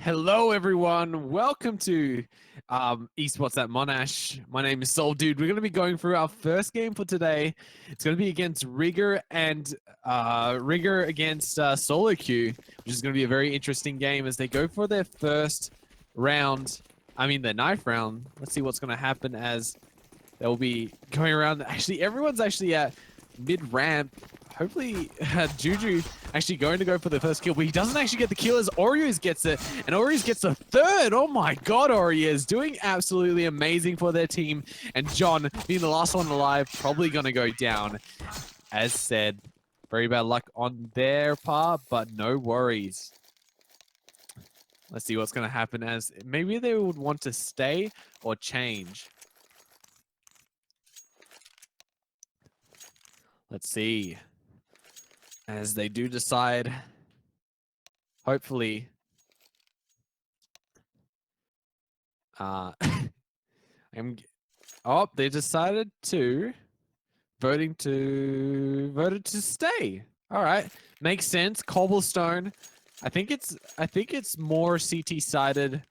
Hello, everyone. Welcome to Esports at Monash. My name is SoloQ. We're going to be going through our first game for today. It's going to be against Rigour and Rigour against SoloQ, which is going to be a very interesting game as they go for their first round. I mean, their ninth round. Let's see what's going to happen as they'll be going around. Actually, everyone's actually at mid-ramp. Hopefully, Juju actually going to go for the first kill, but he doesn't actually get the kill as oreorez gets it, and oreorez gets a third. Oh my god, oreorez doing absolutely amazing for their team, and John being the last one alive, probably going to go down. As said, very bad luck on their part, but no worries. Let's see what's going to happen as maybe they would want to stay or change. Let's see. As they do decide, hopefully, they decided to voted to stay. All right, makes sense. Cobblestone. I think it's more CT sided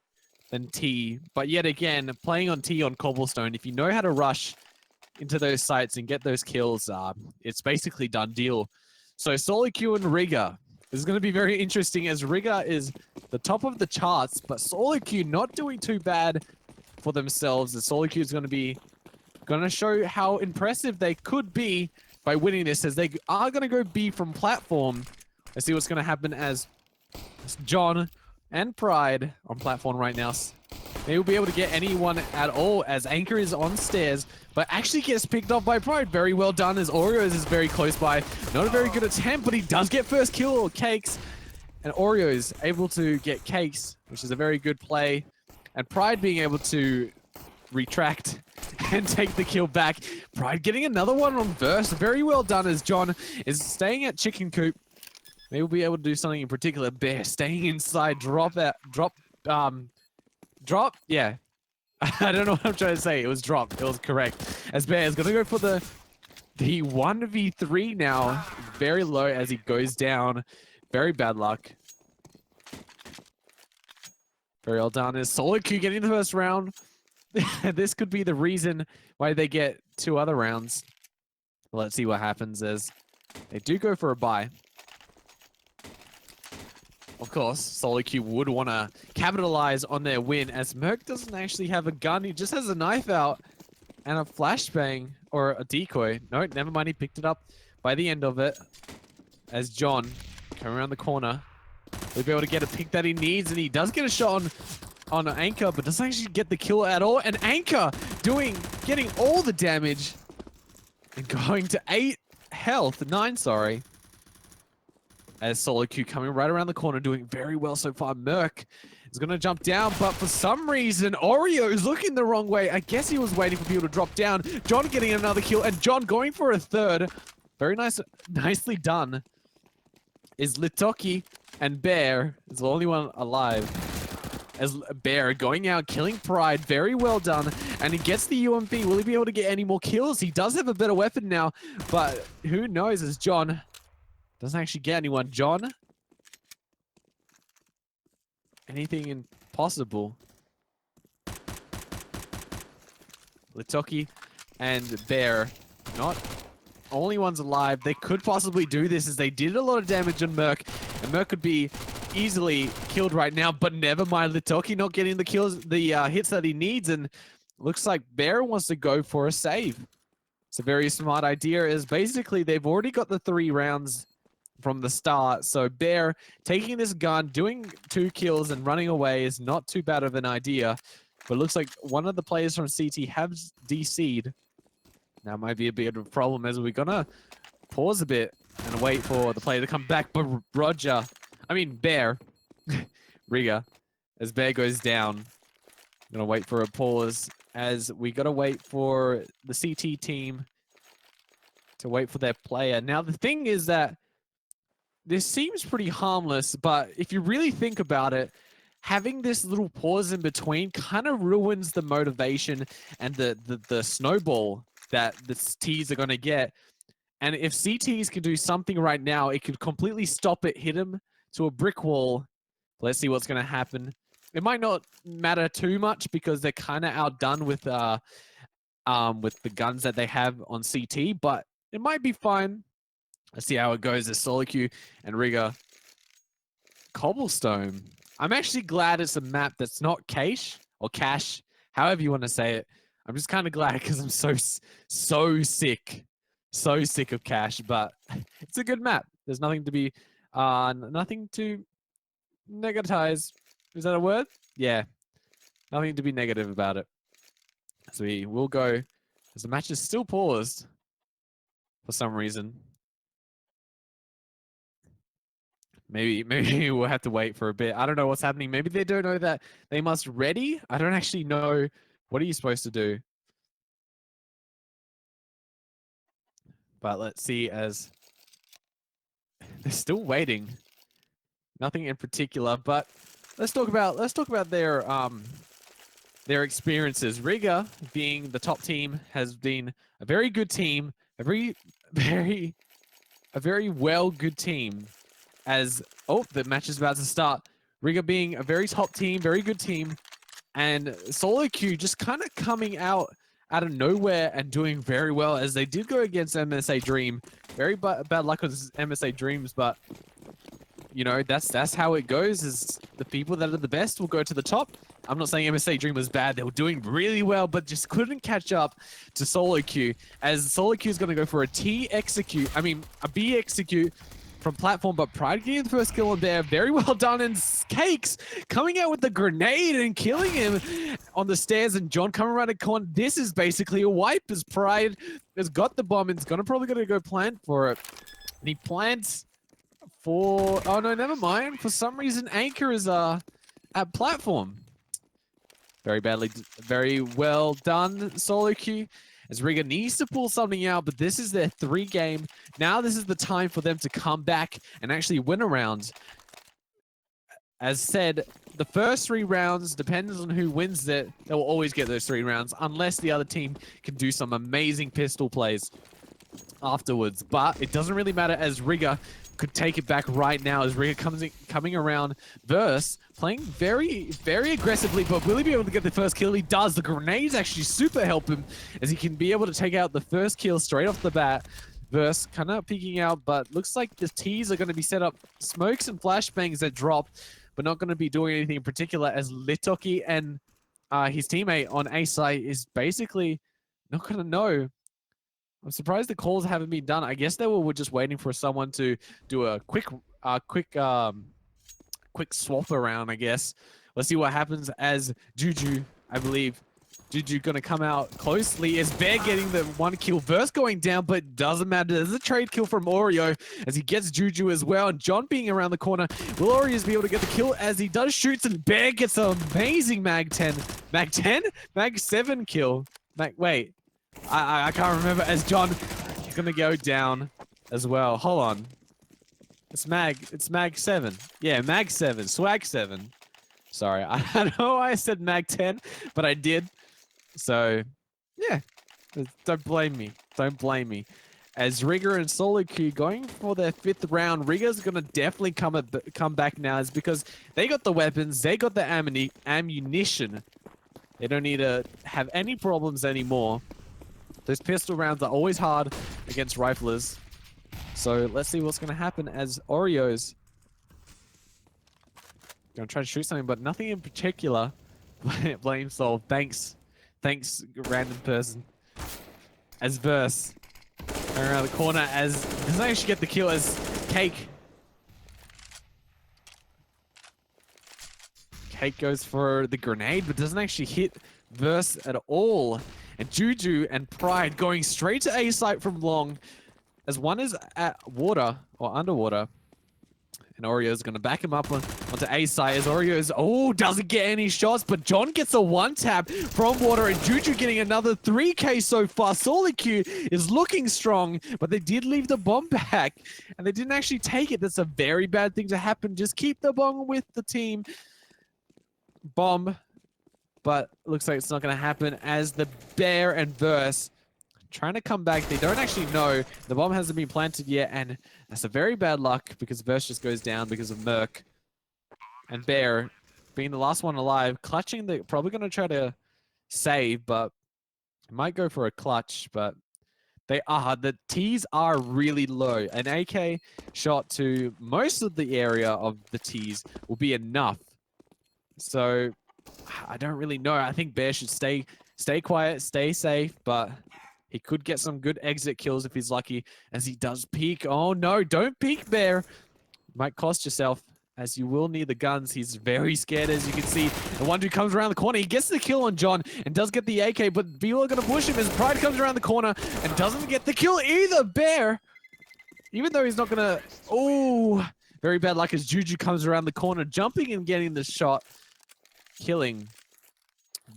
than T, but yet again, playing on T on Cobblestone, if you know how to rush into those sites and get those kills, it's basically done deal. So SoloQ and Rigour. This is going to be very interesting as Rigour is the top of the charts, but SoloQ not doing too bad for themselves. As SoloQ is going to show how impressive they could be by winning this, as they are going to go B from platform. Let's see what's going to happen as John and Pride on platform right now. They will be able to get anyone at all as Anchor is on stairs, but actually gets picked up by Pride. Very well done as oreorez is very close by. Not a very good attempt, but he does get first kill, Caykz. And oreorez able to get Caykz, which is a very good play. And Pride being able to retract and take the kill back. Pride getting another one on burst. Very well done as John is staying at Chicken Coop. They will be able to do something in particular. Bear staying inside, drop, yeah. I don't know what I'm trying to say. It was drop. It was correct. As Bear is going to go for the 1v3 now. Very low as he goes down. Very bad luck. Very well done. Is SoloQ getting the first round? This could be the reason why they get 2 other rounds. Let's see what happens as they do go for a bye. Of course, SoloQ would want to capitalize on their win as MERC doesn't actually have a gun. He just has a knife out and a flashbang or a decoy. No, never mind. He picked it up by the end of it as John coming around the corner. He'll be able to get a pick that he needs, and he does get a shot on Anchor, but doesn't actually get the kill at all. And Anchor getting all the damage and going to 8 health. 9, sorry. As SoloQ coming right around the corner, doing very well so far. MERC is going to jump down, but for some reason, oreorez is looking the wrong way. I guess he was waiting for people to drop down. John getting another kill, and John going for a third. Very nicely done. Is Litoki, and Bear is the only one alive. As Bear going out, killing Pride. Very well done. And he gets the UMP. Will he be able to get any more kills? He does have a better weapon now, but who knows as John doesn't actually get anyone. John? Anything impossible? Litoki and Bear, not only ones alive. They could possibly do this as they did a lot of damage on MERC. And MERC could be easily killed right now, but never mind. Litoki not getting the kills, the hits that he needs. And looks like Bear wants to go for a save. It's a very smart idea as basically they've already got the 3 rounds from the start, so Bear taking this gun, doing 2 kills and running away is not too bad of an idea, but it looks like one of the players from CT has DC'd. That might be a bit of a problem as we're gonna pause a bit and wait for the player to come back, but Bear, Rigour, as Bear goes down, gonna wait for a pause as we gotta wait for the CT team to wait for their player. Now the thing is that this seems pretty harmless, but if you really think about it, having this little pause in between kind of ruins the motivation and the snowball that the Ts are going to get. And if CTs can do something right now, it could completely stop it, hit him to a brick wall. Let's see what's going to happen It might not matter too much because they're kind of outdone with the guns that they have on CT, but it might be fine. Let's see how it goes as SoloQ and Rigour. Cobblestone. I'm actually glad it's a map that's not Cache or Cache, however you want to say it. I'm just kind of glad because I'm so sick of Cache, but it's a good map. There's nothing to be, nothing to negatize. Is that a word? Yeah, nothing to be negative about it. So we will go, as the match is still paused for some reason. Maybe we'll have to wait for a bit. I don't know what's happening. Maybe they don't know that they must ready. I don't actually know. What are you supposed to do? But let's see as they're still waiting. Nothing in particular, but let's talk about their experiences. Rigour, being the top team, has been a very good team, a very good team. As the match is about to start. Rigour being a very top team, very good team, and SoloQ just kind of coming out of nowhere and doing very well, as they did go against MSA Dream. Very bad luck with MSA Dreams, but you know, that's how it goes, is the people that are the best will go to the top. I'm not saying MSA Dream was bad. They were doing really well, but just couldn't catch up to SoloQ, as SoloQ is going to go for a B execute from platform, but Pride getting the first kill on there. Very well done, and Caykz coming out with the grenade and killing him on the stairs, and John coming around the corner. This is basically a wipe, as Pride has got the bomb and is probably going to go plant for it. And he plants for... Oh, no, never mind. For some reason, Anchor is at platform. Very well done, SoloQ. As Rigour needs to pull something out, but this is their 3-game. Now this is the time for them to come back and actually win a round. As said, the first 3 rounds, depends on who wins it, they will always get those 3 rounds, unless the other team can do some amazing pistol plays afterwards. But it doesn't really matter, as Rigour could take it back right now, as Rigour coming around. Verse playing very aggressively, but will he be able to get the first kill? He does. The grenades actually super help him, as he can be able to take out the first kill straight off the bat. Verse kind of peeking out, but looks like the T's are going to be set up. Smokes and flashbangs that drop, but not going to be doing anything in particular, as Litoki and his teammate on A site is basically not going to know. I'm surprised the calls haven't been done. I guess they were just waiting for someone to do a quick swap around, I guess. Let's see what happens, as Juju, I believe. Juju gonna come out closely, as Bear getting the 1 kill. Verse going down, but doesn't matter. There's a trade kill from Oreo, as he gets Juju as well. And John being around the corner. Will Oreorez be able to get the kill, as he does shoots, and Bear gets an amazing Mag 10. Mag 10? Mag 7 kill. Wait. I can't remember, as John is going to go down as well. Hold on. It's Mag 7. Yeah, Mag 7. Swag 7. Sorry, I don't know why I said Mag 10, but I did. So, yeah. Don't blame me. Don't blame me. As Rigour and SoloQ going for their 5th round, Rigour's going to definitely come back now, is because they got the weapons, they got the ammunition. They don't need to have any problems anymore. Those pistol rounds are always hard against riflers. So let's see what's going to happen, as Oreo's going to try to shoot something, but nothing in particular. Blame solved. Thanks, random person. As Verse around the corner, as doesn't actually get the kill, as Caykz goes for the grenade, but doesn't actually hit Verse at all. And Juju and Pride going straight to A site from long, as one is at water or underwater. And Oreo's going to back him up onto A site, as Oreo's doesn't get any shots, but John gets a 1-tap from water, and Juju getting another 3K so far. SoloQ is looking strong, but they did leave the bomb back, and they didn't actually take it. That's a very bad thing to happen. Just keep the bomb with the team. Bomb. But looks like it's not going to happen, as the Bear and Verse trying to come back. They don't actually know. The bomb hasn't been planted yet, and that's a very bad luck, because Verse just goes down because of MERC. And Bear being the last one alive, clutching the, probably going to try to save, but might go for a clutch, but the T's are really low. An AK shot to most of the area of the T's will be enough. So I don't really know. I think Bear should stay quiet, stay safe, but he could get some good exit kills if he's lucky, as he does peek. Oh no, don't peek, Bear. Might cost yourself, as you will need the guns. He's very scared, as you can see. The one who comes around the corner, he gets the kill on John and does get the AK, but people are going to push him as Pride comes around the corner and doesn't get the kill either. Bear, even though he's not going to... Oh, very bad luck as Juju comes around the corner, jumping and getting the shot, killing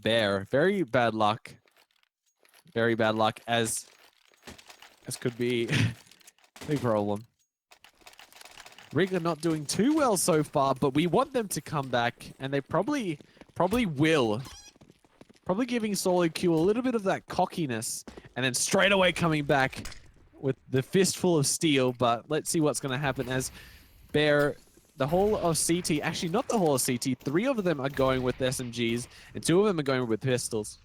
Bear. Very bad luck. Very bad luck, as could be a big problem. Rigour not doing too well so far, but we want them to come back, and they probably will. Probably giving SoloQ a little bit of that cockiness, and then straight away coming back with the fistful of steel. But let's see what's going to happen, as Bear, the whole of CT, actually not the whole of CT, 3 of them are going with SMGs, and 2 of them are going with pistols.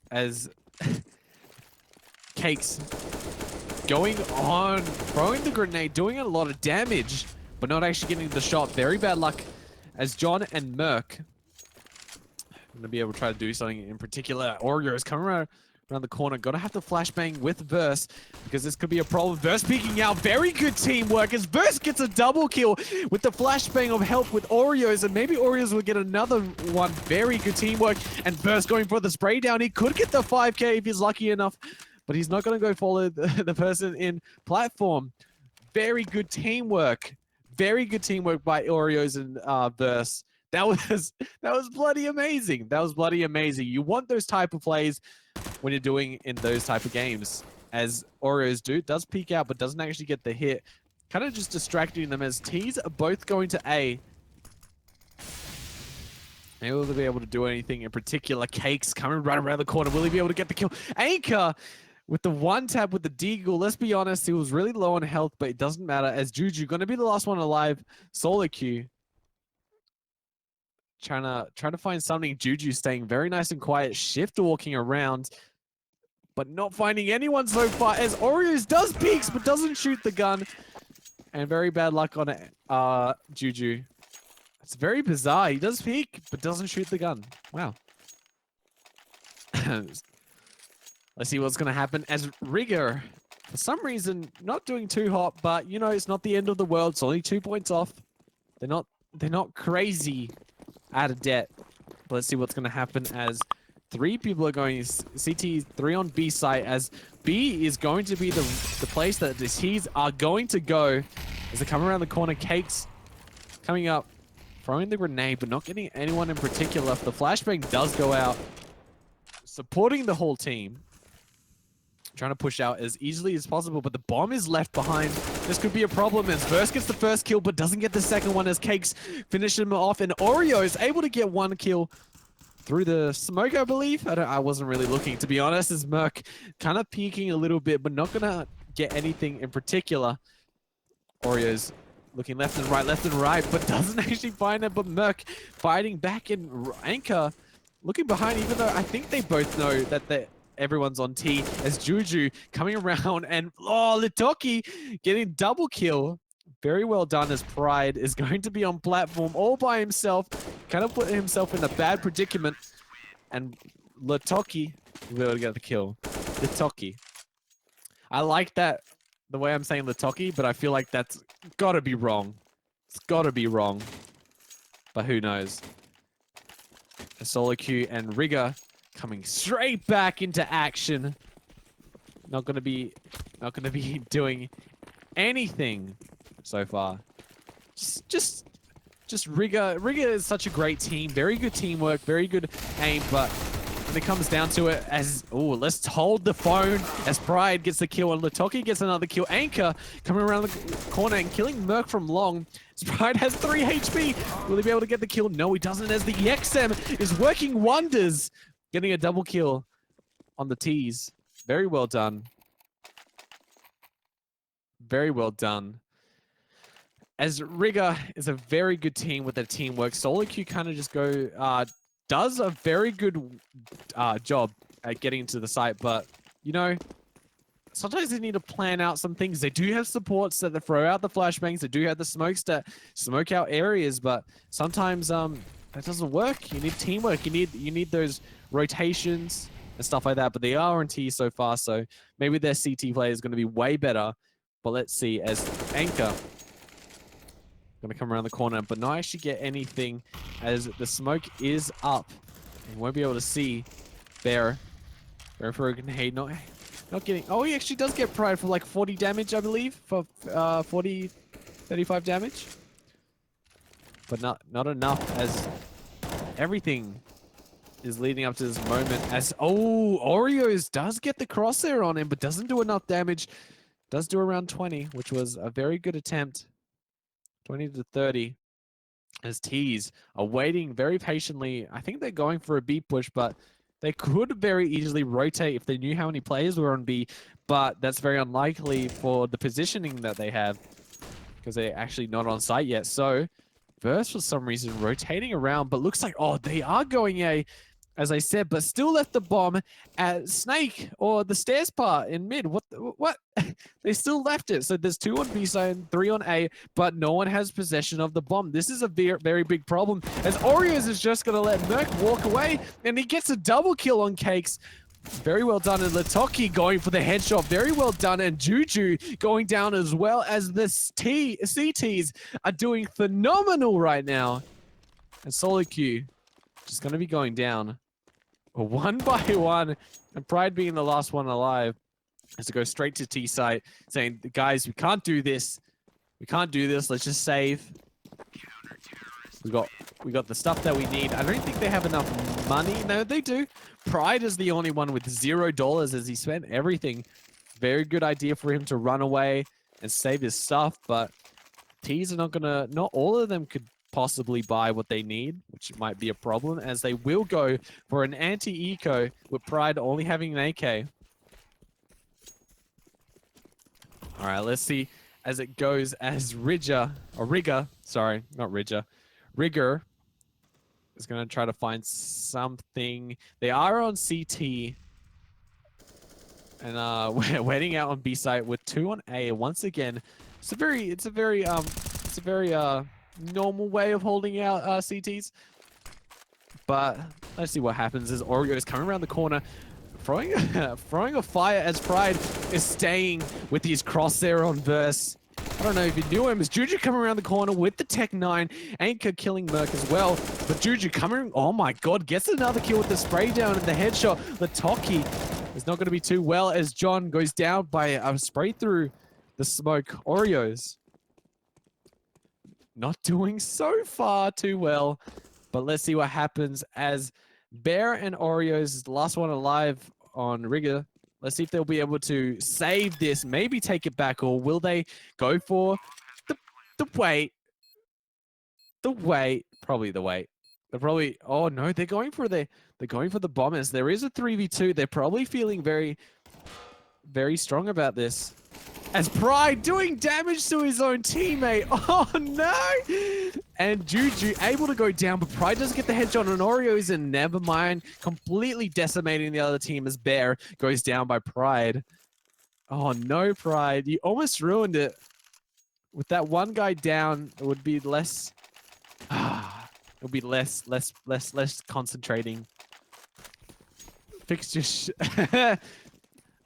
As Caykz going on, throwing the grenade, doing a lot of damage, but not actually getting the shot. Very bad luck, as John and MERC are going to be able to try to do something in particular. oreorez coming around the corner. Got to have the flashbang with Verse, because this could be a problem. Verse peeking out. Very good teamwork, as Verse gets a double kill with the flashbang of help with oreorez, and maybe oreorez will get another one. Very good teamwork, and Verse going for the spray down. He could get the 5k if he's lucky enough, but he's not going to go follow the person in platform. Very good teamwork. Very good teamwork by oreorez and Verse. That was bloody amazing. That was bloody amazing. You want those type of plays when you're doing in those type of games, as oreorez does peek out, but doesn't actually get the hit. Kind of just distracting them, as T's are both going to A. Maybe will they be able to do anything in particular? Caykz coming right around the corner. Will he be able to get the kill? Anchor with the one tap with the deagle. Let's be honest, he was really low on health, but it doesn't matter, as Juju going to be the last one alive. SoloQ trying to find something. Juju staying very nice and quiet, shift walking around, but not finding anyone so far, as oreorez does peeks but doesn't shoot the gun. And very bad luck on Juju. It's very bizarre. He does peek but doesn't shoot the gun. Wow. Let's see what's going to happen, as Rigour, for some reason, not doing too hot, but you know, it's not the end of the world. It's only 2 points off. They're not crazy out of debt. But let's see what's going to happen, as 3 people are going CT, 3 on B site, as B is going to be the place that the T's are going to go, as they come around the corner. Caykz coming up, throwing the grenade, but not getting anyone in particular. The flashbang does go out, supporting the whole team, trying to push out as easily as possible, but the bomb is left behind. This could be a problem, as Verse gets the first kill but doesn't get the second one, as Caykz finishes him off, and oreorez is able to get 1 kill through the smoke, I believe. I wasn't really looking, to be honest, as MERC kind of peeking a little bit, but not gonna get anything in particular. oreorez looking left and right, but doesn't actually find it. But MERC fighting back, and Anchor looking behind, even though I think they both know that everyone's on T, as Juju coming around, and Litoki getting double kill. Very well done, as Pride is going to be on platform all by himself, kind of putting himself in a bad predicament, and Litoki will be able to get the kill. Litoki. I like that, the way I'm saying Litoki, but I feel like that's gotta be wrong. It's gotta be wrong, but who knows. SoloQ and Rigour coming straight back into action. Not gonna be doing anything so far. Just Rigour. Rigour is such a great team. Very good teamwork, very good aim, but when it comes down to it, let's hold the phone, as Pride gets the kill and Litoki gets another kill. Anchor coming around the corner and killing MERC from long. Pride has 3 HP. Will he be able to get the kill? No, he doesn't, as the EXM is working wonders, getting a double kill on the T's. Very well done. Very well done. as Rigour is a very good team with their teamwork. SoloQ kind of just does a very good job at getting to the site, but you know, sometimes they need to plan out some things. They do have supports that they throw out the flashbangs. They do have the smokes that smoke out areas, but sometimes that doesn't work. You need teamwork. You need those rotations and stuff like that. But they are on T so far, so maybe their CT play is going to be way better. But let's see, as Anchor going to come around the corner, but not actually get anything as the smoke is up. And won't be able to see Bear. Bear for a grenade, not getting... Oh, he actually does get Pride for like 40 damage, I believe. For 35 damage. But not enough, as everything is leading up to this moment. As, oh, oreorez does get the crosshair on him, but doesn't do enough damage. Does do around 20, which was a very good attempt. 20 to 30. As T's are waiting very patiently. I think they're going for a B push, but they could very easily rotate if they knew how many players were on B, but that's very unlikely for the positioning that they have because they're actually not on site yet. So Verse, for some reason, rotating around, but looks like, oh, they are going A, as I said, but still left the bomb at Snake or the stairs part in mid. What? They still left it. So there's 2 on B side and 3 on A, but no one has possession of the bomb. This is a very big problem, as oreorez is just going to let MERC walk away, and he gets a double kill on Caykz. Very well done, and Litoki going for the headshot. Very well done, and Juju going down as well, as the CTs are doing phenomenal right now. And SoloQ just going to be going down one by one, and Pride being the last one alive has to go straight to T site, saying, guys, we can't do this. We can't do this. Let's just save. We got the stuff that we need. I don't think they have enough money. No, they do. Pride is the only one with $0 as he spent everything. Very good idea for him to run away and save his stuff, but T's are not all of them could possibly buy what they need, which might be a problem, as they will go for an anti-eco with Pride only having an AK. All right, let's see as it goes, as Rigour is going to try to find something. They are on CT, and we're waiting out on B site with 2 on A. Once again, it's a very normal way of holding out CTs. But let's see what happens as oreorez is coming around the corner, throwing a fire as Pride is staying with his crosshair on Verse. I don't know if you knew him, as Juju coming around the corner with the Tech 9, Anchor killing MERC as well. But Juju coming, oh my god, gets another kill with the spray down and the headshot. Litoki is not going to be too well, as John goes down by a spray through the smoke. oreorez not doing so far too well, but let's see what happens as Bear and oreorez is the last one alive on Rigour. Let's see if they'll be able to save this, maybe take it back, or will they go for the wait? The wait, probably the wait. They're probably, oh no, they're going for the bombers. There is a 3v2. They're probably feeling very strong about this. As Pride doing damage to his own teammate. Oh no! And Juju able to go down, but Pride doesn't get the headshot on oreorez, and never mind, completely decimating the other team as Bear goes down by Pride. Oh no, Pride. You almost ruined it. With that one guy down, it would be less... it would be less concentrating. Fix your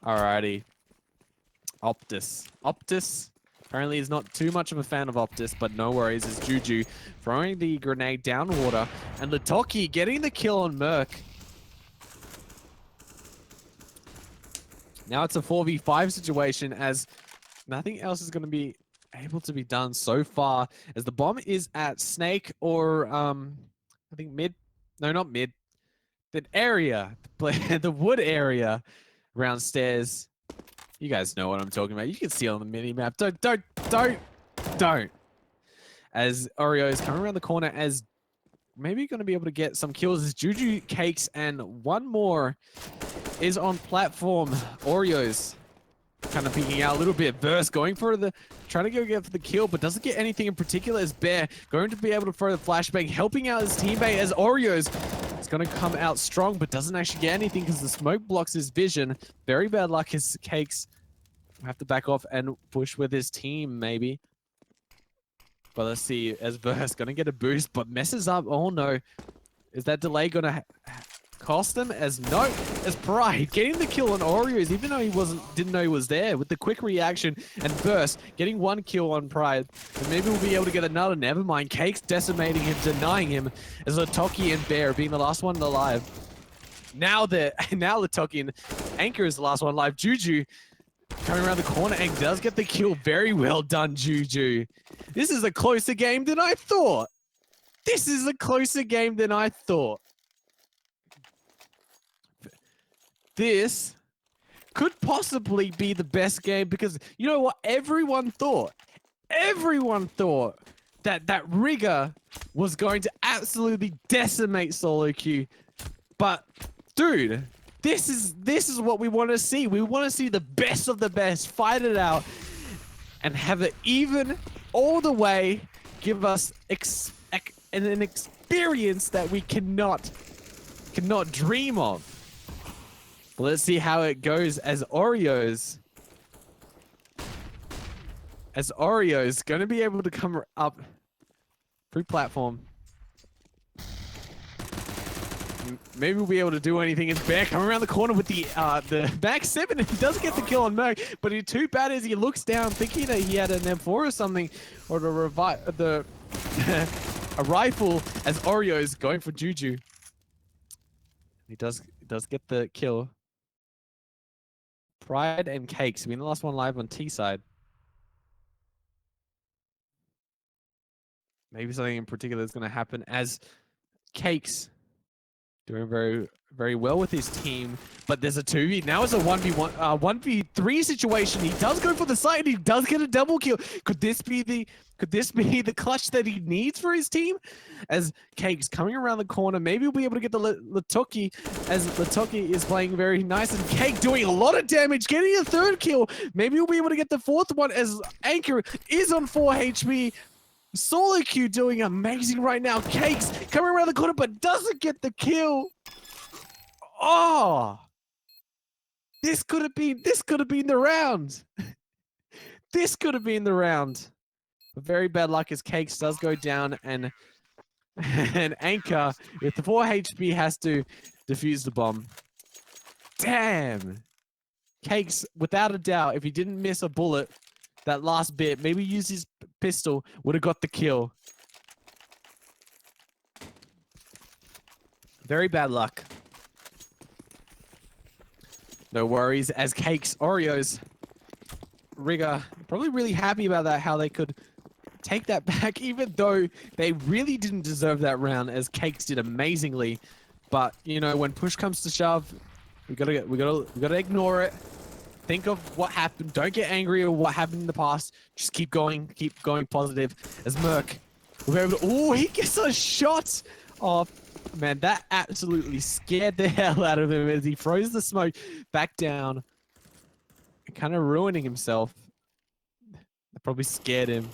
Alrighty. Optus apparently is not too much of a fan of Optus, but no worries, as Juju throwing the grenade down water, and Litoki getting the kill on MERC. Now it's a 4v5 situation, as nothing else is going to be able to be done so far, as the bomb is at Snake or I think mid. No, not mid. The area, the wood area around stairs. You guys know what I'm talking about. You can see it on the mini map. Don't. As oreorez is coming around the corner, as maybe going to be able to get some kills, as Juju, Caykz, and one more is on platform. oreorez kind of peeking out a little bit. Verse going for trying to go get for the kill, but doesn't get anything in particular as Bear going to be able to throw the flashbang, helping out his teammate as oreorez. It's going to come out strong, but doesn't actually get anything because the smoke blocks his vision. Very bad luck as Caykz will have to back off and push with his team, maybe. But let's see, as Verse going to get a boost, but messes up. Oh no. Is that delay going to cost him? As Pride getting the kill on oreorez, even though he didn't know he was there, with the quick reaction, and Verse getting 1 kill on Pride. And maybe we'll be able to get another. Never mind. Caykz decimating him, denying him, as Litoki and Bear being the last one alive. Now Litoki and Anchor is the last one alive. Juju coming around the corner and does get the kill. Very well done, Juju. This is a closer game than I thought. This is a closer game than I thought. This could possibly be the best game because you know what? Everyone thought that Rigour was going to absolutely decimate SoloQ. But dude, this is what we want to see. We want to see the best of the best fight it out and have it even all the way. Give us an experience that we cannot dream of. Let's see how it goes as oreorez. Going to be able to come up through platform. Maybe we'll be able to do anything. It's Bear coming around the corner with the back 7. He does get the kill on MERC, but he's too bad as he looks down thinking that he had an M4 or something, or a rifle, as oreorez going for Juju. He does get the kill. Pride and Caykz being the last one live on T side. Maybe something in particular is going to happen as Caykz doing very, very well with his team. But there's a 2v. Now it's a 1v1, 1v3 situation. He does go for the site and he does get a double kill. Could this be the clutch that he needs for his team? As Caykz coming around the corner, maybe we'll be able to get the Litoki, as Litoki is playing very nice, and Caykz doing a lot of damage, getting a 3rd kill. Maybe we'll be able to get the 4th one as Anchor is on 4 HP. SoloQ doing amazing right now. Caykz coming around the corner but doesn't get the kill. Oh, this could have been the round. This could have been the round. But very bad luck as Caykz does go down, and Anchor with the 4 HP has to defuse the bomb. Damn. Caykz, without a doubt, if he didn't miss a bullet that last bit, maybe use his pistol, would have got the kill. Very bad luck. No worries, as Caykz, oreorez, Rigour, probably really happy about that, how they could take that back, even though they really didn't deserve that round, as Caykz did amazingly. But you know, when push comes to shove, we gotta ignore it. Think of what happened. Don't get angry at what happened in the past. Just keep going positive. As MERC, we're able to. Oh, he gets a shot off. Man, that absolutely scared the hell out of him as he throws the smoke back down, kind of ruining himself. That probably scared him.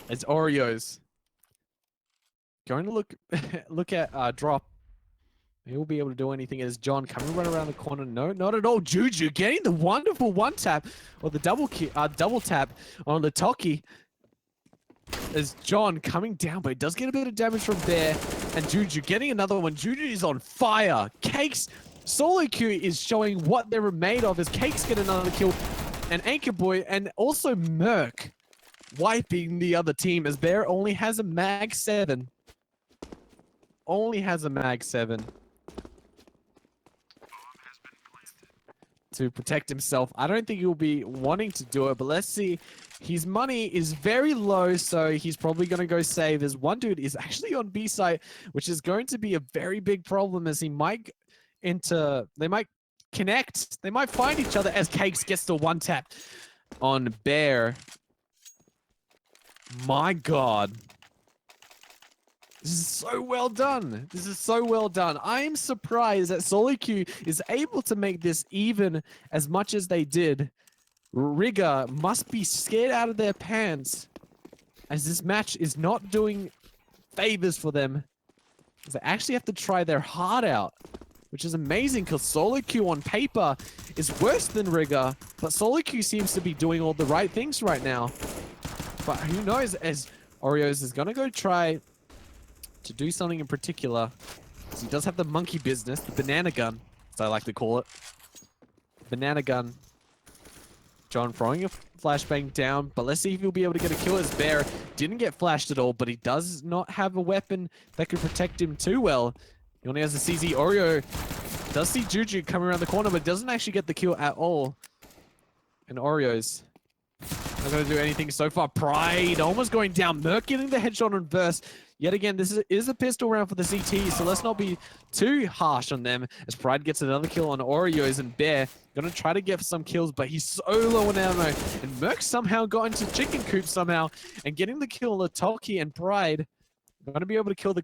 As oreorez going to look at drop. He'll be able to do anything as John coming right around the corner. No, not at all. Juju getting the wonderful 1-tap, or the double tap on Litoki. As John coming down, but he does get a bit of damage from Bear. And Juju getting another one. Juju is on fire. Caykz, SoloQ is showing what they're made of as Caykz get another kill. And Anchor Boy, and also MERC wiping the other team as Bear only has a mag 7. Only has a mag 7. To protect himself. I don't think he'll be wanting to do it, but let's see. His money is very low, so he's probably going to go save. As one dude is actually on B site, which is going to be a very big problem, as he might they might connect. They might find each other as Caykz gets the 1-tap on Bear. My God. This is so well done. This is so well done. I am surprised that SoloQ is able to make this even as much as they did. Rigour must be scared out of their pants as this match is not doing favors for them. They actually have to try their heart out, which is amazing because SoloQ on paper is worse than Rigour, but SoloQ seems to be doing all the right things right now. But who knows, as oreorez is going to go try to do something in particular. So he does have the monkey business, the banana gun, as I like to call it. Banana gun. John throwing a flashbang down, but let's see if he'll be able to get a kill as Bear didn't get flashed at all, but he does not have a weapon that could protect him too well. He only has a CZ. Oreo does see Juju coming around the corner, but doesn't actually get the kill at all. And oreorez not going to do anything so far. Pride almost going down. MERC getting the headshot on burst. Yet again, this is a pistol round for the CT, so let's not be too harsh on them as Pride gets another kill on oreorez, and Bear gonna try to get some kills, but he's so low on ammo. And MERC somehow got into chicken coop somehow and getting the kill on Litoki, and Pride gonna be able to kill the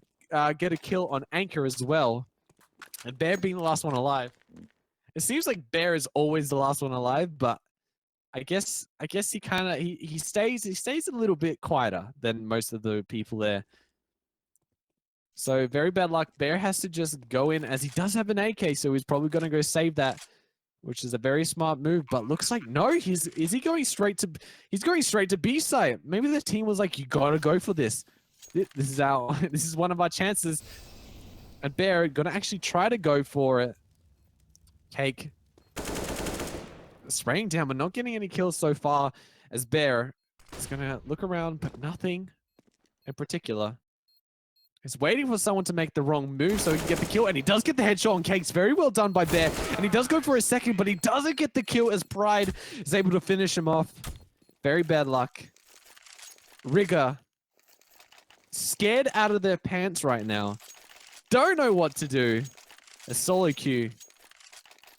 get a kill on Anchor as well. And Bear being the last one alive. It seems like Bear is always the last one alive, but I guess he kind of he stays a little bit quieter than most of the people there. So very bad luck. Bear has to just go in as he does have an AK, so he's probably going to go save that, which is a very smart move. But looks like no, is he going straight to? He's going straight to B site. Maybe the team was like, you got to go for this. This is this is one of our chances. And Bear going to actually try to go for it. Caykz spraying down, but not getting any kills so far. As Bear is going to look around, but nothing in particular. He's waiting for someone to make the wrong move so he can get the kill, and he does get the headshot on Caykz. Very well done by Bear, and he does go for a second, but he doesn't get the kill as Pride is able to finish him off. Very bad luck. Rigour, scared out of their pants right now. Don't know what to do. A SoloQ.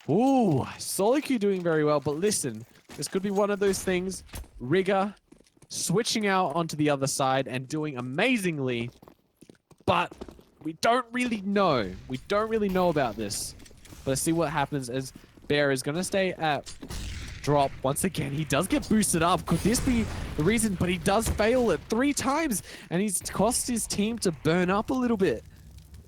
Ooh, SoloQ doing very well, but listen, this could be one of those things. Rigour switching out onto the other side and doing amazingly. But we don't really know. We don't really know about this. But let's see what happens as Bear is going to stay at drop. Once again, he does get boosted up. Could this be the reason? But he does fail it 3 times. And he's cost his team to burn up a little bit.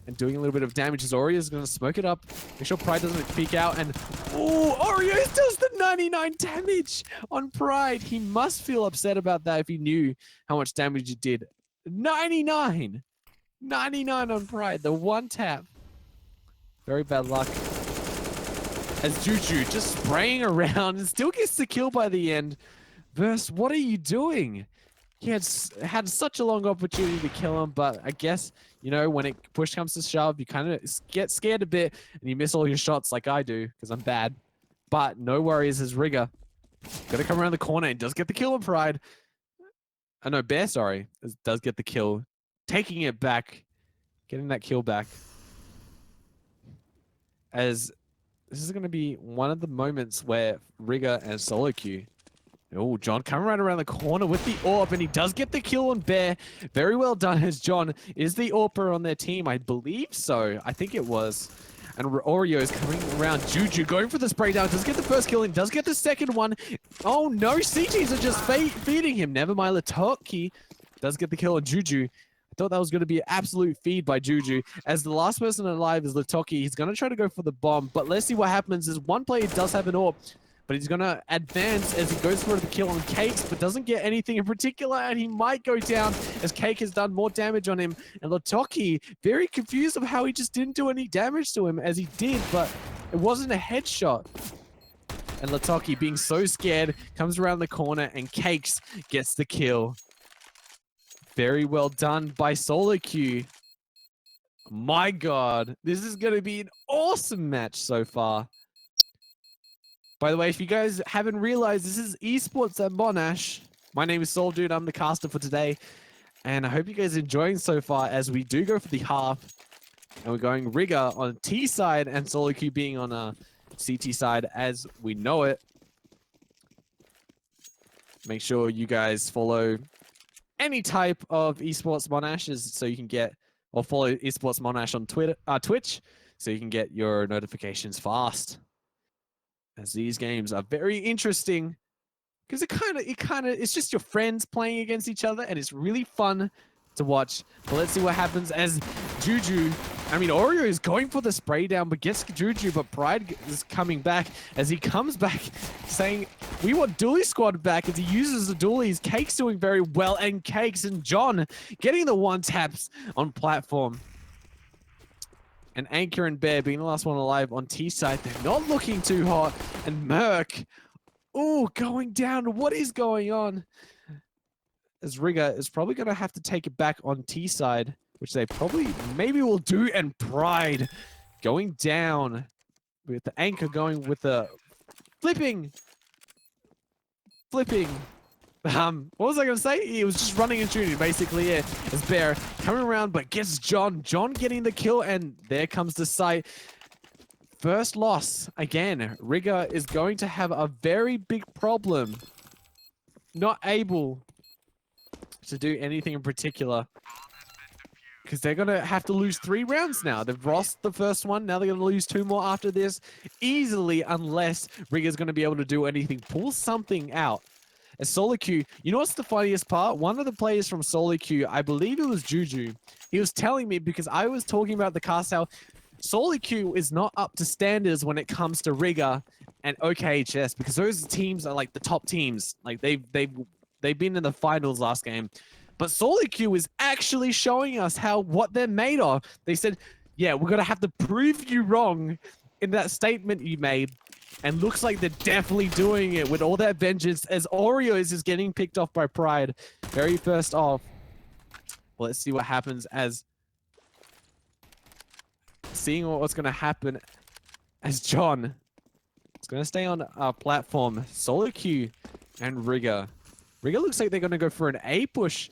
And doing a little bit of damage as oreorez is going to smoke it up. Make sure Pride doesn't peek out. And oh, oreorez does the 99 damage on Pride. He must feel upset about that if he knew how much damage it did. 99! 99 on Pride, the one tap. Very bad luck. As Juju just spraying around and still gets the kill by the end. Verse, what are you doing? He had such a long opportunity to kill him, but I guess, you know, when it push comes to shove, you kind of get scared a bit and you miss all your shots like I do because I'm bad. But no worries as Rigour. Got to come around the corner and does get the kill on Pride. Oh no, Bear, sorry. Does get the kill. Taking it back, getting that kill back. As this is going to be one of the moments where Rigour and SoloQ. Oh, John coming right around the corner with the AWP, and he does get the kill on Bear. Very well done, as John is the AWPer on their team. I believe so. I think it was. And oreorez coming around. Juju going for the spray down. Does get the first kill and does get the second one. Oh no, CTs are just feeding him. Never mind, Litoki does get the kill on Juju. Thought that was going to be an absolute feed by Juju. As the last person alive is Litoki, he's going to try to go for the bomb. But let's see what happens. Is one player does have an AWP, but he's going to advance as he goes for the kill on Caykz, but doesn't get anything in particular, and he might go down as Caykz has done more damage on him. And Litoki, very confused of how he just didn't do any damage to him, as he did, but it wasn't a headshot. And Litoki, being so scared, comes around the corner, and Caykz gets the kill. Very well done by SoloQ. My God, this is going to be an awesome match so far. By the way, if you guys haven't realized, this is esports at Monash. My name is SoloDude. I'm the caster for today. And I hope you guys are enjoying so far as we do go for the half. And we're going Rigour on T side and SoloQ being on a CT side as we know it. Make sure you guys follow any type of esports Monash so you can get or follow Esports Monash on Twitch so you can get your notifications fast. As these games are very interesting because it's just your friends playing against each other and it's really fun to watch. But let's see what happens as Oreo is going for the spray down, but gets Juju, but Pride is coming back as he comes back saying, we want Dually Squad back, as he uses the dualies. Caykz doing very well, and Caykz and John getting the one taps on platform. And Anchor and Bear being the last one alive on T side. They're not looking too hot. And MERC, going down. What is going on? As Rigour is probably going to have to take it back on T side, which they maybe will do. And Pride going down with the Anchor going with the flipping. What was I going to say? He was just running and shooting, basically. Yeah, as Bear coming around, but gets John getting the kill, and there comes the sight. First loss. Again, Rigour is going to have a very big problem. Not able to do anything in particular, because they're going to have to lose 3 rounds now. They've lost the first one. Now they're going to lose 2 more after this easily, unless Rigour's going to be able to do anything. Pull something out. As SoloQ, you know what's the funniest part? One of the players from SoloQ, I believe it was Juju, he was telling me, because I was talking about the cast how SoloQ is not up to standards when it comes to Rigour and OKHS, because those teams are like the top teams. Like they've been in the finals last game. But SoloQ is actually showing us what they're made of. They said, yeah, we're going to have to prove you wrong in that statement you made. And looks like they're definitely doing it with all that vengeance, as oreorez is getting picked off by Pride. Very first off. Well, let's see what happens as seeing what's going to happen as John is going to stay on our platform. SoloQ and Rigour. Rigour looks like they're going to go for an A push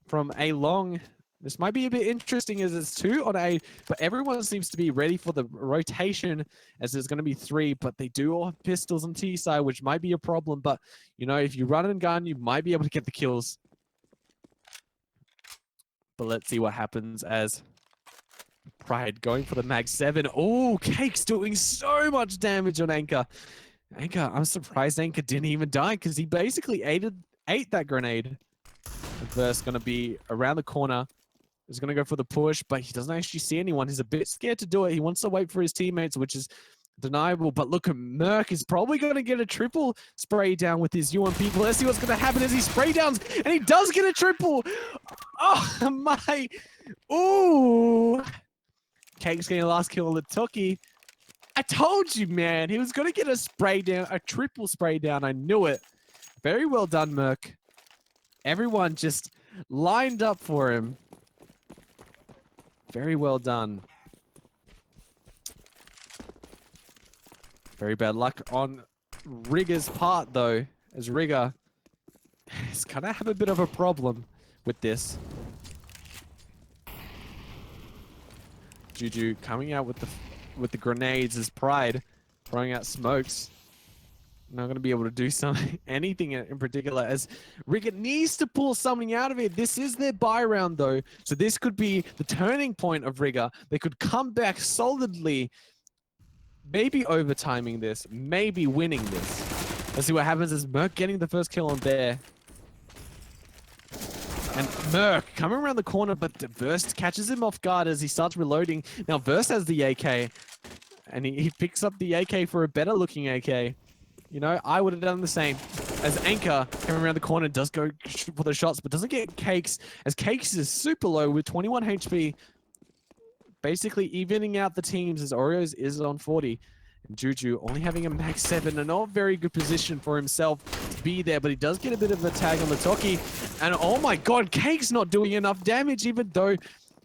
from A long. This might be a bit interesting as it's 2 on A, but everyone seems to be ready for the rotation as there's going to be 3, but they do all have pistols on T side, which might be a problem. But, if you run and gun, you might be able to get the kills. But let's see what happens as Pride going for the Mag 7. Oh, Caykz doing so much damage on Anchor. I'm surprised Anchor didn't even die, because he basically ate that grenade. The burst going to be around the corner. He's going to go for the push, but he doesn't actually see anyone. He's a bit scared to do it. He wants to wait for his teammates, which is deniable. But look at MERC is probably going to get a triple spray down with his UMP. Let's see what's going to happen as he spray downs, and he does get a triple. Oh, my. Ooh. Caykz getting the last kill on Litoki. I told you, man. He was going to get a spray down, a triple spray down. I knew it. Very well done, MERC. Everyone just lined up for him. Very well done. Very bad luck on Rigour's part, though, as Rigour is going to have a bit of a problem with this. Juju coming out with the grenades as Pride throwing out smokes. Not going to be able to do anything in particular, as Rigour needs to pull something out of it. This is their buy round, though, so this could be the turning point of Rigour. They could come back solidly, maybe overtiming this, maybe winning this. Let's see what happens as MERC getting the first kill on Bear. And MERC coming around the corner, but Verst catches him off guard as he starts reloading. Now Verst has the AK, and he picks up the AK for a better looking AK. I would have done the same. As Anchor coming around the corner does go for the shots, but doesn't get Caykz, as Caykz is super low with 21 HP. Basically evening out the teams as oreorez is on 40. And Juju only having a Mag 7, a not very good position for himself to be there, but he does get a bit of a tag on Litoki. And oh my god, Caykz not doing enough damage, even though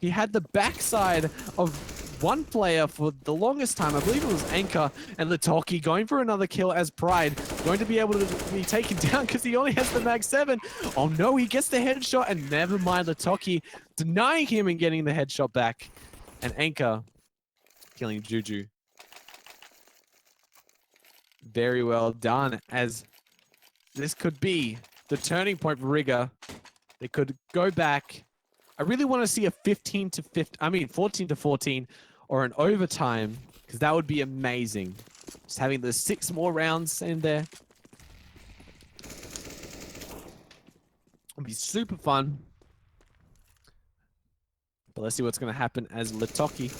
he had the backside of one player for the longest time. I believe it was Anchor, and Litoki going for another kill as Pride going to be able to be taken down because he only has the Mag 7. Oh no, he gets the headshot, and never mind, Litoki denying him and getting the headshot back. And Anchor killing Juju. Very well done, as this could be the turning point for Rigour. They could go back I really want to see a 15 to 15. I mean, 14 to 14, or an overtime, because that would be amazing. Just having the 6 more rounds in there would be super fun. But let's see what's going to happen as Litoki.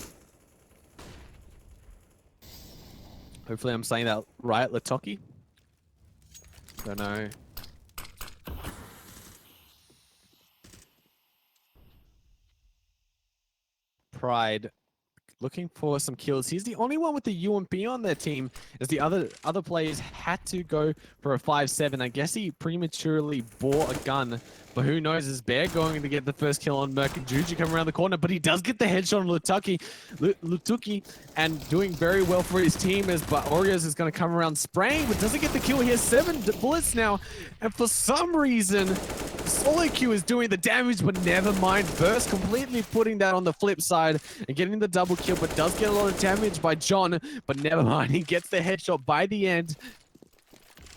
Hopefully I'm saying that right, Litoki. Don't know. Pride looking for some kills. He's the only one with the UMP on their team, as the other players had to go for a 5-7. I guess he prematurely bought a gun, but who knows? Is Bear going to get the first kill on MERC and Juju coming around the corner? But he does get the headshot on Litoki, and doing very well for his team, but oreorez is going to come around spraying, but doesn't get the kill. He has 7 bullets now, and for some reason, SoloQ is doing the damage, but never mind. Burst completely putting that on the flip side and getting the double kill, but does get a lot of damage by John, but never mind. He gets the headshot by the end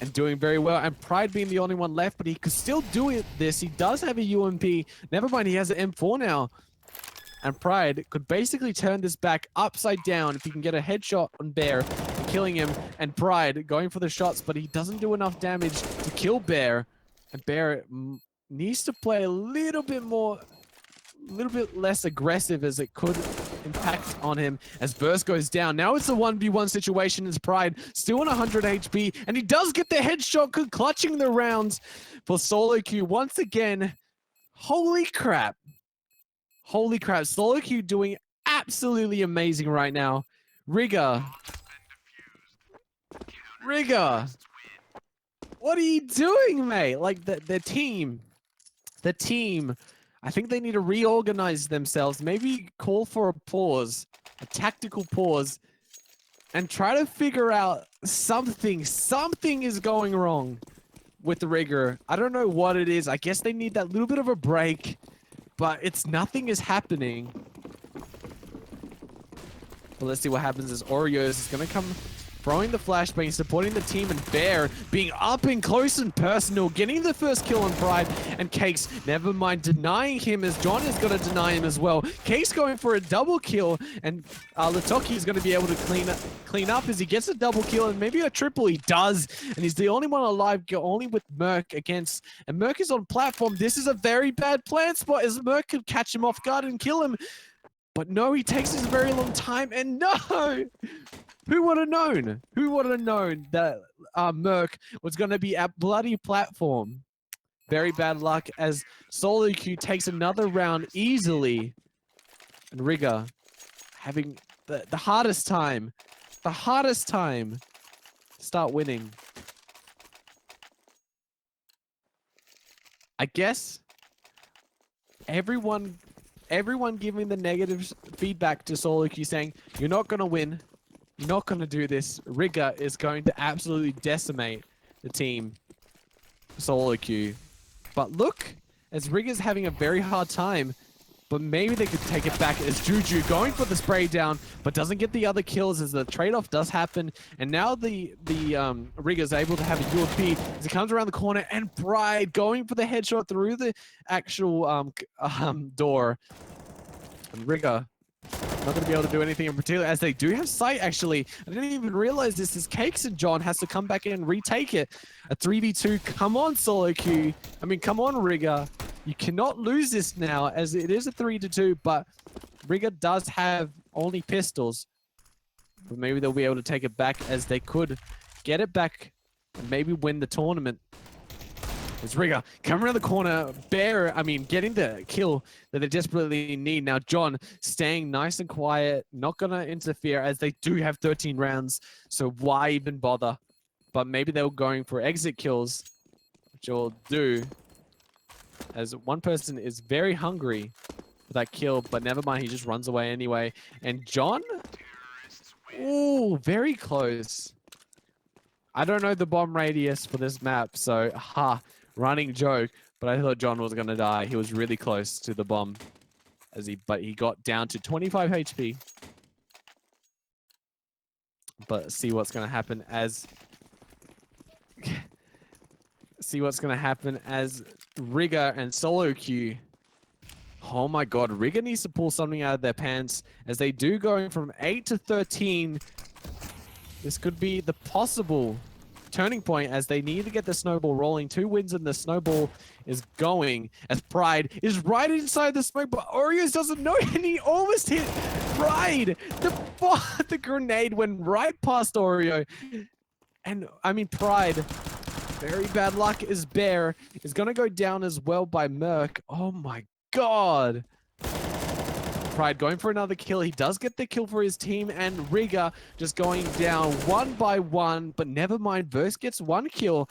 and doing very well. And Pride being the only one left, but he could still do this. He does have a UMP. Never mind, he has an M4 now. And Pride could basically turn this back upside down if he can get a headshot on Bear, killing him. And Pride going for the shots, but he doesn't do enough damage to kill Bear. And Bear needs to play a little bit less aggressive, as it could impact on him as Burst goes down. Now it's a 1v1 situation as Pride still on 100 HP, and he does get the headshot, clutching the rounds for SoloQ once again. Holy crap. Holy crap. SoloQ doing absolutely amazing right now. Rigour. What are you doing, mate? Like, the team, I think they need to reorganize themselves. Maybe call for a pause, a tactical pause, and try to figure out something. Something is going wrong with the Rigour. I don't know what it is. I guess they need that little bit of a break, but nothing is happening. But let's see what happens as oreorez is going to come throwing the flashbang, supporting the team, and Bear being up and close and personal, getting the first kill on Pride, and Caykz, never mind denying him, as John is going to deny him as well. Caykz going for a double kill, and Litoki is going to be able to clean up as he gets a double kill, and maybe a triple. He does, and he's the only one alive, only with MERC against, and MERC is on platform. This is a very bad plant spot, as MERC could catch him off guard and kill him, but no, he takes his very long time, and no! Who would have known? Who would have known that MERC was going to be at bloody platform? Very bad luck as SoloQ takes another round easily. And Rigour having the hardest time. The hardest time to start winning. I guess everyone giving the negative feedback to SoloQ, saying, you're not going to win. You're not going to do this. Rigour is going to absolutely decimate the team, SoloQ. But look, as Rigour's having a very hard time, but maybe they could take it back as Juju going for the spray down, but doesn't get the other kills as the trade-off does happen. And now the Rigour's able to have a UMP as he comes around the corner, and Pride going for the headshot through the actual door. And Rigour not going to be able to do anything in particular, as they do have sight, actually. I didn't even realize this, as Caykz and John has to come back in and retake it. A 3v2. Come on, SoloQ. I mean, come on, Rigour. You cannot lose this now, as it is a 3-2, but Rigour does have only pistols. But maybe they'll be able to take it back, as they could get it back and maybe win the tournament. It's Rigour coming around the corner. Bear, getting the kill that they desperately need. Now John staying nice and quiet, not going to interfere, as they do have 13 rounds. So why even bother? But maybe they were going for exit kills, which will do, as one person is very hungry for that kill. But never mind, he just runs away anyway. And John? Ooh, very close. I don't know the bomb radius for this map, so running joke, but I thought John was going to die. He was really close to the bomb, but he got down to 25 HP. But see what's going to happen as Rigour and SoloQ. Oh my god, Rigour needs to pull something out of their pants as they do going from 8 to 13. This could be the possible turning point as they need to get the snowball rolling. 2 wins and the snowball is going as Pride is right inside the smoke, but oreorez doesn't know and he almost hit Pride. The grenade went right past Oreo. And I mean, Pride, very bad luck as Bear is going to go down as well by MERC. Oh my god. Pride going for another kill. He does get the kill for his team, and Rigour just going down 1 by 1. But never mind, Verse gets 1 kill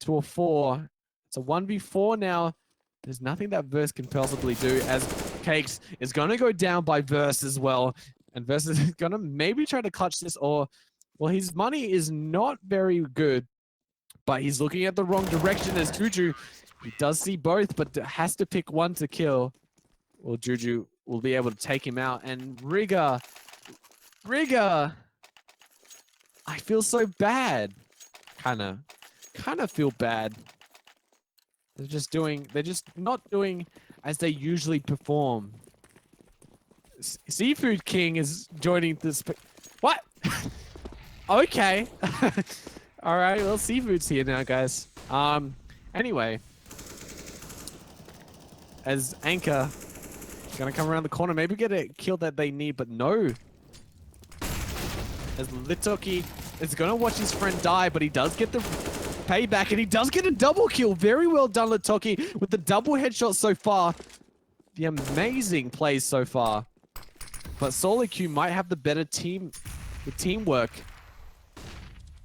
to a 4. It's a 1v4 now. There's nothing that Verse can possibly do as Caykz is going to go down by Verse as well. And Verse is going to maybe try to clutch this, or, well, his money is not very good, but he's looking at the wrong direction as Juju, he does see both, but has to pick one to kill. Well, Juju will be able to take him out. And Rigour, I feel so bad. Kind of feel bad. They're just not doing as they usually perform. Seafood King is joining this. What? Okay. All right. Well, Seafood's here now, guys. Anyway, as Anchor gonna come around the corner, maybe get a kill that they need, but no. As Litoki is gonna watch his friend die, but he does get the payback, and he does get a double kill. Very well done, Litoki, with the double headshot so far. The amazing plays so far. But SoloQ might have the better team, the teamwork,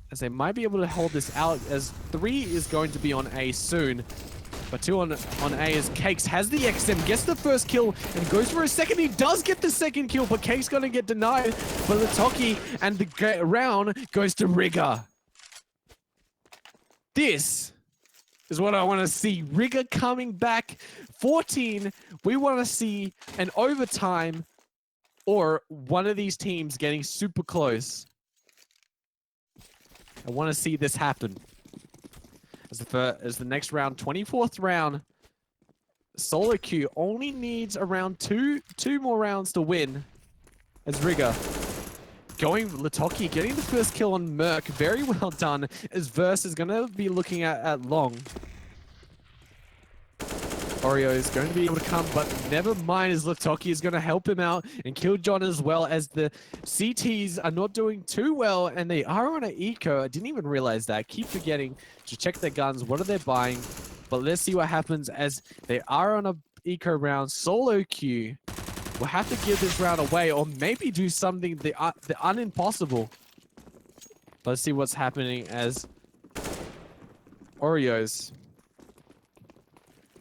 as they might be able to hold this out, as 3 is going to be on A soon. But 2 on A as Caykz has the XM, gets the first kill, and goes for a second. He does get the second kill, but Caykz gonna get denied. But Litoki, and the round goes to Rigour. This is what I want to see. Rigour coming back. 14. We want to see an overtime or one of these teams getting super close. I want to see this happen. As the next round, 24th round, SoloQ only needs around two more rounds to win. As Rigour going Litoki, getting the first kill on MERC, very well done. As Verse is gonna be looking at long. Oreo is going to be able to come, but never mind, as Litoki is going to help him out and kill John as well, as the CTs are not doing too well, and they are on an eco. I didn't even realize that. Keep forgetting to check their guns. What are they buying? But let's see what happens as they are on a eco round. SoloQ will have to give this round away, or maybe do something the unimpossible. Let's see what's happening as oreorez.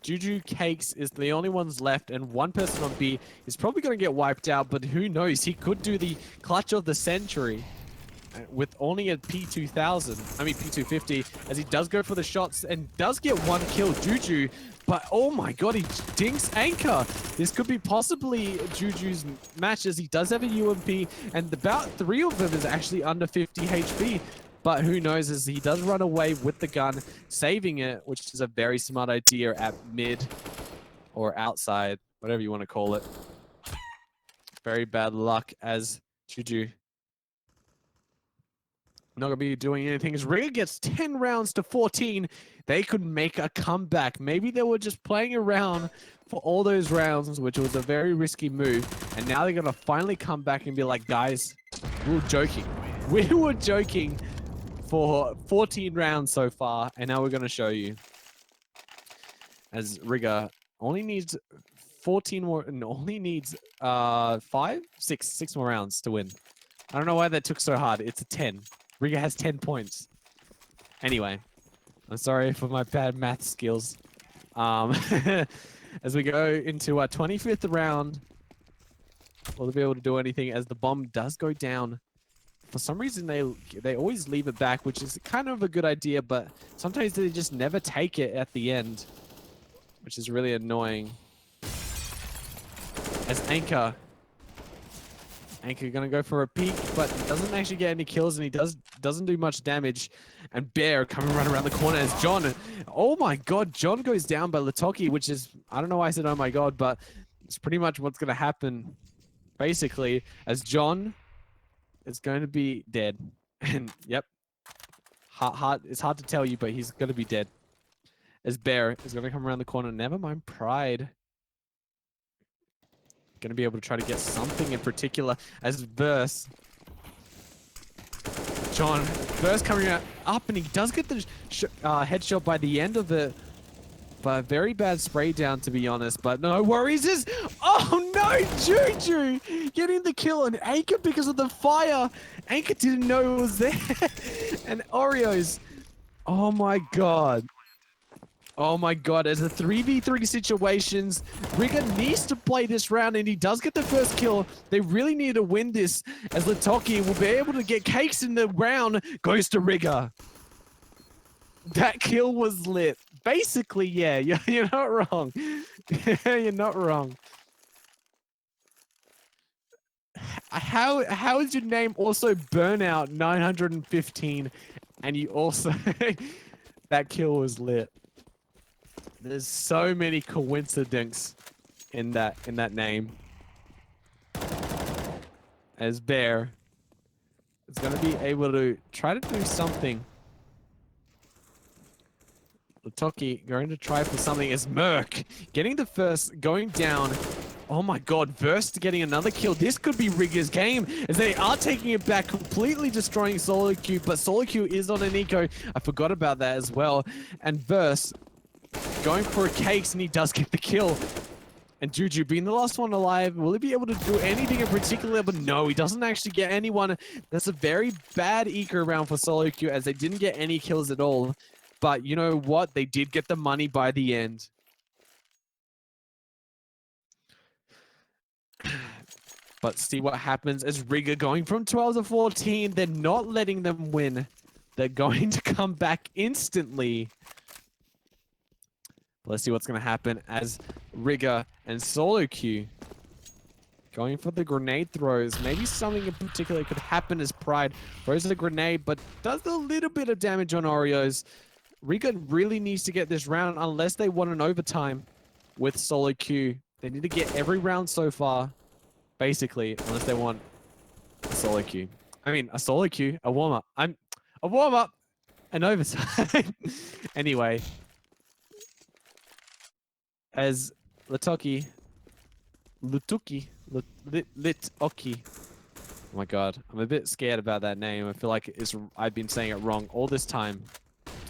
Juju, Caykz is the only ones left, and one person on B is probably going to get wiped out, but who knows? He could do the clutch of the century with only a P2000, I mean P250, as he does go for the shots and does get 1 kill, Juju, but oh my god, he dinks Anchor. This could be possibly Juju's match, as he does have a UMP, and about 3 of them is actually under 50 HP. But who knows, as he does run away with the gun, saving it, which is a very smart idea at mid or outside, whatever you want to call it. Very bad luck as Juju not going to be doing anything. As Rigour gets 10 rounds to 14, they could make a comeback. Maybe they were just playing around for all those rounds, which was a very risky move. And now they're going to finally come back and be like, guys, we were joking. We were joking for 14 rounds so far, and now we're going to show you. As Rigour only needs 14 more, and only needs 6 more rounds to win. I don't know why that took so hard. It's a 10. Rigour has 10 points. Anyway, I'm sorry for my bad math skills. As we go into our 25th round, will they be able to do anything as the bomb does go down? For some reason, they always leave it back, which is kind of a good idea, but sometimes they just never take it at the end, which is really annoying. As Anchor gonna go for a peek, but doesn't actually get any kills, and he doesn't do much damage. And Bear coming right around the corner as John. Oh my god, John goes down by Litoki, which is, I don't know why I said oh my god, but It's pretty much what's going to happen, basically, as John is going to be dead. And, yep. It's hard to tell you, but he's going to be dead. As Bear is going to come around the corner. Never mind Pride. Going to be able to try to get something in particular as Verse. John, Verse coming up, and he does get the headshot by the end of it. But a very bad spray down, to be honest. But no worries. Oh no, Juju getting the kill on Anchor because of the fire. Anchor didn't know it was there. And Oreos. Oh my god. Oh my god, as a 3v3 situations, Rigour needs to play this round, and he does get the first kill. They really need to win this, as Litoki will be able to get Caykz in the round. Goes to Rigour. That kill was lit. Basically, yeah, you're not wrong. You're not wrong. How is your name also Burnout 915, and you also that kill was lit? There's so many coincidences in that name. As Bear is going to be able to try to do something. Litoki going to try for something as MERC getting the first, going down. Oh my god, Verst getting another kill. This could be Rigour's game, as they are taking it back, completely destroying SoloQ, but SoloQ is on an eco. I forgot about that as well. And Verst going for a Caykz, and he does get the kill. And Juju being the last one alive, will he be able to do anything in particular? But no, he doesn't actually get anyone. That's a very bad eco round for SoloQ, as they didn't get any kills at all. But you know what? They did get the money by the end. But see what happens as Rigour going from 12 to 14. They're not letting them win. They're going to come back instantly. Let's see what's going to happen as Rigour and SoloQ going for the grenade throws. Maybe something in particular could happen as Pride throws the grenade, but does a little bit of damage on Oreos. Rigour really needs to get this round unless they want an overtime with SoloQ. They need to get every round so far, basically, unless they want a SoloQ. I mean, a SoloQ, a warm-up. A warm-up, an overtime. Anyway, as Litoki. Oh my god, I'm a bit scared about that name. I feel like I've been saying it wrong all this time.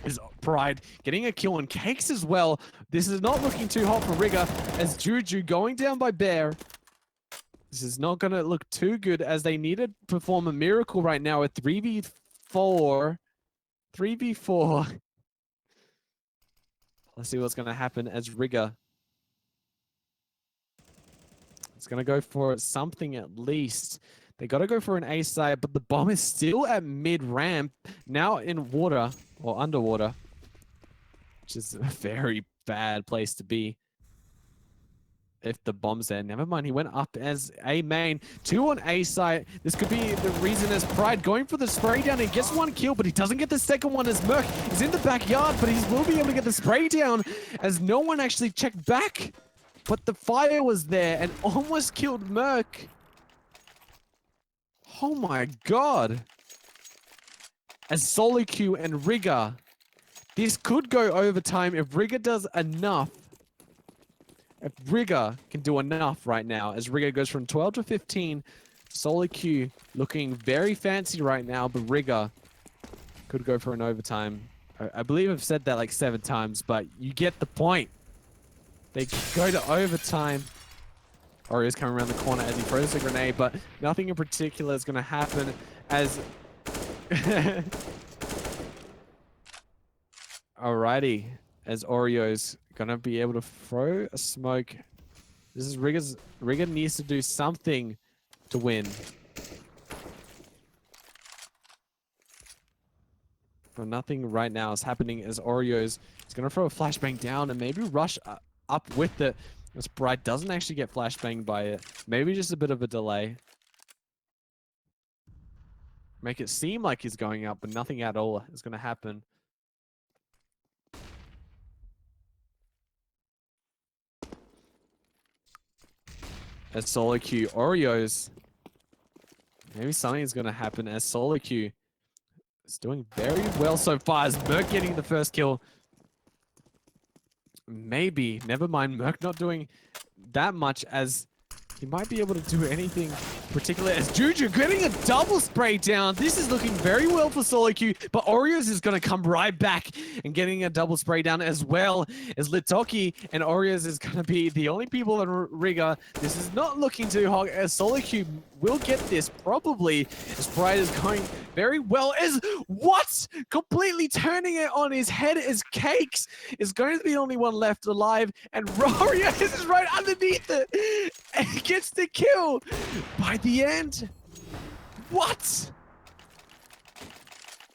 Is Pride getting a kill on Caykz as well. This is not looking too hot for Rigour, as Juju going down by Bear. This is not going to look too good, as they need to perform a miracle right now at 3v4. 3v4. Let's see what's going to happen as Rigour. It's going to go for something at least. They got to go for an A side, but the bomb is still at mid-ramp, now in water, or underwater, which is a very bad place to be if the bomb's there. Never mind, he went up as A main. 2 on A side. This could be the reason as Pride going for the spray down. He gets 1 kill, but he doesn't get the second one as MERC is in the backyard, but he will be able to get the spray down as no one actually checked back. But the fire was there and almost killed MERC. Oh my god. As SoloQ and Rigour. This could go overtime if Rigour does enough. If Rigour can do enough right now, as Rigour goes from 12 to 15. SoloQ looking very fancy right now, but Rigour could go for an overtime. I believe I've said that like 7 times, but you get the point. They go to overtime. Oreos coming around the corner as he throws the grenade, but nothing in particular is going to happen as... Alrighty, as Oreos going to be able to throw a smoke. This is Rigour needs to do something to win. But nothing right now is happening as Oreos is going to throw a flashbang down and maybe rush up with it. This Pride doesn't actually get flashbanged by it. Maybe just a bit of a delay. Make it seem like he's going up, but nothing at all is going to happen. as SoloQ. Oreos. Maybe something is going to happen as SoloQ is doing very well so far. As MERC getting the first kill. Maybe. Never mind. MERC not doing that much, as he might be able to do anything particular, as Juju getting a double spray down. This is looking very well for SoloQ, but Oreos is going to come right back and getting a double spray down, as well as Litoki and Oreos is going to be the only people in Rigour. This is not looking too hot, as SoloQ will get this probably, as Pride is going very well. As what? Completely turning it on his head, as Caykz is going to be the only one left alive, and Oreos is right underneath it and gets the kill by the end. What?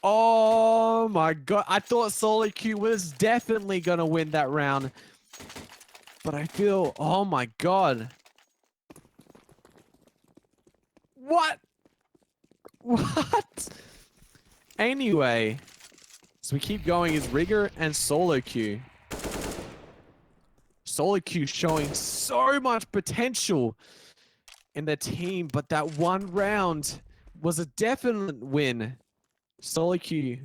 Oh my god. I thought SoloQ was definitely going to win that round. But I feel, oh my god. What? What? Anyway, so we keep going. Is Rigour and SoloQ. SoloQ showing so much potential in their team, but that one round was a definite win. SoloQ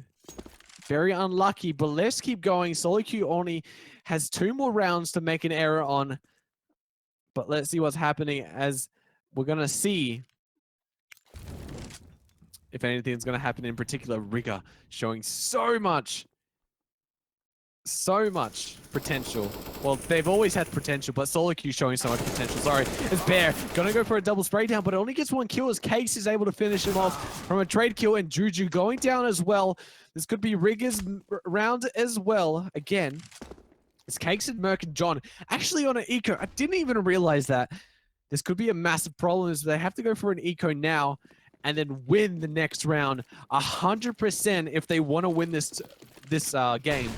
very unlucky, but let's keep going. SoloQ only has 2 more rounds to make an error on, but let's see what's happening, as we're gonna see if anything's gonna happen. In particular, Rigour showing so much potential. Well, they've always had potential, but SoloQ showing so much potential. Sorry, it's Bear gonna go for a double spray down, but it only gets 1 kill, as Caykz is able to finish him off from a trade kill, and Juju going down as well. This could be Rigour's round as well. Again, it's Caykz and MERC and John actually on an eco. I didn't even realize that. This could be a massive problem, as they have to go for an eco now and then win the next round 100% if they want to win this game.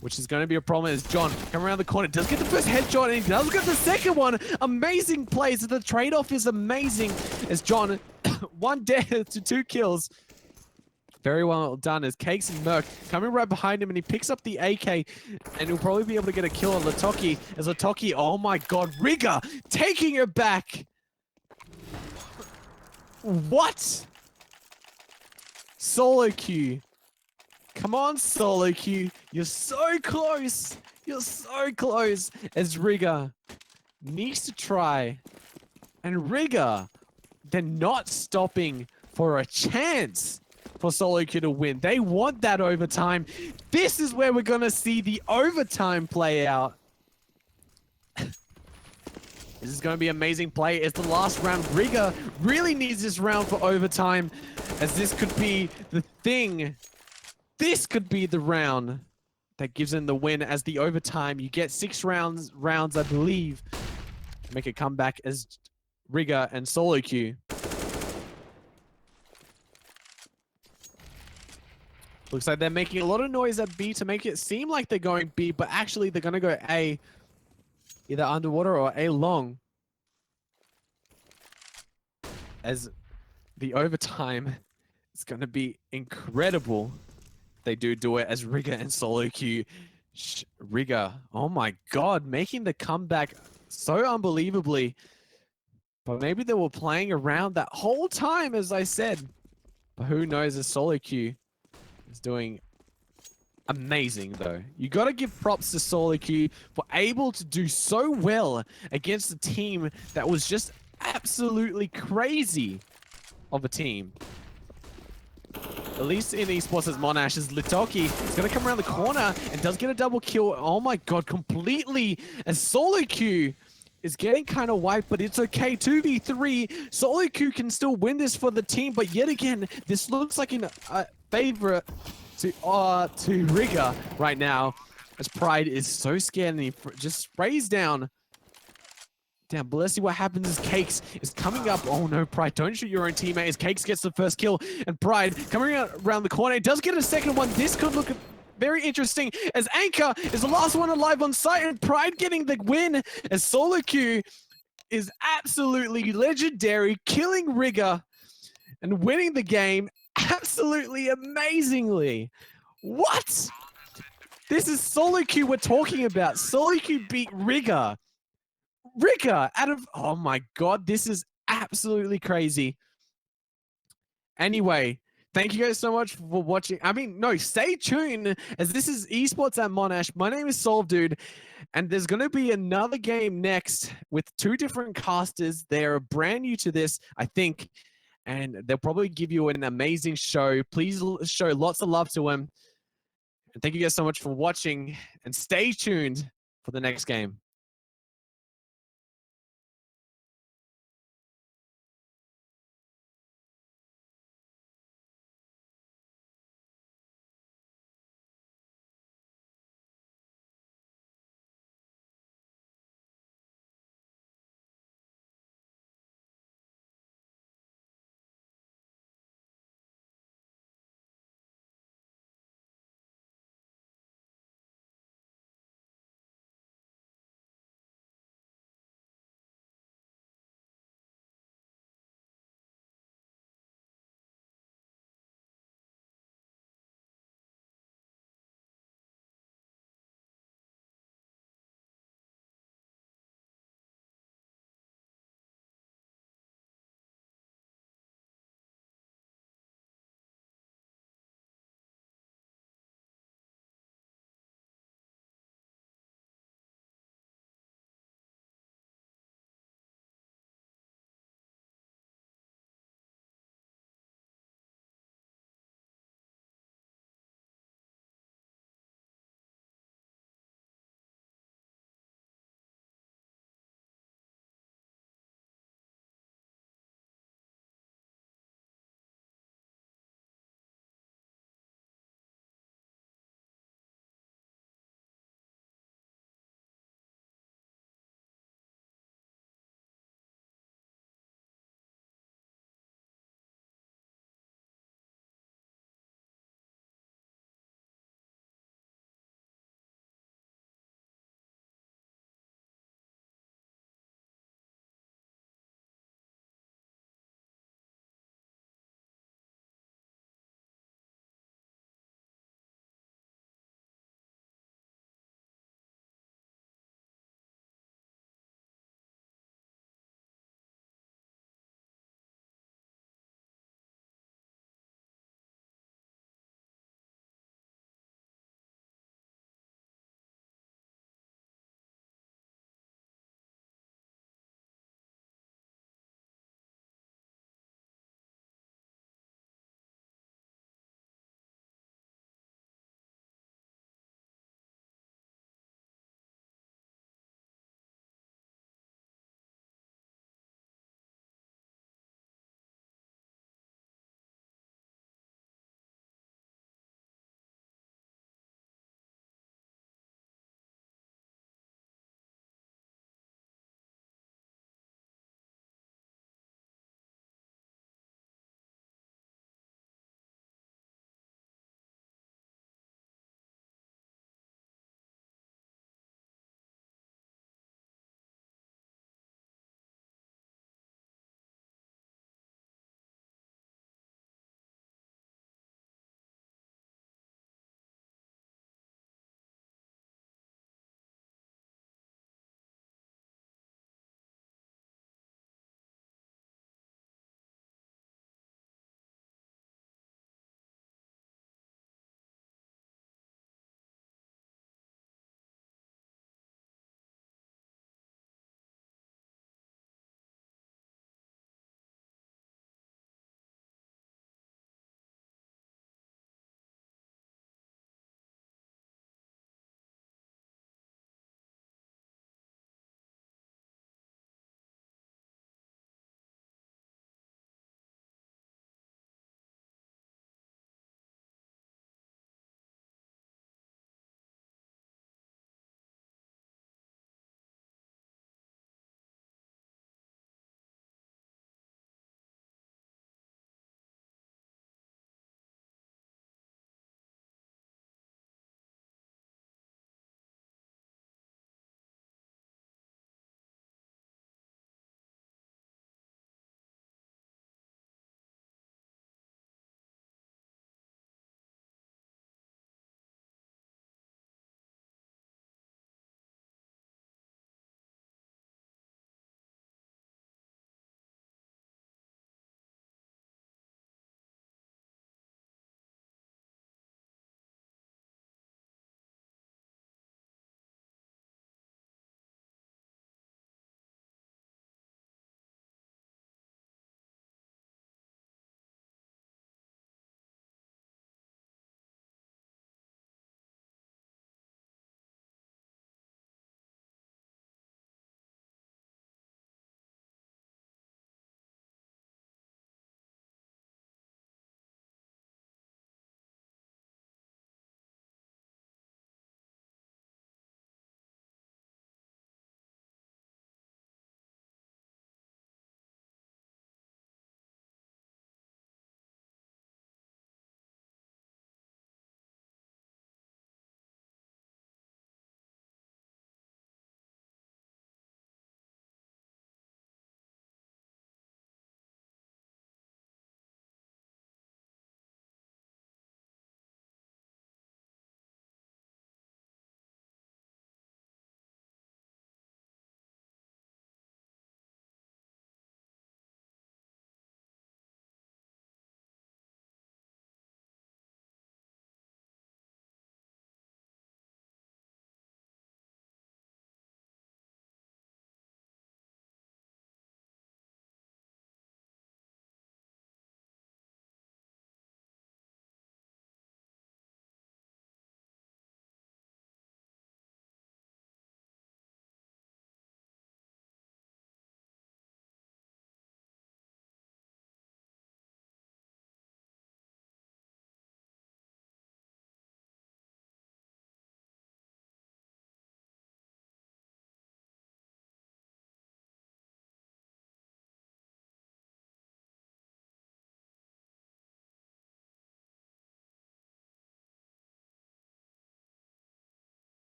Which is going to be a problem, as John come around the corner, does get the first headshot, and he does get the second one. Amazing plays. The trade-off is amazing, as John 1 death to 2 kills. Very well done, as Caykz and MERC coming right behind him, and he picks up the AK, and he'll probably be able to get a kill on Litoki, as Litoki, oh my god, Rigour taking it back. What? SoloQ. Come on, SoloQ. You're so close. You're so close. As Rigour needs to try. And Rigour, they're not stopping for a chance for SoloQ to win. They want that overtime. This is where we're going to see the overtime play out. This is going to be amazing play. It's the last round. Rigour really needs this round for overtime, as this could be the thing. This could be the round that gives them the win, as the overtime. You get 6 rounds, I believe, to make a comeback, as Rigour and SoloQ. Looks like they're making a lot of noise at B to make it seem like they're going B, but actually they're going to go A, either underwater or A long. As the overtime is going to be incredible. They do it, as Rigour and SoloQ. Rigour, oh my god, making the comeback so unbelievably. But maybe they were playing around that whole time, as I said. But who knows, as SoloQ is doing amazing, though. You got to give props to SoloQ for able to do so well against a team that was just absolutely crazy of a team. At least in esports as Monash, as Litoki is going to come around the corner and does get a double kill. Oh my god, completely. As SoloQ is getting kind of wiped, but it's okay. 2v3. SoloQ can still win this for the team, but yet again, this looks like a favorite to Rigour right now, as Pride is so scared and he just sprays down. Damn, but let's see what happens as Caykz is coming up. Oh no, Pride, don't shoot your own teammate, as Caykz gets the first kill, and Pride coming around the corner. It does get a second one. This could look very interesting, as Anchor is the last one alive on site, and Pride getting the win, as SoloQ is absolutely legendary, killing Rigour and winning the game absolutely amazingly. What? This is SoloQ we're talking about. SoloQ beat Rigour. Rigour out of, oh my God, this is absolutely crazy. Anyway, thank you guys so much for watching. I mean, no, stay tuned as this is Esports at Monash. My name is SoloQ, and there's going to be another game next with two different casters. They're brand new to this, I think, and they'll probably give you an amazing show. Please show lots of love to them. And thank you guys so much for watching, and stay tuned for the next game.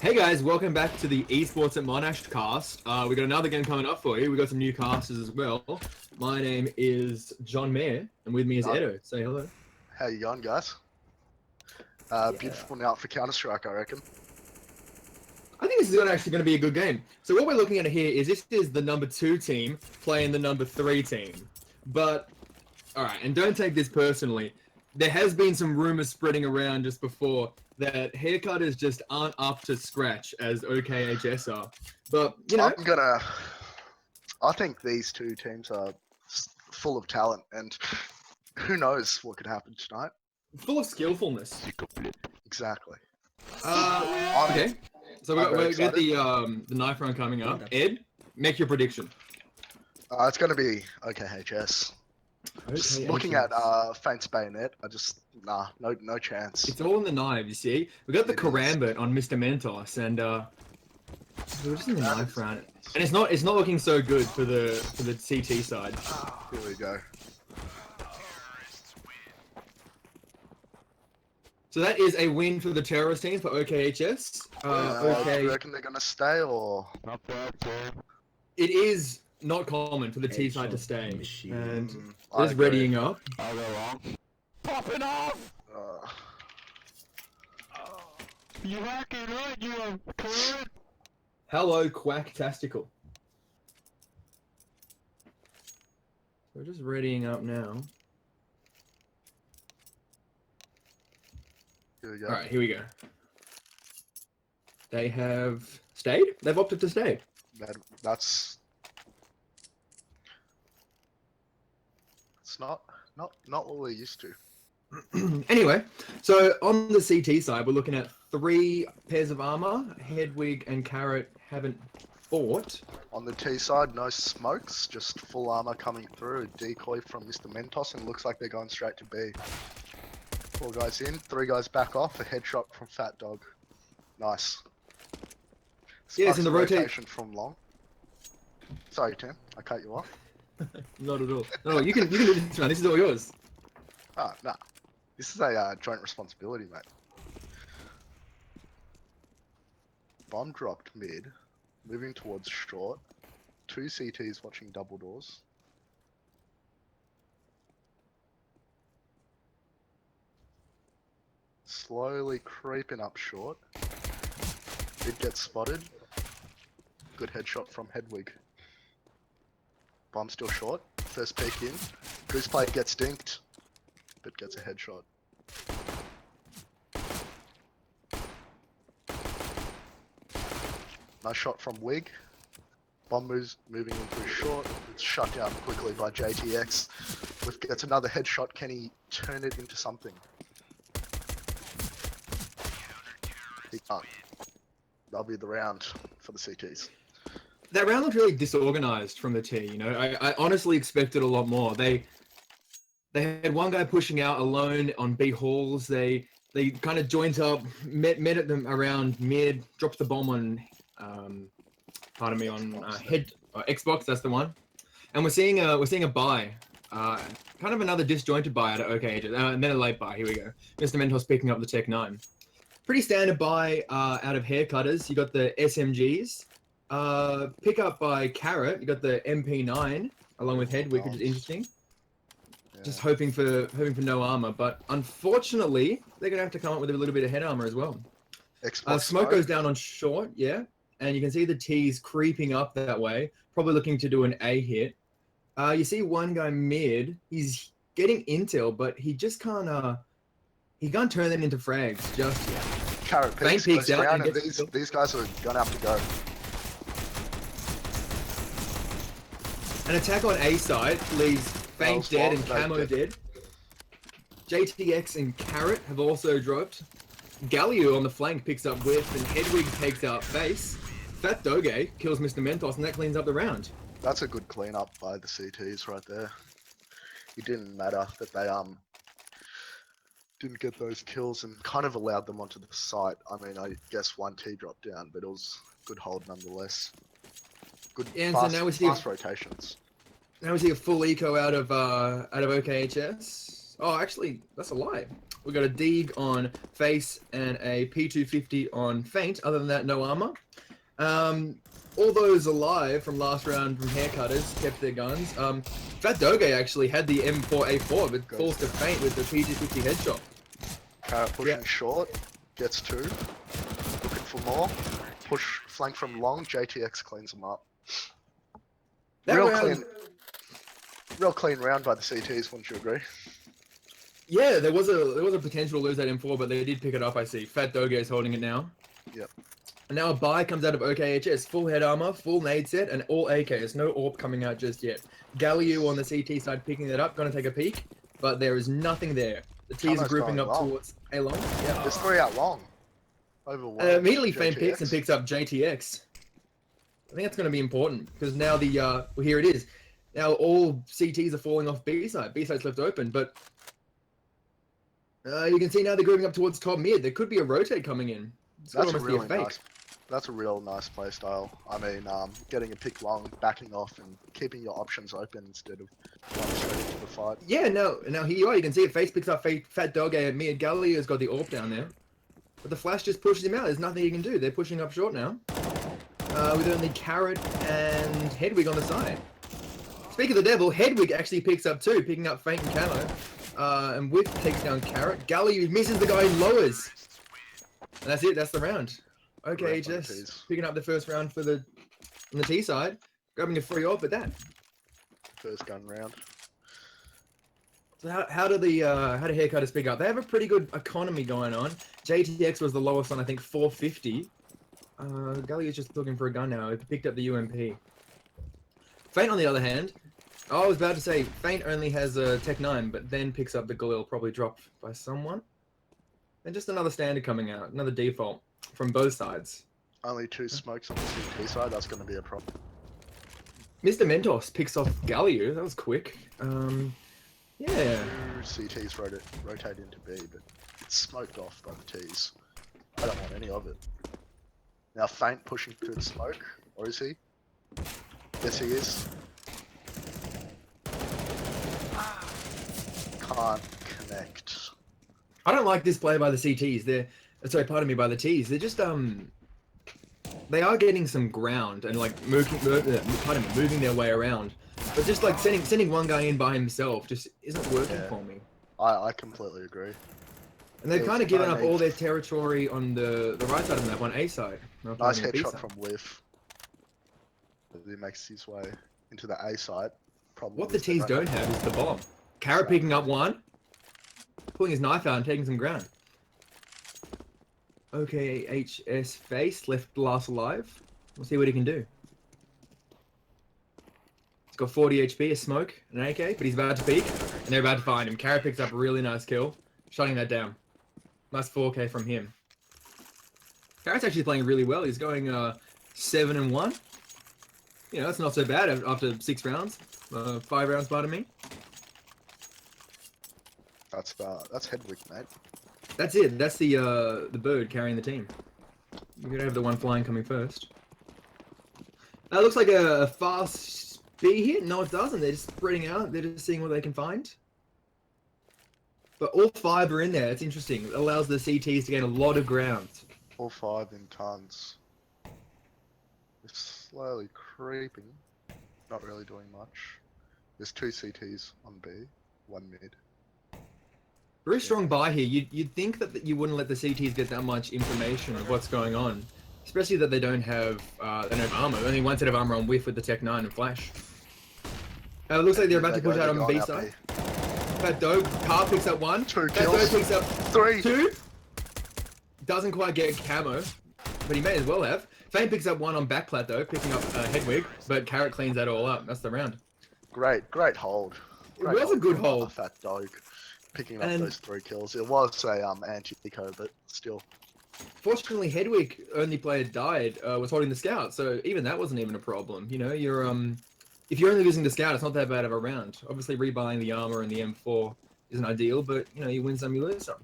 Hey guys, welcome back to the Esports at Monash cast. We got another game coming up for you. We got some new casters as well. My name is John Mayer, and with me is Edo. Say hello. How you going, guys? Beautiful night for Counter-Strike, I reckon. I think this is actually going to be a good game. So what we're looking at here is this is the number 2 team playing the number 3 team. But, alright, and don't take this personally. There has been some rumors spreading around just before that haircutters just aren't up to scratch as OKHS are. But, you know... I think these two teams are full of talent, and who knows what could happen tonight. Full of skillfulness. Exactly. Okay. So we're got the knife round coming up. Ed, make your prediction. It's going to be OKHS. Just looking at Faint's Bayonet, no chance. It's all in the knife, you see. We got the karambit on Mr. Mentos, and we're just in the knife round, and it's not looking so good for the CT side. Here we go. So that is a win for the terrorist team for OKHS. Do you reckon they're gonna stay or? Not bad, bro. It is not common for the T side to stay, and I just readying up. I'll go wrong. Popping off! You hacking, right? You current? Hello, Quack-tastical. We're just readying up now. Here we go. Alright, here we go. They have stayed? They've opted to stay. That's not what we're used to. Anyway, so on the CT side, we're looking at 3 pairs of armor. Hedwig and Carrot haven't fought. On the T side, no smokes, just full armor coming through. A decoy from Mr. Mentos, and looks like they're going straight to B. 4 guys in, 3 guys back off. A headshot from Fat Dog. Nice. Yes, in the rotation from Long. Sorry, Tim, I cut you off. Not at all. No, you can do this one. This is all yours. Ah, nah. This is a joint responsibility, mate. Bomb dropped mid, moving towards short. 2 CTs watching double doors. Slowly creeping up short. It gets spotted. Good headshot from Hedwig. Bomb still short. First peek in. Goose play gets dinked, but gets a headshot. Nice shot from Wig. Bomb moving in through short. It's shut down quickly by JTX. Gets another headshot. Can he turn it into something? He can't. That'll be the round for the CTs. That round looked really disorganized from the T, you know. I honestly expected a lot more. They had one guy pushing out alone on B halls. They kind of joined up, met at them around mid, dropped the bomb on Xbox, that's the one. And we're seeing a buy. Kind of another disjointed buy out of OKH, and then a late buy. Here we go. Mr. Mentos picking up the Tech 9. Pretty standard buy out of haircutters. You got the SMGs. Pick up by Carrot. You got the MP9 along with Hedwig, which is interesting. Yeah. Just hoping for no armor, but unfortunately they're gonna have to come up with a little bit of head armor as well. Smoke goes down on short, yeah, and you can see the T's creeping up that way, probably looking to do an A hit. You see one guy mid. He's getting intel, but he just can't. He can't turn that into frags just yet. Carrot peeks out, and these guys are gonna have to go. An attack on A side leaves Faint dead and Camo dead. JTX and Carrot have also dropped. Galio on the flank picks up Whiff, and Hedwig takes out Face. Fat Doge kills Mr. Mentos, and that cleans up the round. That's a good cleanup by the CTs right there. It didn't matter that they didn't get those kills and kind of allowed them onto the site. I mean, I guess 1 T dropped down, but it was good hold nonetheless. Good fast, so now we see fast rotations. Now we see a full eco out of OKHS. Oh, actually, that's a lie. We got a Deeg on face and a P250 on feint. Other than that, no armor. All those alive from last round from haircutters kept their guns. Fat Doge actually had the M4A4, but falls to feint with the P250 headshot. Carrot pushing short, gets 2. Looking for more. Push flank from long, JTX cleans them up. That Real round, Real clean round by the CTs, wouldn't you agree? yeah, there was a potential to lose that M4, but they did pick it up. I see. Fat Doge is holding it now. Yep. And now a buy comes out of OKHS, full head armor, full nade set, and all AKs. No AWP coming out just yet. Galliu on the CT side picking that up, gonna take a peek, but there is nothing there. The T's are Colour's grouping going up long. towards A long. Yeah. There's 3 out long. Over 1. Immediately feint JTX. picks and picks up JTX. I think that's going to be important because now the well, here it is. Now all CTs are falling off B side. B side's left open, but you can see now they're grouping up towards top mid. There could be a rotate coming in. It's That's almost really be a fake. nice. That's a real nice play style. I mean, getting a pick long, backing off, and keeping your options open instead of going straight into the fight. Yeah, now here you are. You can see it. Face picks up Fat Dog at mid. Galileo has got the AWP down there, but the flash just pushes him out. There's nothing he can do. They're pushing up short now, with only Carrot and Hedwig on the side. Speak of the devil, Hedwig actually picks up 2, picking up feint and camo, and Whiff takes down Carrot. Galileo misses the guy in lowers, and that's it. That's the round. Okay, just picking up the first round for on the T side, grabbing a free AWP at that. First gun round. So how do haircutters pick up? They have a pretty good economy going on. JTX was the lowest on, I think, 450. Gallia's just looking for a gun now. He picked up the UMP. Feint, on the other hand, I was about to say Feint only has a Tech 9, but then picks up the Galil, probably dropped by someone. And just another standard coming out, another default from both sides. Only 2 smokes on the CT side. That's going to be a problem. Mr. Mentos picks off Galliu. That was quick. Yeah. 2 CTs rotate into B, but it's smoked off by the T's. I don't want any of it. Now Feint pushing through the smoke, or is he? Yes, he is. Can't connect. I don't like this play by the CTs. By the T's. They're just they are getting some ground and like moving their way around, but just like sending one guy in by himself just isn't working for me. I completely agree. And they've Yeah, kind of it's given no up need. all their territory on the right side of the map, on A side. not Nice on the B headshot side. from Whiff. He makes his way into the A side. Probably What the T's don't have is the bomb. Carrot picking up one, pulling his knife out and taking some ground. Okay, HS face left last alive. We'll see what he can do. He's got 40 HP, a smoke, an AK, but he's about to peek, and they're about to find him. Carrot picks up a really nice kill, shutting that down. Nice 4K from him. Carrot's actually playing really well. He's going 7-1. You know, that's not so bad after 6 rounds. 5 rounds, pardon me. That's Hedwig, mate. That's it. That's the bird carrying the team. You're gonna have the one flying coming first. That looks like a fast B hit. No, it doesn't. They're just spreading out. They're just seeing what they can find. But all 5 are in there. It's interesting. It allows the CTs to gain a lot of ground. All 5 in tons. It's slowly creeping. Not really doing much. There's 2 CTs on B, 1 mid. Very strong buy here. You'd think that you wouldn't let the CTs get that much information of what's going on, especially that they don't have armor. Only one set of armor on Whiff with the Tech 9 and Flash. It looks like they're about to push out on B side. Fat Dope, Car picks up 1. 2 Fat Dope kills. picks up 3. 2. Doesn't quite get camo, but he may as well have. Feint picks up 1 on back plateau, picking up Hedwig, but Carrot cleans that all up. That's the round. Great hold. It was a good from hold. Fat Dog picking up And- those 3 kills. It was a anti-eco, but still. Fortunately, Hedwig, only player died, was holding the scout, so even that wasn't even a problem. You know, if you're only losing the scout, it's not that bad of a round. Obviously, rebuying the armor and the M4 isn't ideal, but you know, you win some, you lose some.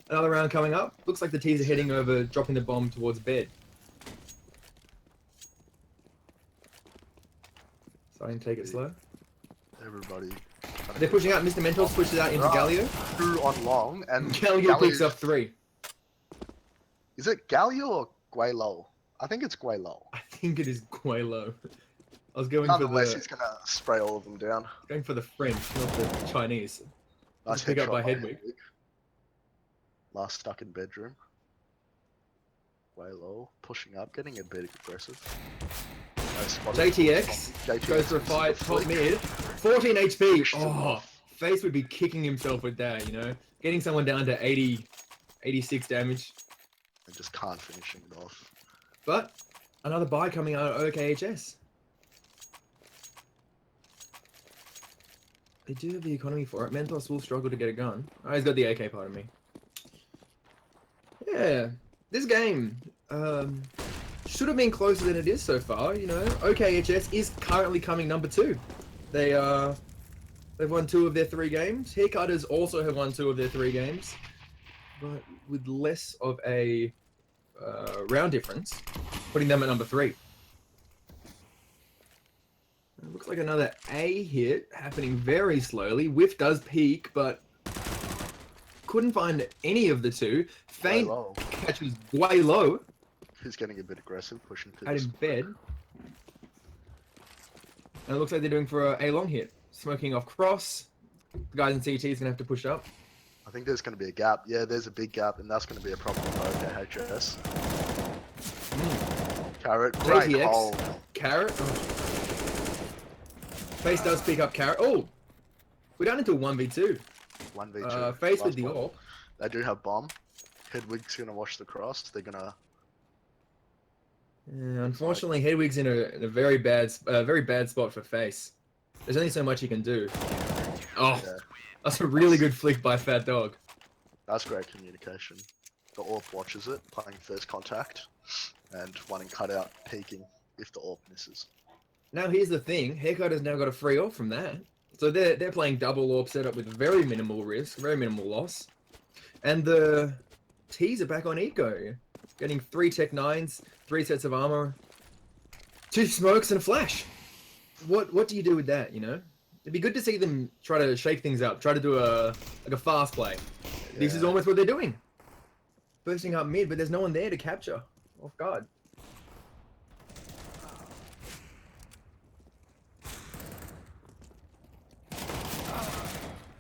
Another round coming up. Looks like the T's are heading over, dropping the bomb towards bed. Starting to take it slow. Everybody trying They're to pushing out. Mr. Mentos pushes out into Ah. Galio. through on long and Galio picks up 3. Is it Galio or Guaylo? I think it's Guaylo. I think it is Guaylo. I was going Nonetheless, for he's gonna spray all of them down. the French, not the Chinese. Nice Pick up headshot by Hedwig. Last stuck in bedroom. Guaylo pushing up, getting a bit aggressive. No spotted. JTX goes for a fight, top mid, 14 HP. Finishes him Oh, off. Face would be kicking himself with that, you know, getting someone down to 80, 86 damage. And just can't finish him off. But another buy coming out of OKHS. They do have the economy for it. Mentos will struggle to get a gun. Oh, he's got the AK part of me. Yeah, this game should have been closer than it is so far. You know, OKHS is currently coming number 2. They've won 2 of their 3 games. Haircutters also have won 2 of their 3 games, but with less of a round difference, putting them at number 3. It looks like another A hit happening very slowly. Whiff does peak, but couldn't find any of the 2. Feint Guaylo, catches way low who's getting a bit aggressive, pushing through out this. in bed. And it looks like they're doing for a long hit. Smoking off cross. The guys in CT is going to have to push up. I think there's going to be a gap. Yeah, there's a big gap, and that's going to be a problem for OKHS. Carrot, great JTX. hole. Carrot. Oh. Face does pick up Carrot. Oh! We're down into a 1v2. 1v2. Face Last with the one. AWP. They do have bomb. Hedwig's going to watch the cross. They're going to... Yeah, unfortunately, Hedwig's in a very bad spot for Face. There's only so much he can do. Oh, Yeah, that's a really good flick by Fat Dog. that's great communication. The AWP watches it, playing first contact, and wanting cutout peeking if the AWP misses. Now here's the thing, Haircut has now got a free off from that. So they're playing double AWP setup with very minimal risk, very minimal loss. And the T's are back on eco. Getting 3 Tech 9s, 3 sets of armor, 2 smokes and a flash. What do you do with that, you know? It'd be good to see them try to shake things up, try to do a fast play. This is Yeah. almost what they're doing. Bursting up mid, but there's no one there to capture. Off guard.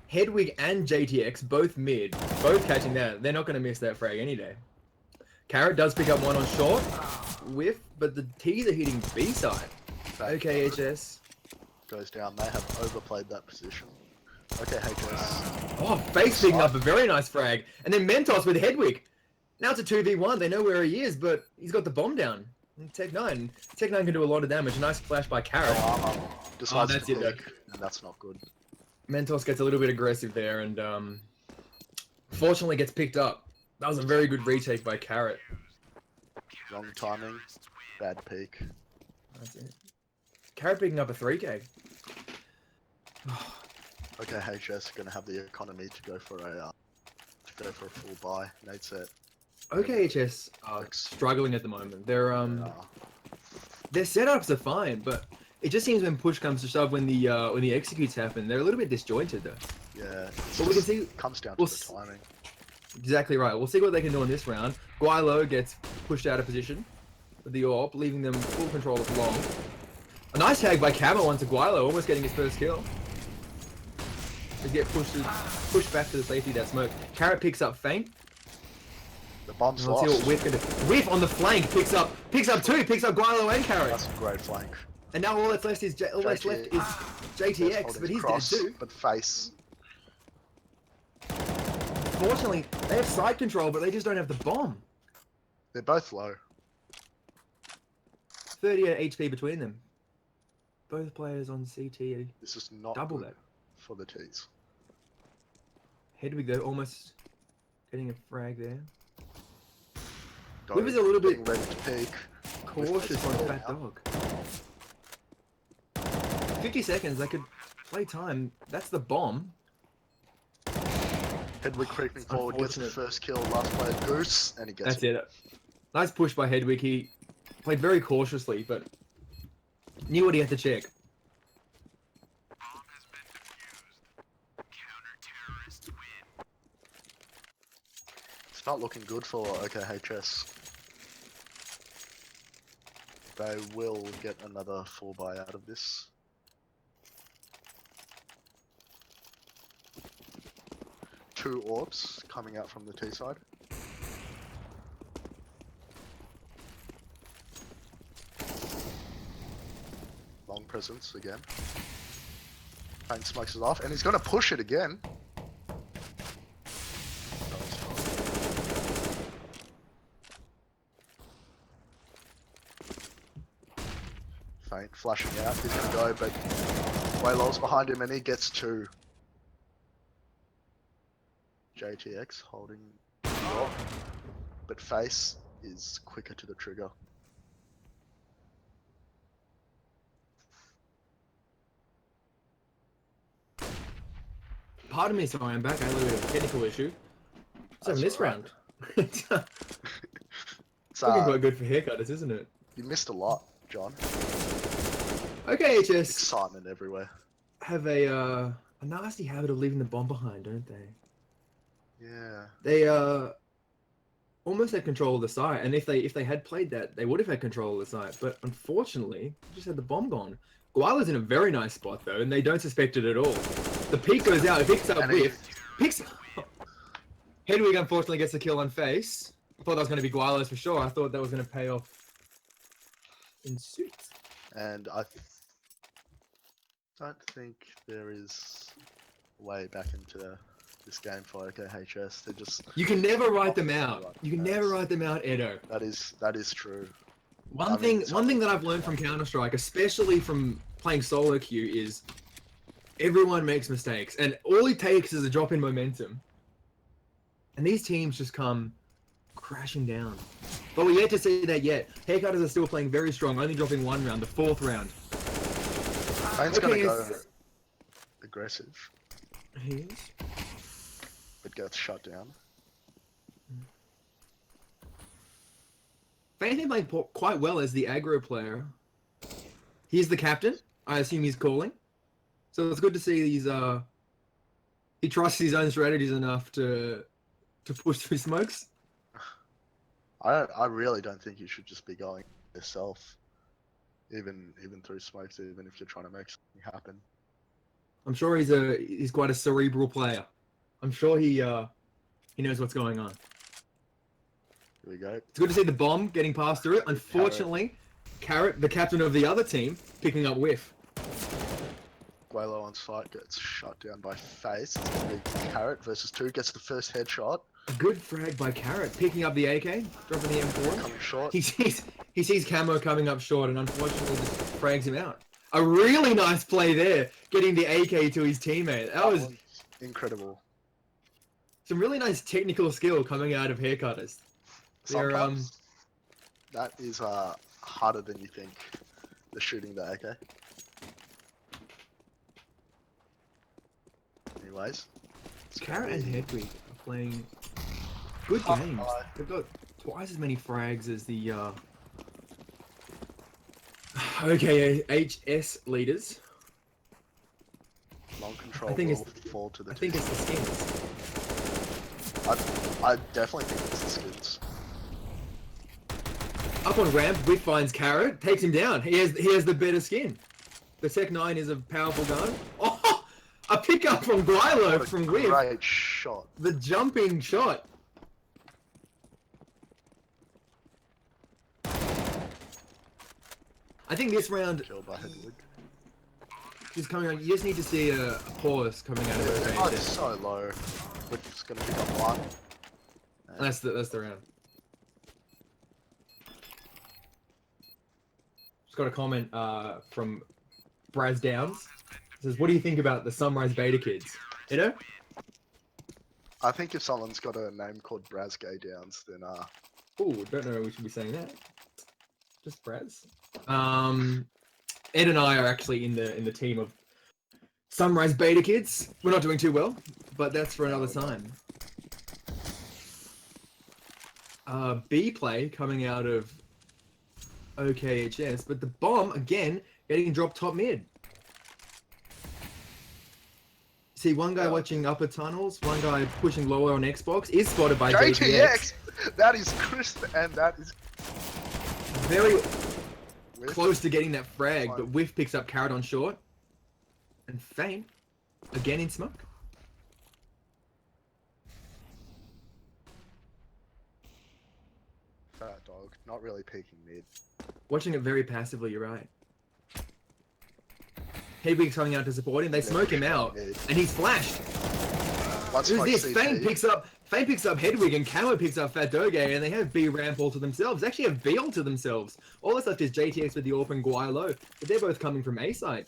Hedwig and JTX, both mid, both catching that. They're not going to miss that frag any day. Carrot does pick up one on short. Whiff, but the T's are hitting B side. OKHS. Goes down. They have overplayed that position. OKHS. Oh, Face picking up a very nice frag. And then Mentos with Hedwig. Now it's a 2v1. They know where he is, but he's got the bomb down. And Tech 9. Tech 9 can do a lot of damage. Nice flash by Carrot. Decides that's to it, though. peek, and that's not good. Mentos gets a little bit aggressive there and fortunately gets picked up. That was a very good retake by Carrot. Wrong timing. Bad peek. That's it. Carrot picking up a 3k. OKHS are going to have the economy to go for a full buy. Nate set. OKHS are struggling at the moment. Their setups are fine, but it just seems when push comes to shove, when the executes happen, they're a little bit disjointed though. Yeah. But we can see Comes down to we'll the timing. exactly right. We'll see what they can do in this round. Guaylo gets pushed out of position with the AWP, leaving them full control of long. A nice tag by Camo onto Guaylo, almost getting his first kill. They get pushed back to the safety of that smoke. Carrot picks up Feint. The bomb's Let's see what lost. Whiff can do. Whiff on the flank picks up 2, picks up Guaylo and Carrot. That's a great flank. And now all that's left is JTX, but he's dead too. But Face. Fortunately, they have side control, but they just don't have the bomb. They're both low. 30 HP between them. Both players on CT This is not double good that. for the T's. Hedwig though, almost getting a frag there. Go, Whiff is a little bit getting ready to peek. cautious on Fat Dog. 50 seconds, they could play time. That's the bomb. Hedwig creeping forward, gets the unfortunate. first kill. Last player Goose, and he gets That's it. Nice push by Hedwig. He played very cautiously, but knew what he had to check. not looking good for OKHS. They will get another 4-buy out of this. Two orbs coming out from the T side. Long presence again. Paint smokes it off, and he's going to push it again. Faint flashing out, he's going to go, but Waylow's behind him and he gets 2. JTX holding the orb, but Face is quicker to the trigger. Pardon me, sorry, I'm back. I had a little bit of a technical issue. So in this round, it's It's, looking quite good for haircutters, isn't it? you missed a lot, John. Okay, HS Excitement everywhere. have a nasty habit of leaving the bomb behind, don't they? Yeah. They almost had control of the site, and if they had played that, they would have had control of the site. But unfortunately, they just had the bomb gone. Guala's in a very nice spot though, and they don't suspect it at all. The peak goes out, it picks up And whiff, picks. Hedwig unfortunately gets the kill on Face. I thought that was going to be Guala's for sure. I thought that was going to pay off in suit. And I don't think there is a way back into this game for OKHS. They're just You can never write them out. You can never write them out, Edo. that is true. One I mean, thing that I've learned from Counter-Strike, especially from playing SoloQ, is everyone makes mistakes, and all it takes is a drop in momentum, and these teams just come crashing down. But we're yet to see that yet. Haircutters are still playing very strong, only dropping 1 round, the 4th round. Faint's Okay, gonna go it's- aggressive, He is. but gets shut down. Faint's playing quite well as the aggro player. He's the captain. I assume he's calling. So it's good to see he trusts his own strategies enough to push through smokes. I really don't think you should just be going yourself, even through smokes, even if you're trying to make something happen. I'm sure he's quite a cerebral player. I'm sure he knows what's going on. Here we go. It's good to see the bomb getting passed through it. Unfortunately, Carrot, the captain of the other team, picking up whiff. Guelo on site gets shut down by Face. It's gonna be Carrot versus 2, gets the first headshot. A good frag by Carrot, picking up the AK, dropping the M4. Coming short. He sees Camo coming up short and unfortunately just frags him out. A really nice play there, getting the AK to his teammate. That was incredible. some really nice technical skill coming out of haircutters. They're, Sometimes that is harder than you think, the shooting the AK. Anyways, it's gonna Carrot and be Hedwig are playing good High games. five. They've got twice as many frags as the OKHS leaders. long control I think will fall to the I think team. it's the skins. I definitely think it's the skins. Up on ramp, Whip finds Carrot, takes him down. He has the better skin. The Tech 9 is a powerful gun. Oh, a pickup from Guilo What a from Whip. great shot. The jumping shot. I think this round Killed by Hedwig. is coming on. You just need to see a pause coming out of it. Oh, it's so low. Whip's gonna pick up 1. That's the round. Just got a comment from Braz Downs. It says, "What do you think about the Sunrise Beta kids?" You know? I think if someone's got a name called Braz Gay Downs, then Ooh, don't know we should be saying that. Just Braz. Ed and I are actually in the team of Sunrise Beta kids. We're not doing too well, but that's for another time. B play coming out of OKHS, but the bomb again getting dropped top mid. See, one guy watching upper tunnels, one guy pushing lower on Xbox is spotted by JTX! That is crisp, and that is very Whiff. close to getting that frag, but Whiff picks up Carrot on short. And Feint, again in smoke. Fat dog, not really peeking mid. Watching it very passively, you're right. Hedwig's coming out to support him. They smoke him out, and he's flashed. Who's this? Feint picks up Hedwig, and Camo picks up Fat Doge, and they have B ramp all to themselves. They actually have B all to themselves. All that's left is JTX with the AWP and Guai low, but they're both coming from A side.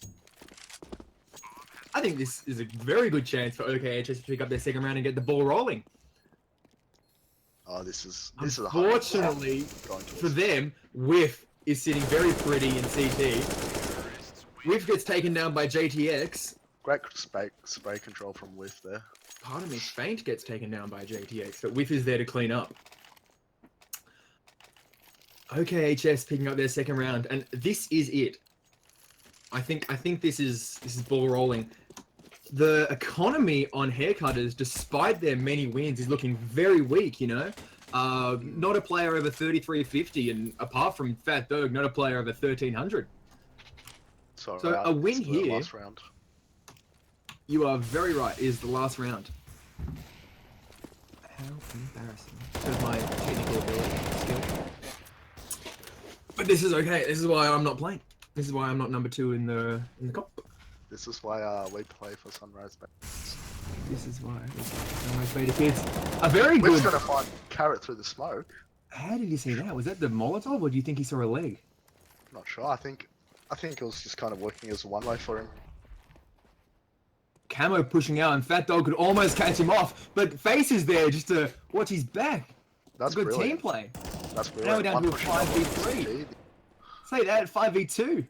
I think this is a very good chance for OKHS to pick up their second round and get the ball rolling. Oh, this is Unfortunately for them, Whiff is sitting very pretty in CT. Whiff gets taken down by JTX. Great spray control from Whiff there. Pardon me, Feint gets taken down by JTX, but Whiff is there to clean up. OKHS picking up their second round, and this is it. I think this is ball rolling. The economy on haircutters, despite their many wins, is looking very weak, you know? Not a player over 3350, and apart from Fat Dog, not a player over 1300. So a win here, last round. You are very right, is the last round. How embarrassing. Because my technical ability skill. But this is okay, this is why I'm not playing. This is why I'm not number 2 in the comp. This is why we play for Sunrise Beta. This is why Sunrise Beta kids are very good. We're gonna find Carrot through the smoke. How did you see that? Was that the Molotov, or do you think he saw a leg? Not sure. I think it was just kind of working as a one-way for him. Camo pushing out, and Fat Dog could almost catch him off, but Face is there just to watch his back. That's good brilliant. team play. That's brilliant. Now we're down to a 5v3. Say that, 5v2.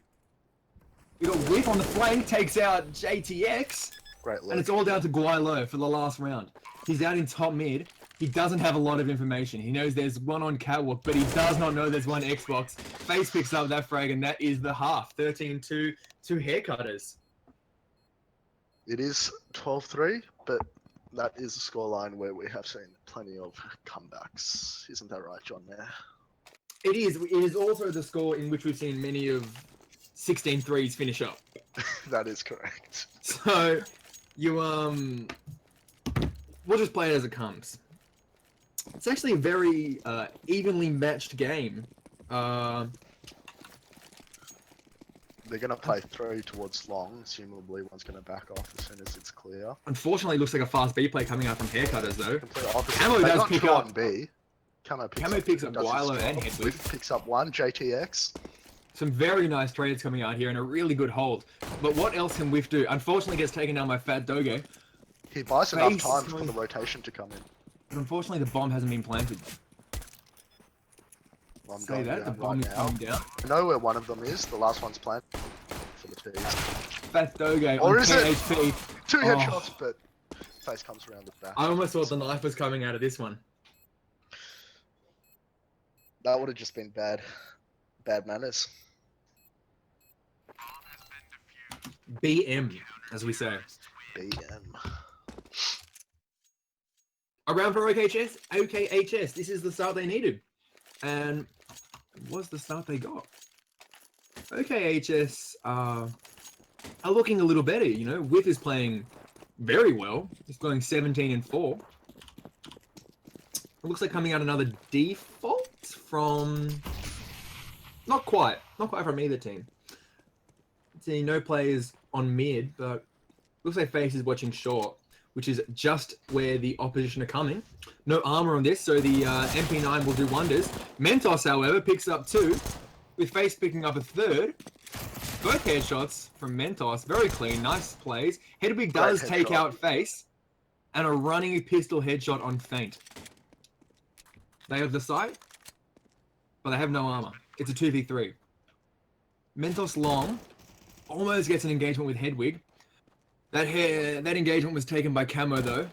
We got Whiff on the flank, takes out JTX. Great look. And it's all down to Guai low for the last round. He's out in top mid. He doesn't have a lot of information. He knows there's one on Catwalk, but he does not know there's one Xbox. Face picks up that frag, and that is the half. 13-2 to haircutters. It is 12-3, but that is a scoreline where we have seen plenty of comebacks. Isn't that right, John? There. It is. It is also the score in which we've seen many of 16 threes finish up. That is correct. So, you we'll just play it as it comes. It's actually a very evenly matched game. They're going to play through towards long. Assumably, one's going to back off as soon as it's clear. Unfortunately, it looks like a fast B play coming out from haircutters, though. Complete opposite. Camo They're does not pick two up. on B. Camo picks up does his Guilo and job. Hedwig. Whiff picks up one. JTX. Some very nice trades coming out here and a really good hold. But what else can Whiff do? Unfortunately, gets taken down by Fat Doge. He buys enough Face time is for the rotation to come in. But unfortunately, the bomb hasn't been planted. I'm Say going that, the down bomb right is now. coming down. I know where one of them is. The last one's planted for the tees. Fat Doge Or on is it? 10 HP. Two Oh. headshots, but Face comes around the back. I almost thought the knife was coming out of this one. That would have just been bad manners. BM, as we say. BM. Around for OKHS. This is the start they needed. And it was the start they got. OKHS are looking a little better, you know. Whiff is playing very well. He's going 17-4. It looks like coming out another default from... Not quite from either team. See, no players on mid, but looks like Face is watching short, which is just where the opposition are coming. No armor on this, so the MP9 will do wonders. Mentos, however, picks up 2, with Face picking up a 3rd. Both headshots from Mentos, very clean, nice plays. Hedwig does take out Face, and a running pistol headshot on Feint. They have the sight, but they have no armor. It's a 2v3. Mentos long almost gets an engagement with Hedwig. That engagement was taken by Camo though.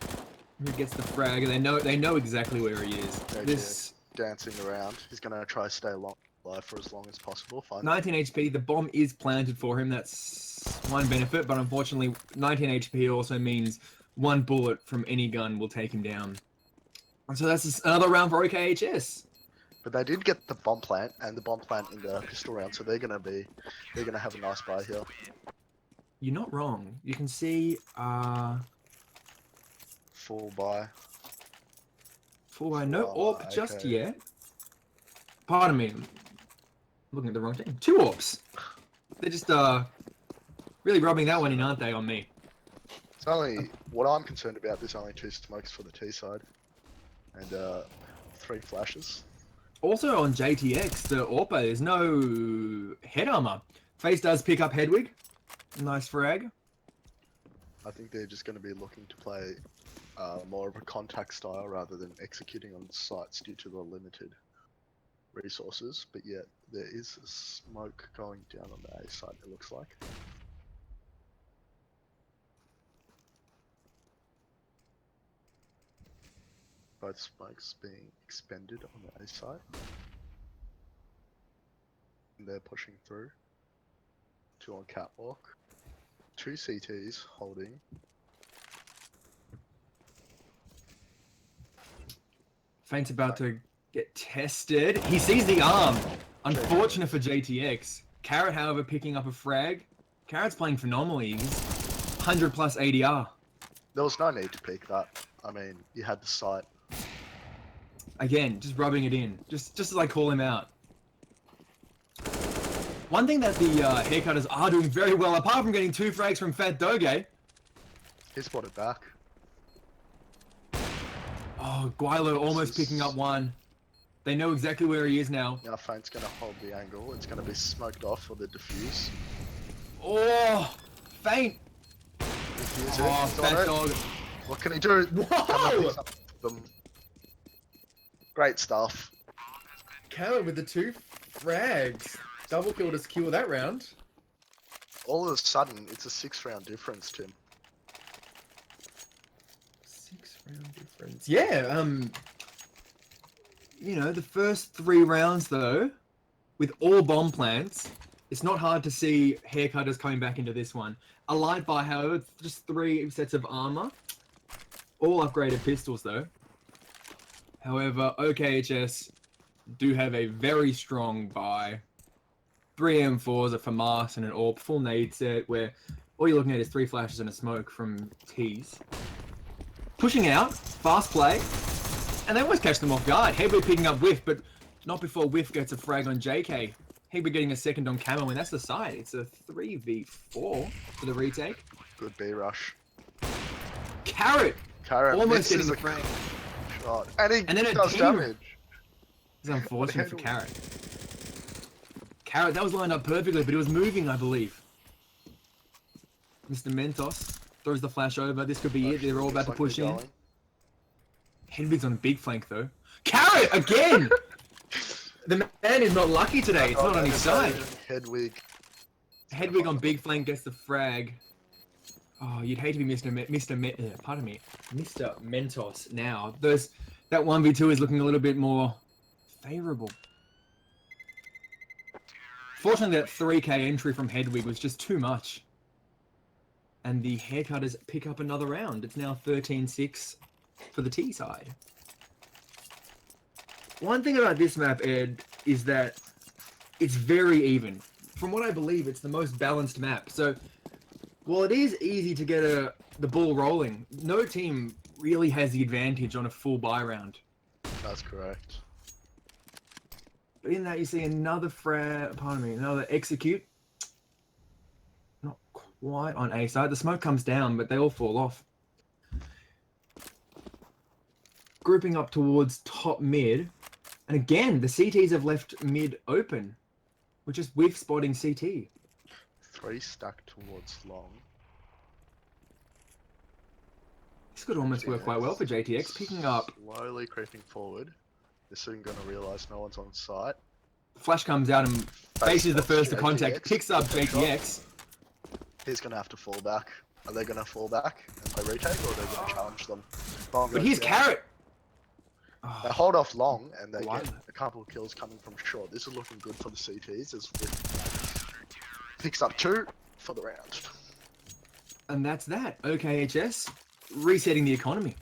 Who gets the frag? And they know exactly where he is. This dancing around. He's gonna try to stay long. alive for as long as possible. Fine. 19 HP. The bomb is planted for him. That's one benefit, but unfortunately, 19 HP also means one bullet from any gun will take him down. And so that's just another round for OKHS. But they did get the bomb plant and the bomb plant in the pistol round, so they're gonna have a nice buy here. You're not wrong. You can see Full buy. no Oh, AWP just okay. yet. Pardon me. I'm looking at the wrong thing. 2 AWPs. They're just really rubbing that one in, aren't they, on me? It's only what I'm concerned about. There's only 2 smokes for the T side, and 3 flashes. Also on JTX, the AWP, there's no head armor. FaZe does pick up Hedwig. Nice frag. I think they're just going to be looking to play more of a contact style rather than executing on sites due to the limited resources. But yet there is a smoke going down on the A side, it looks like. Both smokes being expended on the A side. And they're pushing through. 2 on catwalk. 2 CTs holding. Feint's about to get tested. He sees the arm. Unfortunate for JTX. Carrot, however, picking up a frag. Carrot's playing phenomenally. He's 100 plus ADR. There was no need to pick that. I mean, you had the sight. Again, just rubbing it in. Just as I call him out. One thing that the haircutters are doing very well, apart from getting 2 frags from Fat Doge. He spotted back. Oh, Guilo almost picking up 1. They know exactly where he is now. Now Feint's going to hold the angle. It's going to be smoked off for the defuse. Oh, Feint. Defuse Oh, it. It's on Fat it. Dog. What can he do? Whoa! Great stuff. Carrot with the 2 frags. Double kill to secure that round. All of a sudden, it's a 6-round difference, Tim. 6-round difference. Yeah, you know, the first 3 rounds though, with all bomb plants, it's not hard to see haircutters coming back into this one. A light buy, however, just 3 sets of armor. All upgraded pistols though. However, OKHS do have a very strong buy. 3 M4s, a FAMAS, and an AWP full nade set where all you're looking at is 3 flashes and a smoke from T's. Pushing out, fast play, and they always catch them off guard. Hedwig picking up Whiff, but not before Whiff gets a frag on JK. Hedwig getting a second on Camo, and that's the side. It's a 3v4 for the retake. Good B rush. Carrot! Carrot Almost getting misses the a frag. shot. And he And then a does team- damage. It's unfortunate for What the Carrot. Carrot, that was lined up perfectly, but it was moving, I believe. Mr. Mentos throws the flash over. This could be it. They're all about to push in. Hedwig's on a big flank, though. Carrot, again! The man is not lucky today. It's not on his side. Hedwig. Hedwig on big flank gets the frag. Oh, you'd hate to be Mr. Mentos now. That 1v2 is looking a little bit more favorable. Fortunately, that 3k entry from Hedwig was just too much. And the haircutters pick up another round. It's now 13-6 for the T side. One thing about this map, Ed, is that it's very even. From what I believe, it's the most balanced map. So, while it is easy to get the ball rolling, no team really has the advantage on a full buy round. That's correct. But in that, you see another another execute. Not quite on A side. The smoke comes down, but they all fall off. Grouping up towards top mid. And again, the CTs have left mid open. We're just whiff spotting CT. 3 stacked towards long. This could almost work quite well for JTX, picking up. Slowly creeping forward. They're soon going to realise no one's on site. Flash comes out and faces the first to contact, JTX. picks up JTX. He's going to have to fall back. Are they going to fall back and play retake, or are they going to challenge them? Bomb But goes here's down. Carrot. They hold off long and they Why? get a couple of kills coming from short. This is looking good for the CTs as Whip picks up 2 for the round. And that's that. OKHS resetting the economy.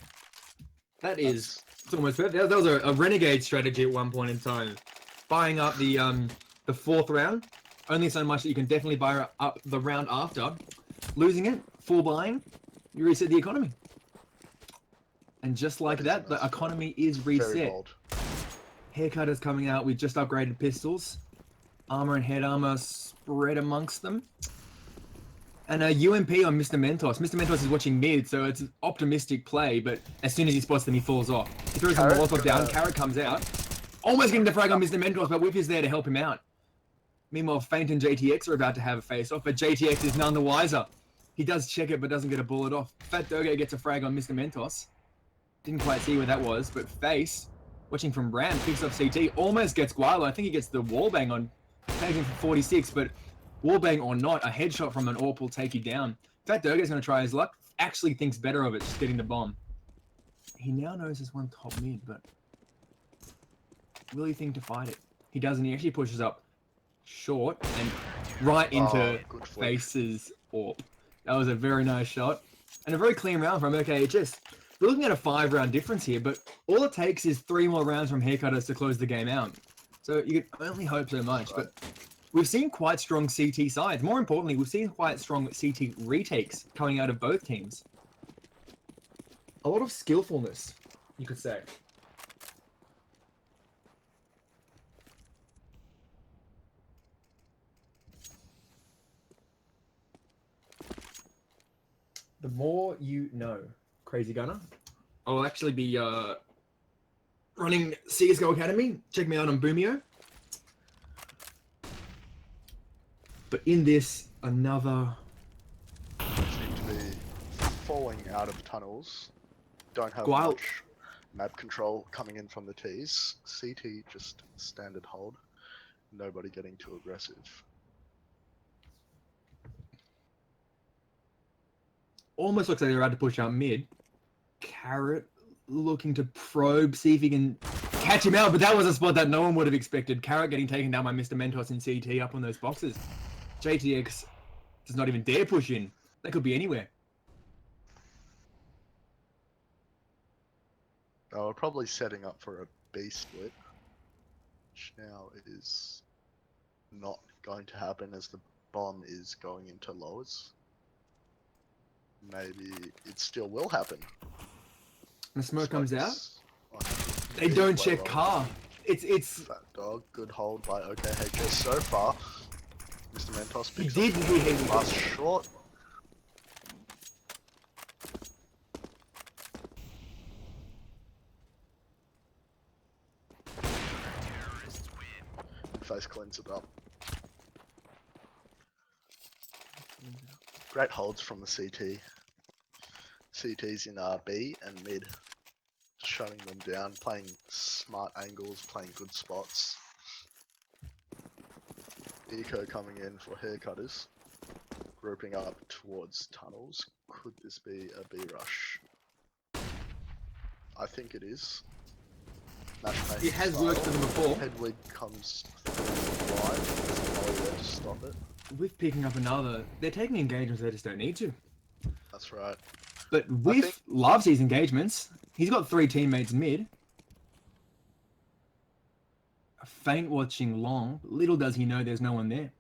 That is it's almost perfect. That was a renegade strategy at one point in time. Buying up the 4th round, only so much that you can definitely buy up the round after. Losing it, full buying, you reset the economy. And just like that, the economy is Very reset. bold. Haircutters coming out with just upgraded pistols. Armor and head armor spread amongst them. And a UMP on Mr. Mentos. Mr. Mentos is watching mid, so it's an optimistic play, but as soon as he spots them, he falls off. He throws Carrot, the Molotov down, Carrot comes out. Almost getting the frag on Mr. Mentos, but Whip is there to help him out. Meanwhile, Feint and JTX are about to have a face-off, but JTX is none the wiser. He does check it, but doesn't get a bullet off. Fat Doge gets a frag on Mr. Mentos. Didn't quite see where that was, but Face, watching from Brand, picks up CT, almost gets Guilo. I think he gets the wallbang on, taking for 46, but wallbang or not, a headshot from an AWP will take you down. Fat Doge's going to try his luck. Actually thinks better of it, just getting the bomb. He now knows there's one top mid, but will he think to fight it? He doesn't. He actually pushes up short and right into good flick. Face's AWP. That was a very nice shot. And a very clean round from OKHS. We're looking at a 5-round difference here, but all it takes is 3 more rounds from Haircutters to close the game out. So you can only hope so much, but we've seen quite strong CT sides. More importantly, we've seen quite strong CT retakes coming out of both teams. A lot of skillfulness, you could say. The more you know. Crazy Gunner. I'll actually be running CSGO Academy. Check me out on Boomio. But in this, another... Seem to be falling out of tunnels. Don't have Guile. much map control coming in from the Ts. CT just standard hold. Nobody getting too aggressive. Almost looks like they're about to push out mid. Carrot looking to probe, see if he can catch him out, but that was a spot that no one would have expected. Carrot getting taken down by Mr. Mentos and CT up on those boxes. JTX does not even dare push in. They could be anywhere. We're probably setting up for a B split, which now is not going to happen as the bomb is going into lowers. Maybe it still will happen. The smoke comes out. Oh, They don't check car. It's Fat Dog, good hold by OKHS so far. Mr. Mentos he picks did up hit him. last short. Face cleans it up. Great holds from the CT. CT's in B and mid. Shutting them down, playing smart angles, playing good spots. Eco coming in for haircutters. Grouping up towards tunnels. Could this be a B rush? I think it is. Matchmaking It has style. worked for them before. Hedwig comes through wide. There's nobody there to stop it. With picking up another, they're taking engagements they just don't need to. That's right. But Whiff loves these engagements. He's got 3 teammates mid. A Feint watching long. Little does he know there's no one there.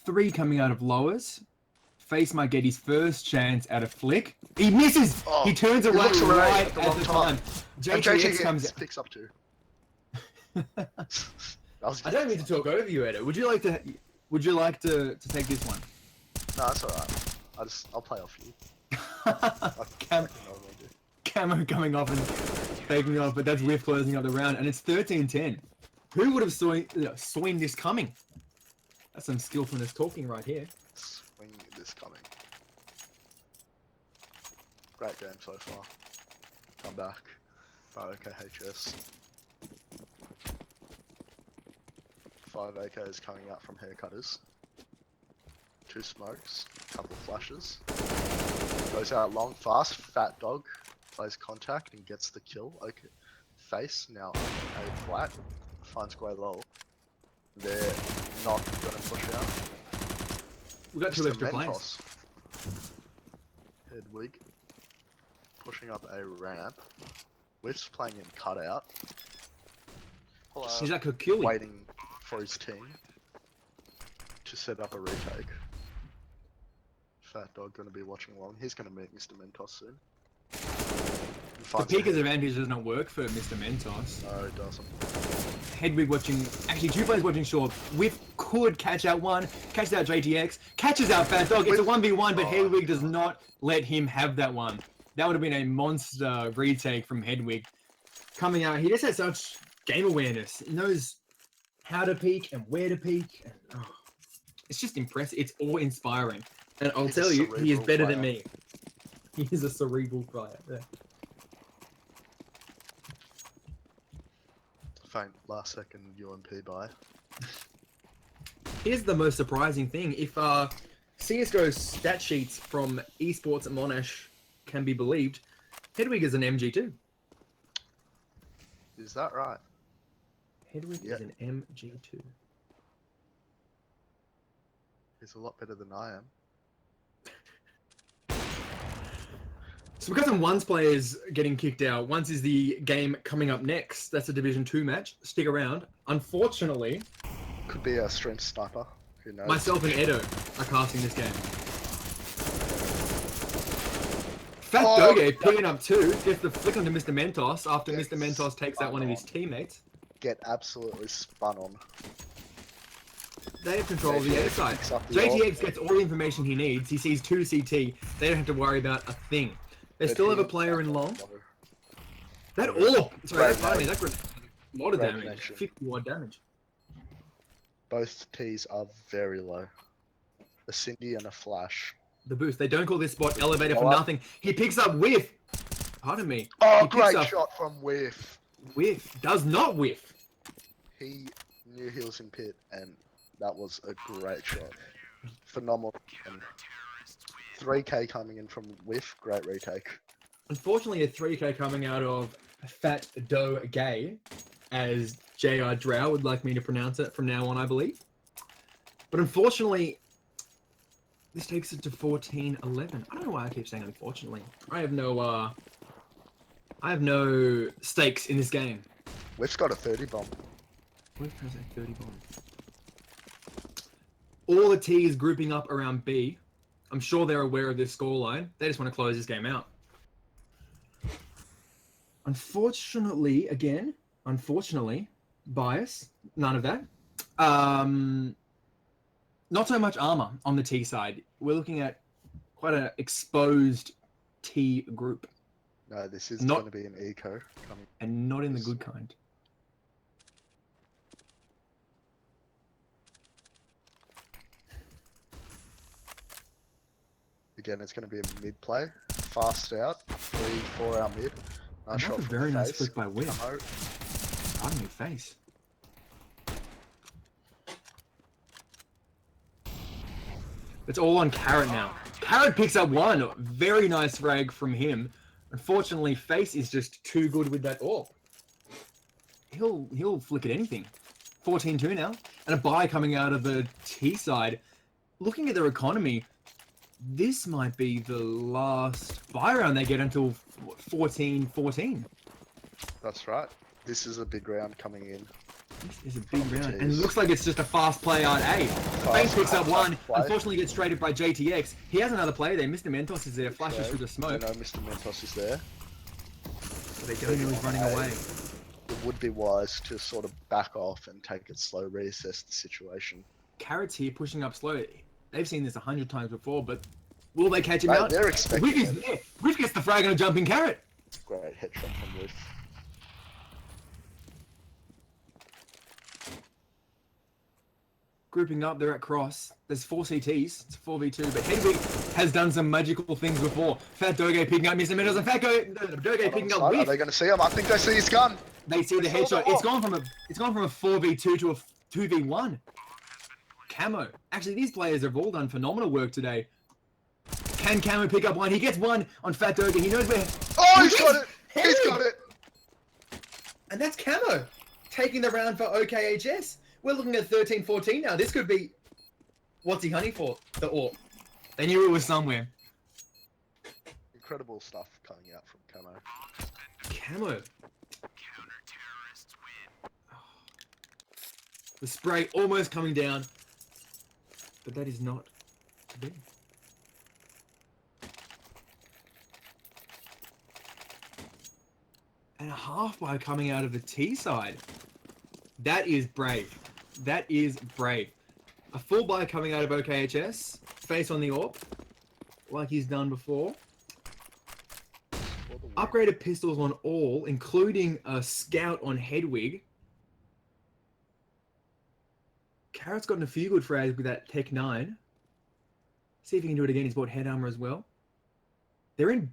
3 coming out of lowers. Face might get his first chance at a flick. He misses! Oh, he turns he away looks away right at the at wrong the time. time. And JTX comes out. picks up 2. I don't mean to talk over you, Edo. Would you like to take this one? No, that's alright. I'll play off you. Cam- Camo coming off and faking off, but that's Whiff closing up the round, and it's 13-10. Who would have seen this coming? That's some skillfulness talking right here. Swing this coming. Great game so far. Come back by OKHS. 5 AKs coming out from haircutters. 2 smokes, couple flashes. Goes out long, fast. Fat Dog plays contact and gets the kill. Okay, face now. A flat finds Guay low. They're not gonna push out. We got two Mr. extra players. Mentos. Hedwig pushing up a ramp. Whiff's playing in cutout. He's like Kokili. Waiting for his team to set up a retake. Fat Dog gonna be watching along. He's gonna meet Mr. Mentos soon. The Peeker's advantage does not work for Mr. Mentos. No, it doesn't. Hedwig watching, actually two players watching short. Whiff could catch out one, catches out JTX, catches out Fat Dog. It's a 1v1, but Hedwig does not let him have that one. That would have been a monster retake from Hedwig. Coming out, he just has such game awareness. He knows how to peek and where to peek. And, it's just impressive. It's awe-inspiring. And I'll tell you, he is better than me. He is a cerebral player. Yeah. Faint last second UMP buy. Here's the most surprising thing. If CSGO's stat sheets from esports at Monash can be believed, Hedwig is an MG2. Is that right? Hedwig is an MG2. He's a lot better than I am. So we've got some ones players getting kicked out. Once is the game coming up next. That's a Division 2 match. Stick around. Unfortunately, Could be a strength sniper. Who knows? myself and Edo are casting this game. Fat Doge picking up two, gets the flick onto Mr. Mentos after Mr. Mentos takes out one of his teammates. Get absolutely spun on. They have control of the JTX A side. picks up the JTX AWP. gets all the information he needs. He sees 2 CT. They don't have to worry about a thing. They But still have a he- player in long. That Yeah. all. Sorry, that's Great funny. That's a lot of Great damage. connection. 50 odd damage. Both T's are very low. A Cindy and a Flash. The boost. They don't call this spot elevator Go for up. nothing. He picks up whiff. Pardon me. Oh, He picks great up shot from Whiff. Whiff. Does not whiff. He knew he was in pit, and that was a great shot. Phenomenal. And 3K coming in from Whiff. Great retake. Unfortunately, a 3K coming out of Fat Doe Gay, as J.R. Drow would like me to pronounce it from now on, I believe. But unfortunately, this takes it to 14-11. I don't know why I keep saying unfortunately. I have no stakes in this game. Whiff's got a 30 bomb. Whiff has a 30 bomb. All the T is grouping up around B. I'm sure they're aware of this scoreline. They just want to close this game out. Unfortunately, bias, none of that. Not so much armor on the T side. We're looking at quite an exposed T group, No, this is Not- going to be an eco coming. and not in the good kind. Again, it's going to be a mid play. Fast out. 3-4 out mid. Nice shot Another from very the nice face. flick by Will. Camo. Pardon me, face. It's all on Carrot now. Carrot picks up one. Very nice frag from him. Unfortunately, Face is just too good with that AWP. He'll flick at anything. 14-2 now. And a buy coming out of the T side. Looking at their economy, this might be the last buy round they get until 14-14. That's right. This is a big round coming in. This is a big round. And it Jeez. looks like it's just a fast play on A. Face picks up one. play. Unfortunately gets traded by JTX. He has another player there. Mr. Mentos is there. Flashes Okay. through the I smoke. know Mr. Mentos is there. But they don't know he's running away. It would be wise to sort of back off and take it slow, reassess the situation. Carrot's here pushing up slow. They've seen this 100 times before, but will they catch him Mate, out? they're Whiff expecting is it. there. Whiff gets the frag on a jumping Carrot. Great headshot from Whiff. Grouping up, they're at cross. There's 4 CTs. It's 4v2, but Hedwig has done some magical things before. Fat Doge picking up Mr. Mentos and Fat Doge picking up Are Whiff. they going to see him? I think they see his gun. They see the They saw headshot. the It's gone from a 4v2 to a 2v1. Camo. Actually, these players have all done phenomenal work today. Can Camo pick up one? He gets one on Fat Doge. He knows where. Oh, he's got it. He's got it. And that's Camo taking the round for OKHS. We're looking at 13-14 now. This could be... What's he hunting for? The AWP. They knew it was somewhere. Incredible stuff coming out from Camo. Camo. The spray almost coming down. But that is not to be. And a half buy coming out of the T side. That is brave. That is brave. A full buy coming out of OKHS. Face on the AWP. Like he's done before. Upgraded pistols on all, including a scout on Hedwig. Carrot's gotten a few good frags with that Tech 9. See if he can do it again. He's bought head armor as well. They're in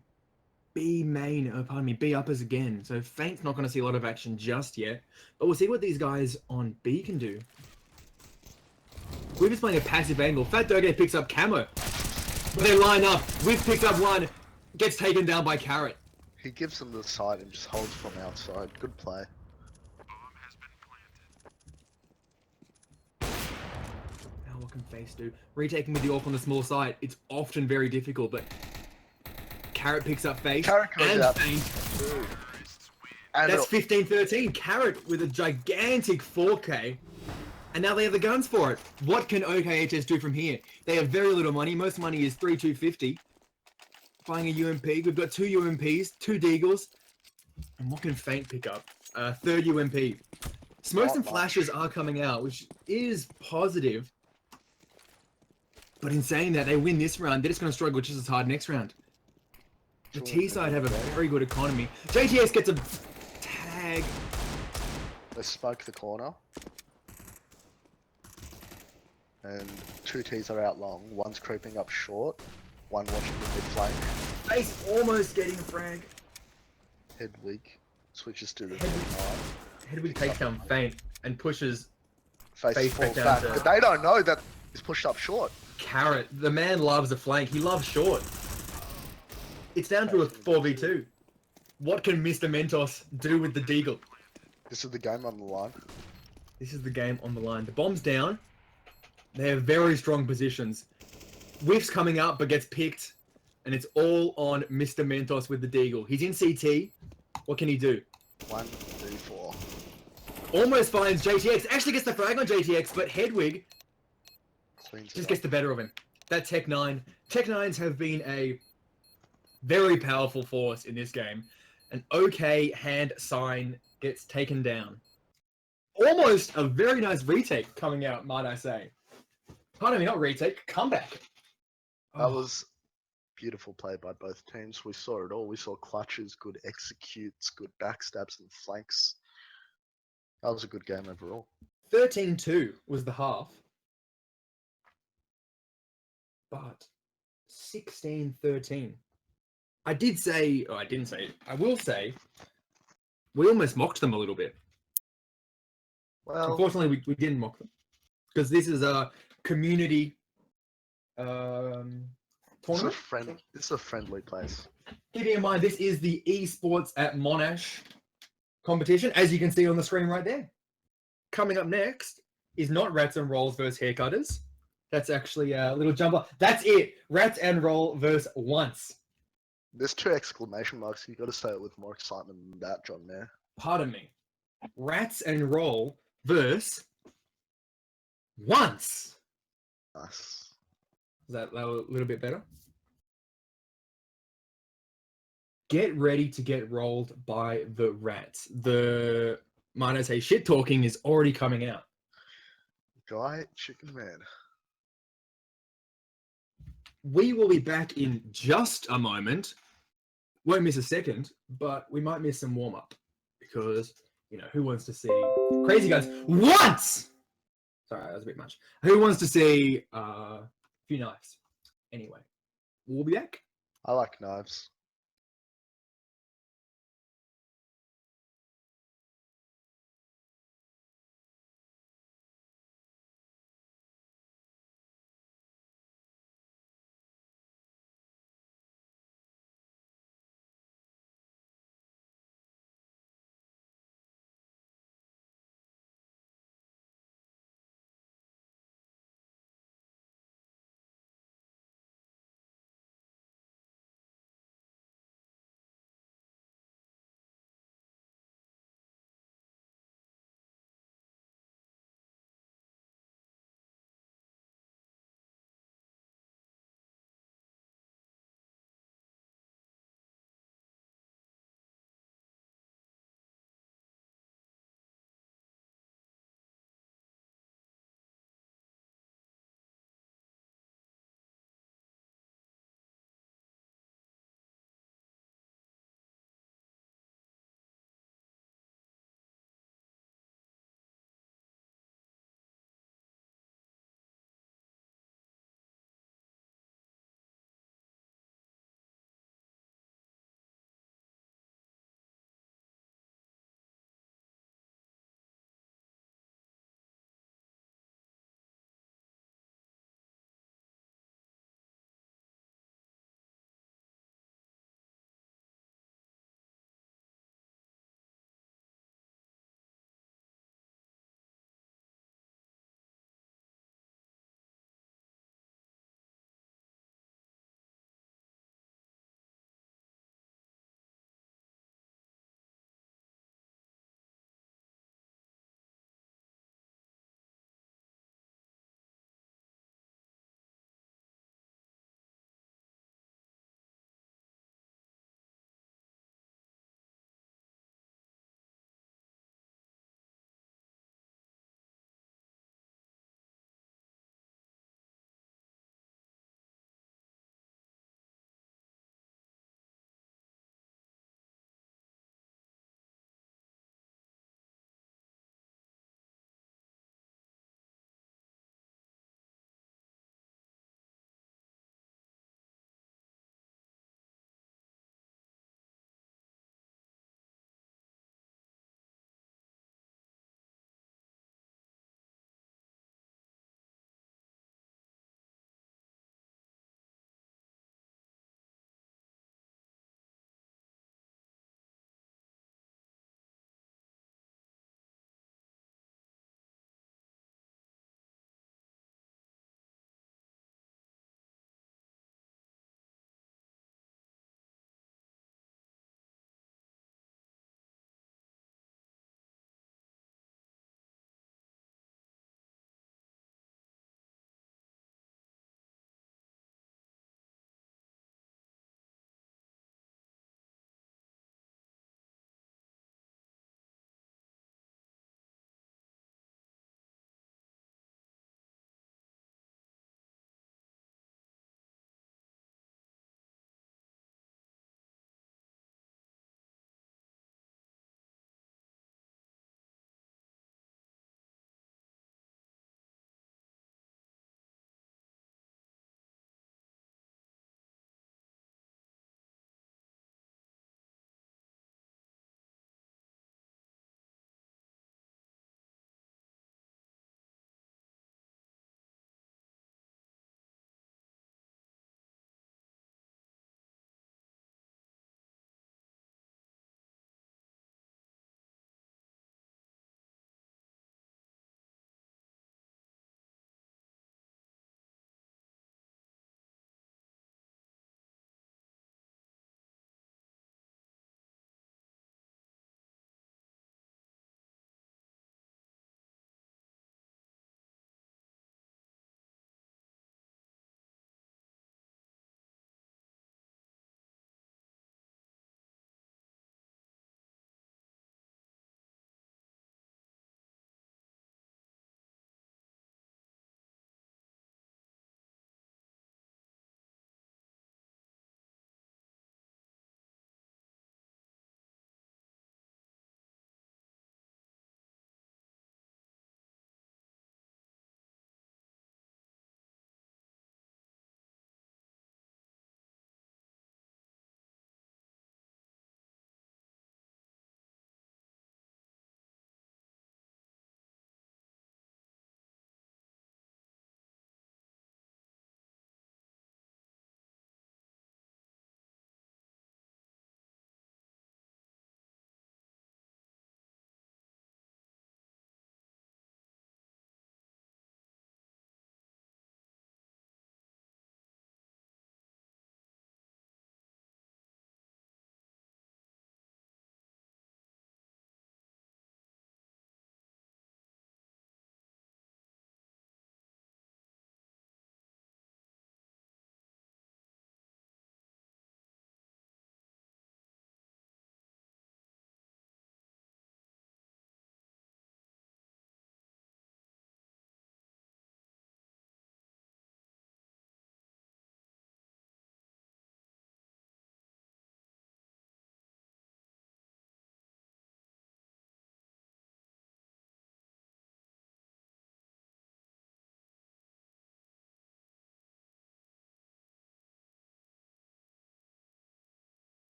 B main, B uppers again. So Feint's not going to see a lot of action just yet. But we'll see what these guys on B can do. We're just playing a passive angle. Fat Doge picks up Camo. They line up. Whiff picks up one. Gets taken down by Carrot. He gives them the side and just holds from outside. Good play. Now what can Face do? Retaking with the AWP on the small side. It's often very difficult, but Carrot picks up Face. Carrot goes and out. Feint. And That's 15-13. Carrot with a gigantic 4K. And now they have the guns for it. What can OKHS do from here? They have very little money. Most money is 3,250. Buying a UMP. We've got 2 UMPs, 2 Deagles. And what can Feint pick up? Third UMP. Smokes and flashes are coming out, which is positive. But in saying that, they win this round. They're just going to struggle just as hard next round. The T side have a very good economy. JTX gets a tag. they spoke the corner. And 2 Ts are out long. One's creeping up short. One watching the mid flank. Face almost getting a frag. Hedwig switches to the Hedwig takes down Feint and pushes face Face falls back down back. to- But they don't know that he's pushed up short. Carrot. The man loves a flank. He loves short. It's down to a 4v2. What can Mr. Mentos do with the Deagle? This is the game on the line. This is the game on the line. The bomb's down. They have very strong positions. Whiff's coming up, but gets picked. And it's all on Mr. Mentos with the Deagle. He's in CT. What can he do? 1, 3, 4. Almost finds JTX. Actually gets the frag on JTX, but Hedwig Cleans just it gets up. the better of him. That Tech 9. Tech 9s have been a very powerful force in this game. An OK hand sign gets taken down. Almost a very nice retake coming out, might I say. Pardon me, not retake, comeback. That Oh, was beautiful play by both teams. We saw it all. We saw clutches, good executes, good backstabs and flanks. That was a good game overall. 13-2 was the half. But 16-13. I did say, oh, I didn't say it. I will say, we almost mocked them a little bit. Well, Unfortunately, we didn't mock them. Because this is a community this tournament. is a friendly place. Keeping in mind, this is the esports at Monash competition, as you can see on the screen right there. Coming up next is not Rats and Rolls versus Haircutters. That's actually a little jumper. That's it. Rats and Roll versus Once. There's 2 exclamation marks. You got to say it with more excitement than that, John Mayer. Pardon me. Rats and Roll versus Once. Nice. Is that a little bit better? Get ready to get rolled by the Rats. The, might I say, shit talking is already coming out. Guy, chicken man. We will be back in just a moment. Won't miss a second, but we might miss some warm-up because, you know, who wants to see crazy guys once? Sorry, that was a bit much. Who wants to see a few knives? Anyway, we'll be back. I like knives.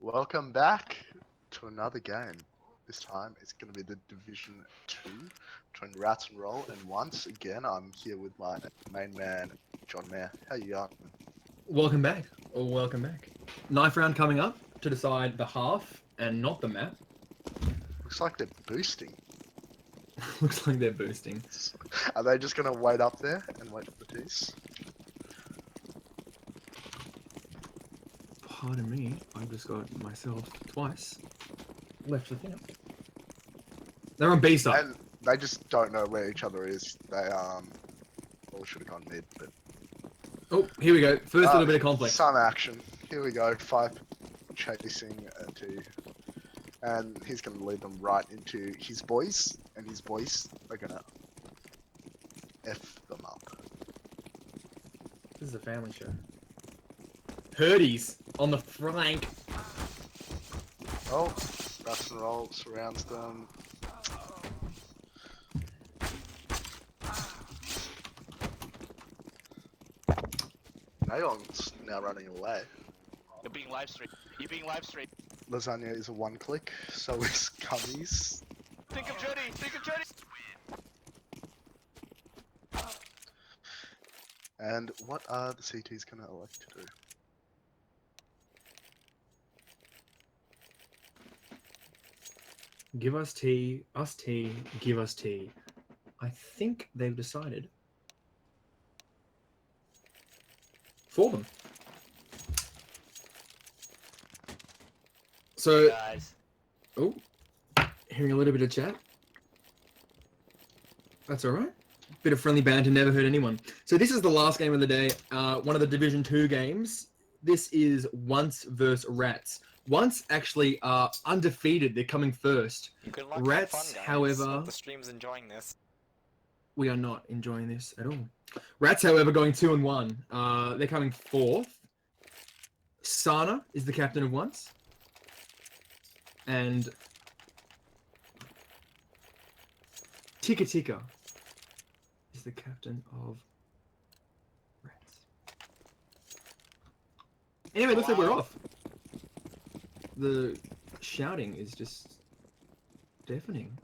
Welcome back to another game. This time it's going to be the Division 2 between Rats and Roll, and once again I'm here with my main man, John Mayer. How you going? Welcome back. Or welcome back. Knife round coming up to decide the half and not the map. Looks like they're boosting. Looks like they're boosting. Are they just going to wait up there and wait for the tees? Pardon me, I just got myself twice left to think. They're on B side. And they just don't know where each other is. They all should have gone mid, but Oh, here we go. First little bit of conflict. some action. Here we go. 5 chasing a 2. And he's going to lead them right into his boys, and his boys are going to F them up. This is a family show. Purdy's on the flank. Oh, Rats and Roll surrounds them. Naeon's now running away. You're being live streamed. You're being live streamed. Lasagna is a 1-click, so is Cummies. Think of Jody. Think of Jody. And what are the CTs going to elect to do? Give us tea, give us tea. I think they've decided for them. So, Guys. oh, hearing a little bit of chat. That's all right. Bit of friendly banter never hurt anyone. So this is the last game of the day. One of the Division 2 games. This is Once versus Rats. Once actually are undefeated. They're coming first. You can lock Rats, fun, guys. however- Hope the stream's enjoying this. We are not enjoying this at all. Rats, however, going 2-1. They're coming 4th. Sana is the captain of Once. And Tika Tika is the captain of Rats. Anyway, looks like we're off. The shouting is just deafening.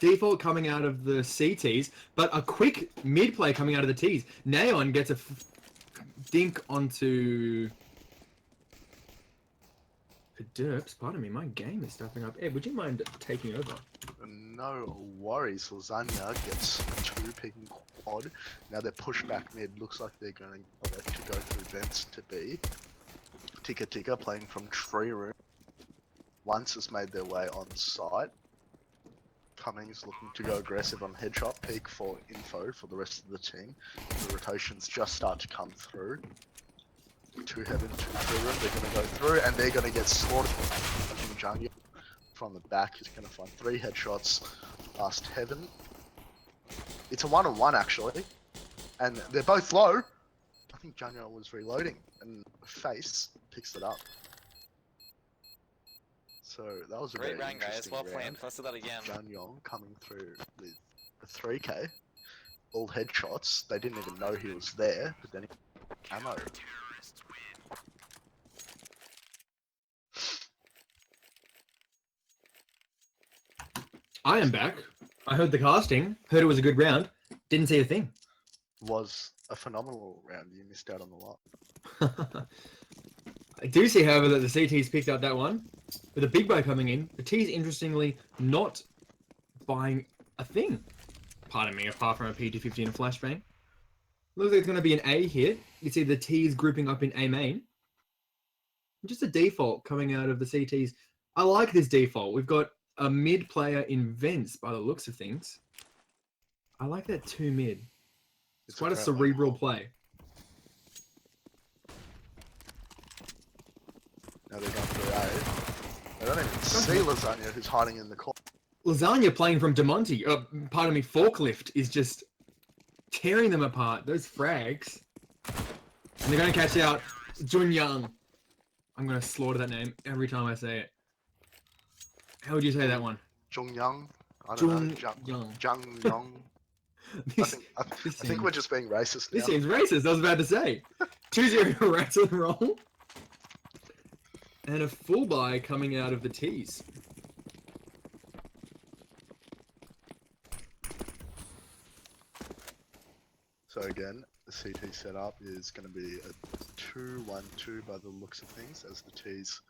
Default coming out of the CTs, but a quick mid play coming out of the Ts. Naeon gets a dink onto the derps. Pardon me, my game is stuffing up. Ed, would you mind taking over? No worries, Lasagna gets 2 picking quad. Now they're pushed back mid. Looks like they're going to elect to go through vents to B. Tika Tika playing from tree room. Once has made their way on site. Cummings looking to go aggressive on headshot, peek for info for the rest of the team. The rotations just start to come through. 2 heaven, 2 tree room, they're going to go through and they're going to get slaughtered. I think Jungle from the back is going to find 3 headshots past heaven. It's a 1-on-1 actually, and they're both low. I think Jungle was reloading and Face picks it up. So that was a Great very round, guys. interesting Well round. played. Let's do that again. Jun Yong coming through with a 3k, all headshots. They didn't even know he was there, but then he ammo. I am back. I heard the casting, heard it was a good round, didn't see a thing. Was a phenomenal round. You missed out on a lot. I do see, however, that the CT's picked up that one. With a big boy coming in, the T's interestingly not buying a thing. Pardon me, apart from a P250 and a flashbang. Looks like it's going to be an A hit. You see the T's grouping up in A main. Just a default coming out of the CT's. I like this default. We've got a mid player in vents by the looks of things. I like that 2 mid. It's quite a great one. cerebral play. Now they're going through A. They don't even see Lasagna, who's hiding in the corner. Lasagna playing from Demonte, pardon me, Forklift is just tearing them apart. Those frags. And they're going to catch out Jun Young. I'm going to slaughter that name every time I say it. How would you say that one? Jung Young. I don't know. Jun Young. Jung Young. I think we're just being racist now. This seems racist, I was about to say. 2-0 Rats on roll. And a full buy coming out of the T's. So again, the CT setup is going to be a 2-1-2 by the looks of things, as the T's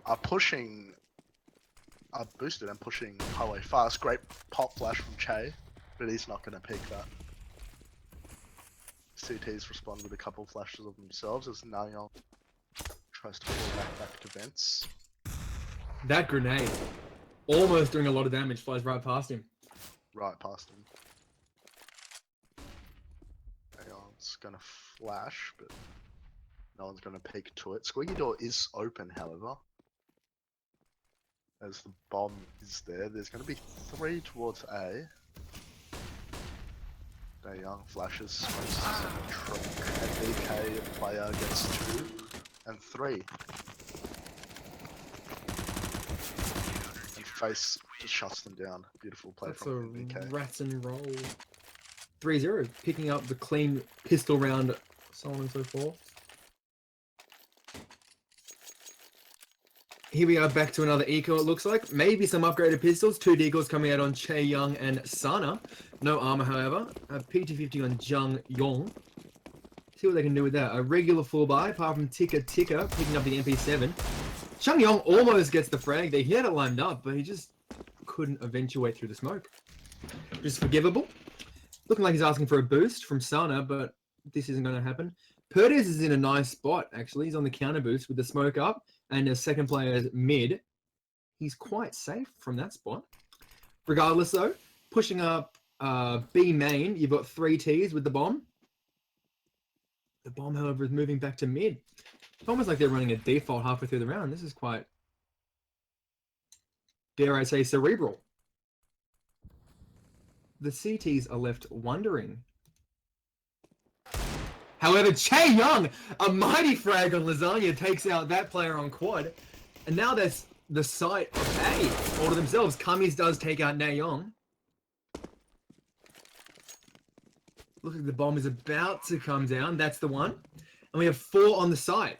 are pushing, are boosted and pushing highway fast. Great pop flash from Che, but he's not going to peek that. CTs respond with a couple flashes of themselves as Nayong tries to pull back to vents. That grenade, almost doing a lot of damage, flies right past him. Right past him. Nayong's going to flash, but no one's going to peek to it. Squeaky door is open, however. As the bomb is there, there's going to be 3 towards A. Young flashes, smokes the trunk, and DK player gets 2 and 3. And Face just shuts them down. Beautiful play That's from a DK. rat and roll. 3-0, picking up the clean pistol round, so on and so forth. Here we are back to another eco, it looks like. Maybe some upgraded pistols. 2 deagles coming out on Che Young and Sana. No armor, however. A P250 on Jung Yong. See what they can do with that. A regular full buy, apart from Tika Tika picking up the MP7. Chung Yong almost gets the frag there. He had it lined up, but he just couldn't eventuate through the smoke. Just forgivable. Looking like he's asking for a boost from Sana, but this isn't going to happen. Purdes is in a nice spot, actually. He's on the counter boost with the smoke up. And the second player is mid. He's quite safe from that spot. Regardless, though, pushing up B main, you've got 3 Ts with the bomb. The bomb, however, is moving back to mid. It's almost like they're running a default halfway through the round. This is quite, dare I say, cerebral. The CTs are left wondering. However, Che Young, a mighty frag on Lasagna, takes out that player on quad. And now that's the site of A all to themselves. Kamis does take out Na Young. Looks like the bomb is about to come down. That's the one. And we have 4 on the site.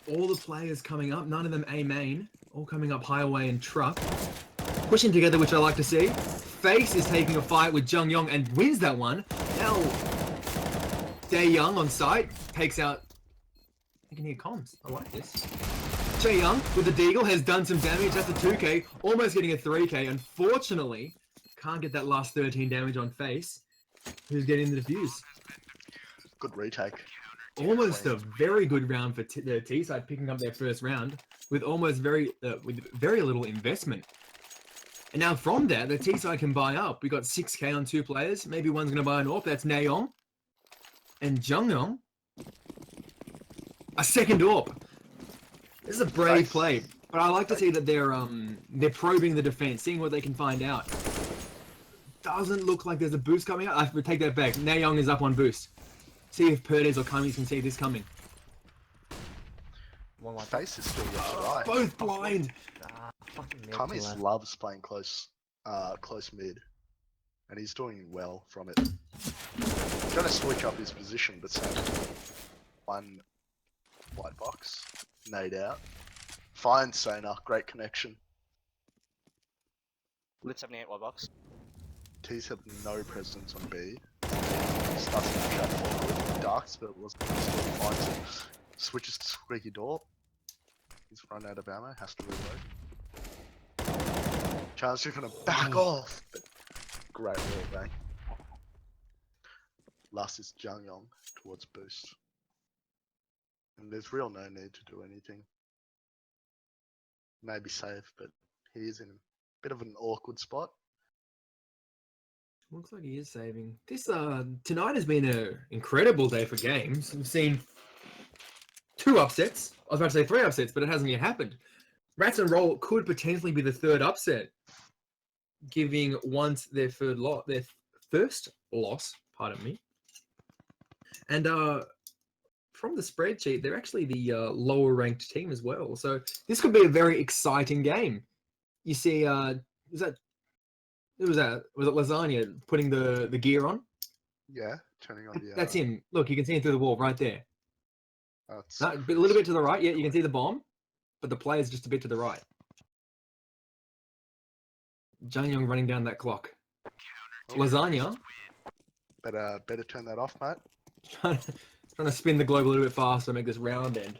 All the players coming up, none of them A main. All coming up highway and truck. Pushing together, which I like to see. Face is taking a fight with Jung Yong and wins that one. Now, Dae Young on site takes out. I can hear comms. I like this. Che Young with the deagle has done some damage. That's a 2k, almost getting a 3k. Unfortunately, can't get that last 13 damage on Face. Who's getting the defuse? Good retake. Almost a very good round for the T side, picking up their first round with almost very little investment. And now from that, the T side can buy up. We got 6k on 2 players. Maybe one's going to buy an AWP. That's Nayeong and Jungyeong. A second AWP. This is a brave play, but I like to see that they're probing the defense, seeing what they can find out. Doesn't look like there's a boost coming out. I would take that back. Nayeong is up on boost. See if Purdes or Kamis can see this coming. Face is still left to right. Both blind. Kamis loves playing close mid, and he's doing well from it. He's going to switch up his position, but same. One white box, nade out. Finds Sana, great connection. Lit 78 white box. T's have no presence on B. Starts to chat forward. Darks, but was still finds it. Switches to squeaky door. He's run out of ammo, has to reload. Chance you're gonna back off, but great wall bang. Last is Jungyeong towards boost. And there's real no need to do anything. Maybe safe, but he is in a bit of an awkward spot. Looks like he is saving. This tonight has been an incredible day for games. We've seen 2 upsets. I was about to say 3 upsets, but it hasn't yet happened. Rats and Roll could potentially be the 3rd upset, giving once their first loss. Pardon me. And from the spreadsheet, they're actually the lower ranked team as well. So this could be a very exciting game. You see, was it Lasagna putting the gear on? Yeah, turning on the. That's him. Look, you can see him through the wall right there. That's No, a little bit to the right. Yeah, you can see the bomb, but the player's just a bit to the right. Jung running down that clock. Lasagna better turn that off, mate. trying to spin the globe a little bit faster to make this round end.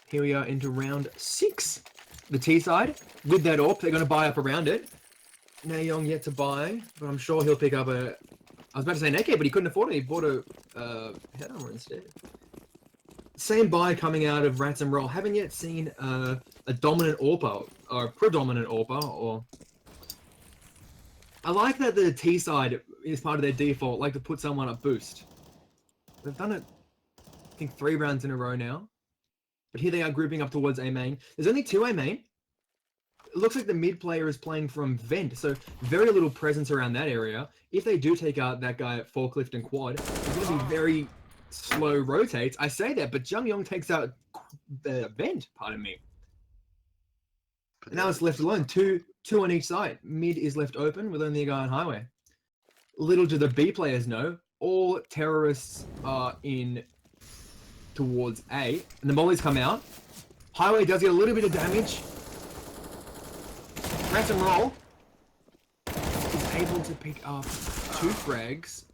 Here we are into round 6. The T side with that AWP, they're going to buy up around it. Nayoung yet to buy, but I'm sure he'll pick up a. I was about to say Neke, but he couldn't afford it. He bought a head armor instead. Same buy coming out of Rats and Roll. Haven't yet seen a dominant AWPer or a predominant AWPer. Or I like that the T side is part of their default, like to put someone at boost. They've done it, I think, 3 rounds in a row now. But here they are grouping up towards A main. There's only 2 A main. It looks like the mid player is playing from vent, so very little presence around that area. If they do take out that guy at forklift and quad, it's going to be very slow rotates. I say that, but Jung takes out the vent, pardon me. And now it's left alone. Two on each side. Mid is left open with only a guy on highway. Little do the B players know, all terrorists are in towards A, and the mollies come out. Highway does get a little bit of damage. Rats and Roll is able to pick up 2 frags,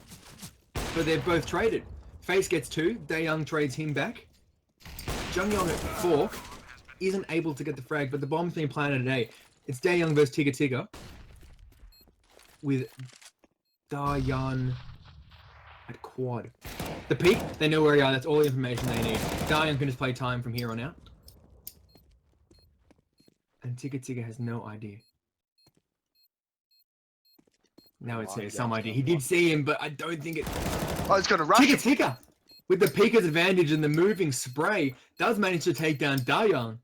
but they've both traded. Face gets 2, Daeyoung trades him back. Jungyoung at Fork isn't able to get the frag, but the bomb's being planted at A. It's Daeyoung versus Tigger with Daeyoung at quad. The peak, they know where you are, that's all the information they need. Daeyoung can just play time from here on out. And Tigger has no idea. Now it's some idea. He did see him, but I don't think it... Oh, he's going to rush. Tigger, with the peeker's advantage and the moving spray, does manage to take down Daeyoung.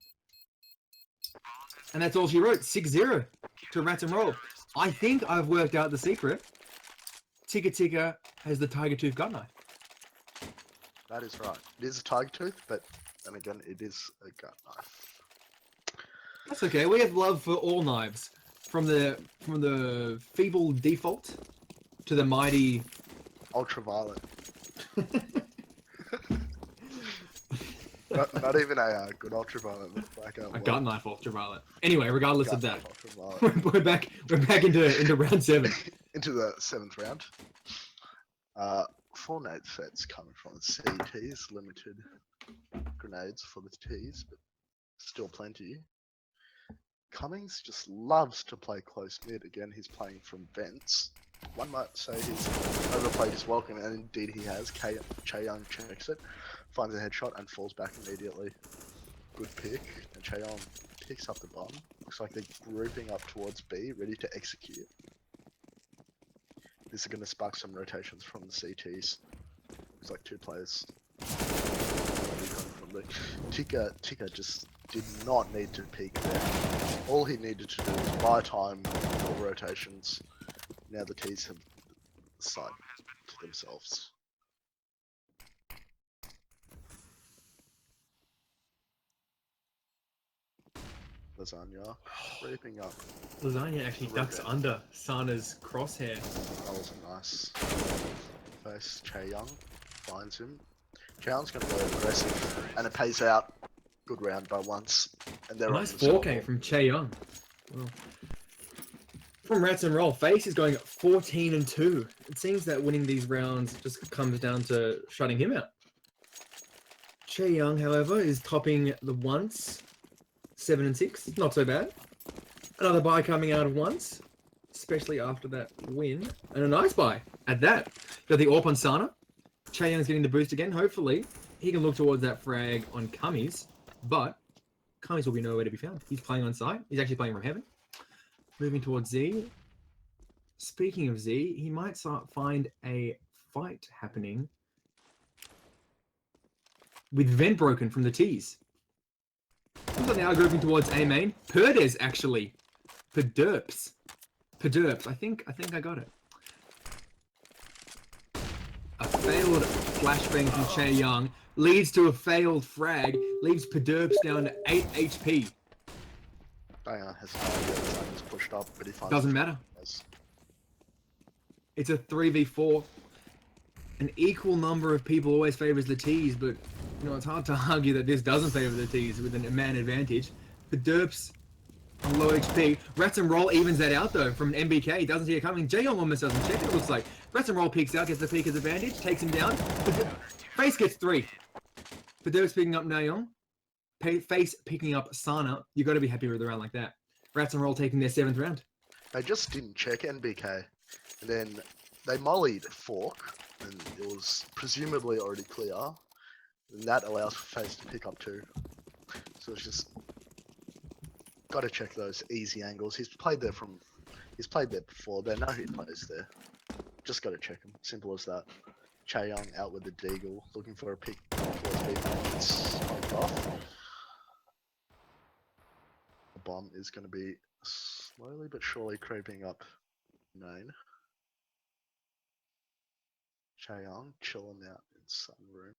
And that's all she wrote. 6-0 to Rats and Roll. I think I've worked out the secret. Tigger has the tiger tooth gun knife. That is right. It is a tiger tooth, but then again, it is a gut knife. That's okay. We have love for all knives, from the feeble default to the mighty Ultraviolet. not even a good ultraviolet. Like a gun knife ultraviolet. Anyway, regardless of that, ultraviolet. we're back into round 7. Into the 7th round. 4 nade sets coming from the CTs, limited grenades for the Ts, but still plenty. Cummings just loves to play close mid. Again, he's playing from vents. One might say he's overplayed his welcome, and indeed he has. Chaeyoung checks it, finds a headshot, and falls back immediately. Good pick, and Chaeyoung picks up the bomb. Looks like they're grouping up towards B, ready to execute. This is going to spark some rotations from the CTs. Looks like 2 players. Tigger just did not need to peek there. All he needed to do was buy time for rotations. Now the T's have the side to themselves. Lasagna creeping up. Lasagna actually ducks under Sana's crosshair. That was nice. Face Chaeyoung finds him. Chaeyoung's going to go aggressive, and it pays out. Good round by once. And they're nice 4K from Chaeyoung. Well, from Rats and Roll, Face is going 14-2. It seems that winning these rounds just comes down to shutting him out. Chaeyoung, however, is topping the once. 7-6, not so bad. Another buy coming out of once, especially after that win. And a nice buy at that. Got the AWP on Sana. Chaeyoung's getting the boost again. Hopefully, he can look towards that frag on Cummies. But Cummies will be nowhere to be found. He's playing on site. He's actually playing from heaven. Moving towards Z. Speaking of Z, he might find a fight happening with Vent broken from the T's. Looks like now grouping towards A main. Perdes actually. Perderps. I think I got it. A failed flashbang from Chaeyoung leads to a failed frag, leaves Perderps down to 8 HP. Daeyoung has no idea the time is pushed up, but he finds Doesn't matter. It's a 3v4. an equal number of people always favors the T's, but you know, it's hard to argue that this doesn't favor the T's with a man advantage. The Derps on low HP. Rats and Roll evens that out though from an MBK. He doesn't see it coming. jxhn almost doesn't check it, it looks like. Rats and Roll peeks out, gets the peek as advantage, takes him down. Face gets 3. The Derps picking up Nayoung. Face picking up Sana. You got to be happy with a round like that. Rats and Roll taking their 7th round. They just didn't check NBK. And then they mollied Fork, and it was presumably already clear. And that allows Face to pick up 2. So it's just got to check those easy angles. He's played there before. They know he plays there. Just got to check him. Simple as that. Chaeyoung out with the Deagle, looking for a pick towards B. It's off. The bomb is going to be slowly but surely creeping up main. Chaeyoung chilling out in sunroom.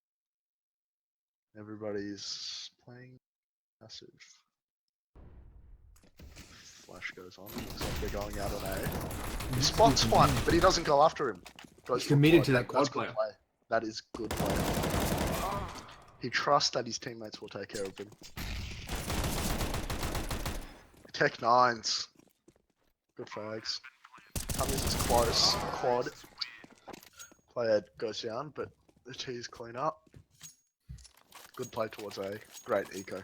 Everybody's playing massive. Flash goes on. Looks like they're going out on A. He spots one, but he doesn't go after him. Goes Committed to that quad That's good player. play. That is good play. He trusts that his teammates will take care of him. Tech 9s. Good frags. Cummings is close. Quad. Player goes down, but the T's clean up. Good play towards A. Great eco.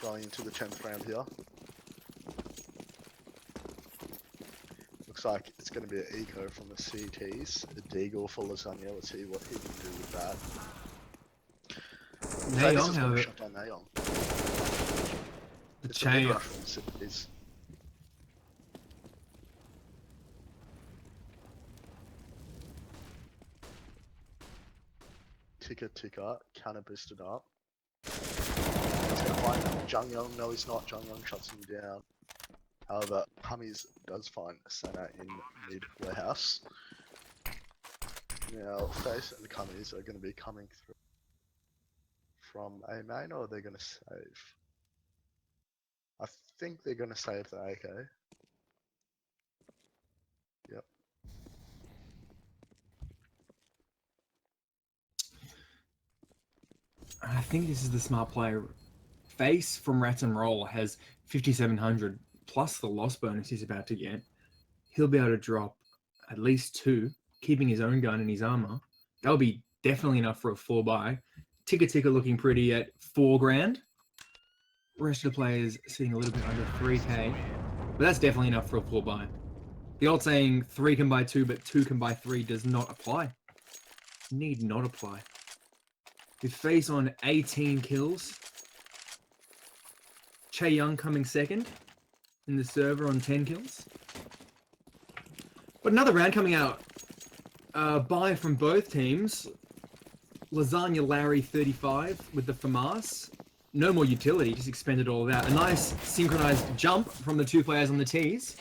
Going into the 10th round here. Looks like it's going to be an eco from the CTs. A Deagle for Lasagna. Let's see what he can do with that. Nayoung, however, Shut down Nayoung. the It's a mid chain. rush from the CTs. Ticker, counter boosted up. He's gonna find jxhn. No, he's not. jxhn shuts him down. However, Hummies does find Sana in mid warehouse. Now, Face and Cummies are going to be coming through from A main, or they're going to save. I think they're going to save the AK. Yep. I think this is the smart player. Face from Rats and Roll has 5,700 plus the loss bonus he's about to get. He'll be able to drop at least 2, keeping his own gun and his armor. That'll be definitely enough for a 4 buy. Ticker looking pretty at 4 grand. Rest of the players sitting a little bit under 3k, but that's definitely enough for a 4 buy. The old saying 3 can buy 2, but 2 can buy 3 does not apply. Need not apply. With Face on 18 kills. Chaeyoung coming second in the server on 10 kills. But another round coming out. Buy from both teams. Lasagna Larry 35 with the FAMAS. No more utility, just expended all of that. A nice synchronized jump from the 2 players on the T's.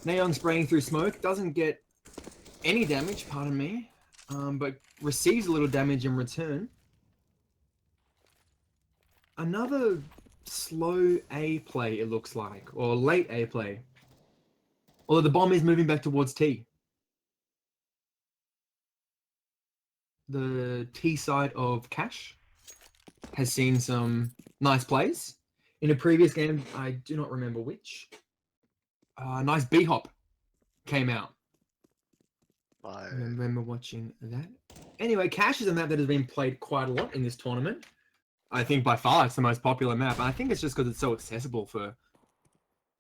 Nayoung spraying through smoke. Doesn't get any damage, pardon me. But receives a little damage in return. Another slow A play, it looks like, or late A play. Although the bomb is moving back towards T. The T side of Cash has seen some nice plays. In a previous game, I do not remember which. Nice B hop came out. I remember watching that. Anyway, Cash is a map that has been played quite a lot in this tournament. I think by far it's the most popular map. And I think it's just because it's so accessible for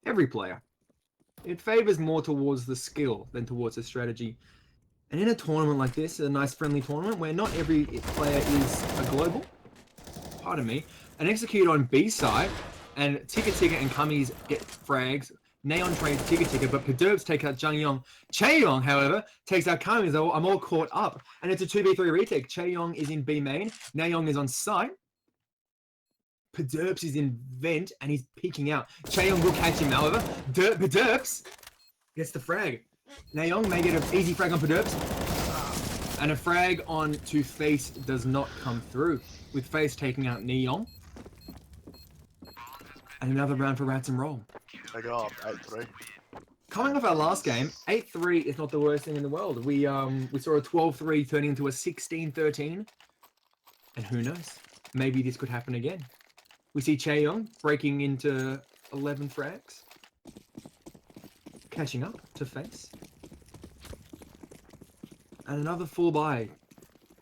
every player. It favors more towards the skill than towards the strategy. And in a tournament like this, a nice friendly tournament where not every player is a global, pardon me, and execute on B side, and Ticker and Cummies get frags. Neon trades Ticker, but Perturbs take out jxhn. Chaeyoung, however, takes out Cummies. I'm all caught up. And it's a 2v3 retake. Chaeyoung is in B main. Nayoung is on site. Perturbs is in vent, and he's peeking out. Chaeyoung will catch him, however. Perturbs gets the frag. Nayoung may get an easy frag on Perturbs. And a frag on to Face does not come through, with Face taking out Neon. And another round for Rats and Roll. They go up 8-3. Coming off our last game, 8-3 is not the worst thing in the world. We saw a 12-3 turning into a 16-13. And who knows? Maybe this could happen again. We see Chaeyoung breaking into 11 frags. Catching up to Face. And another full buy.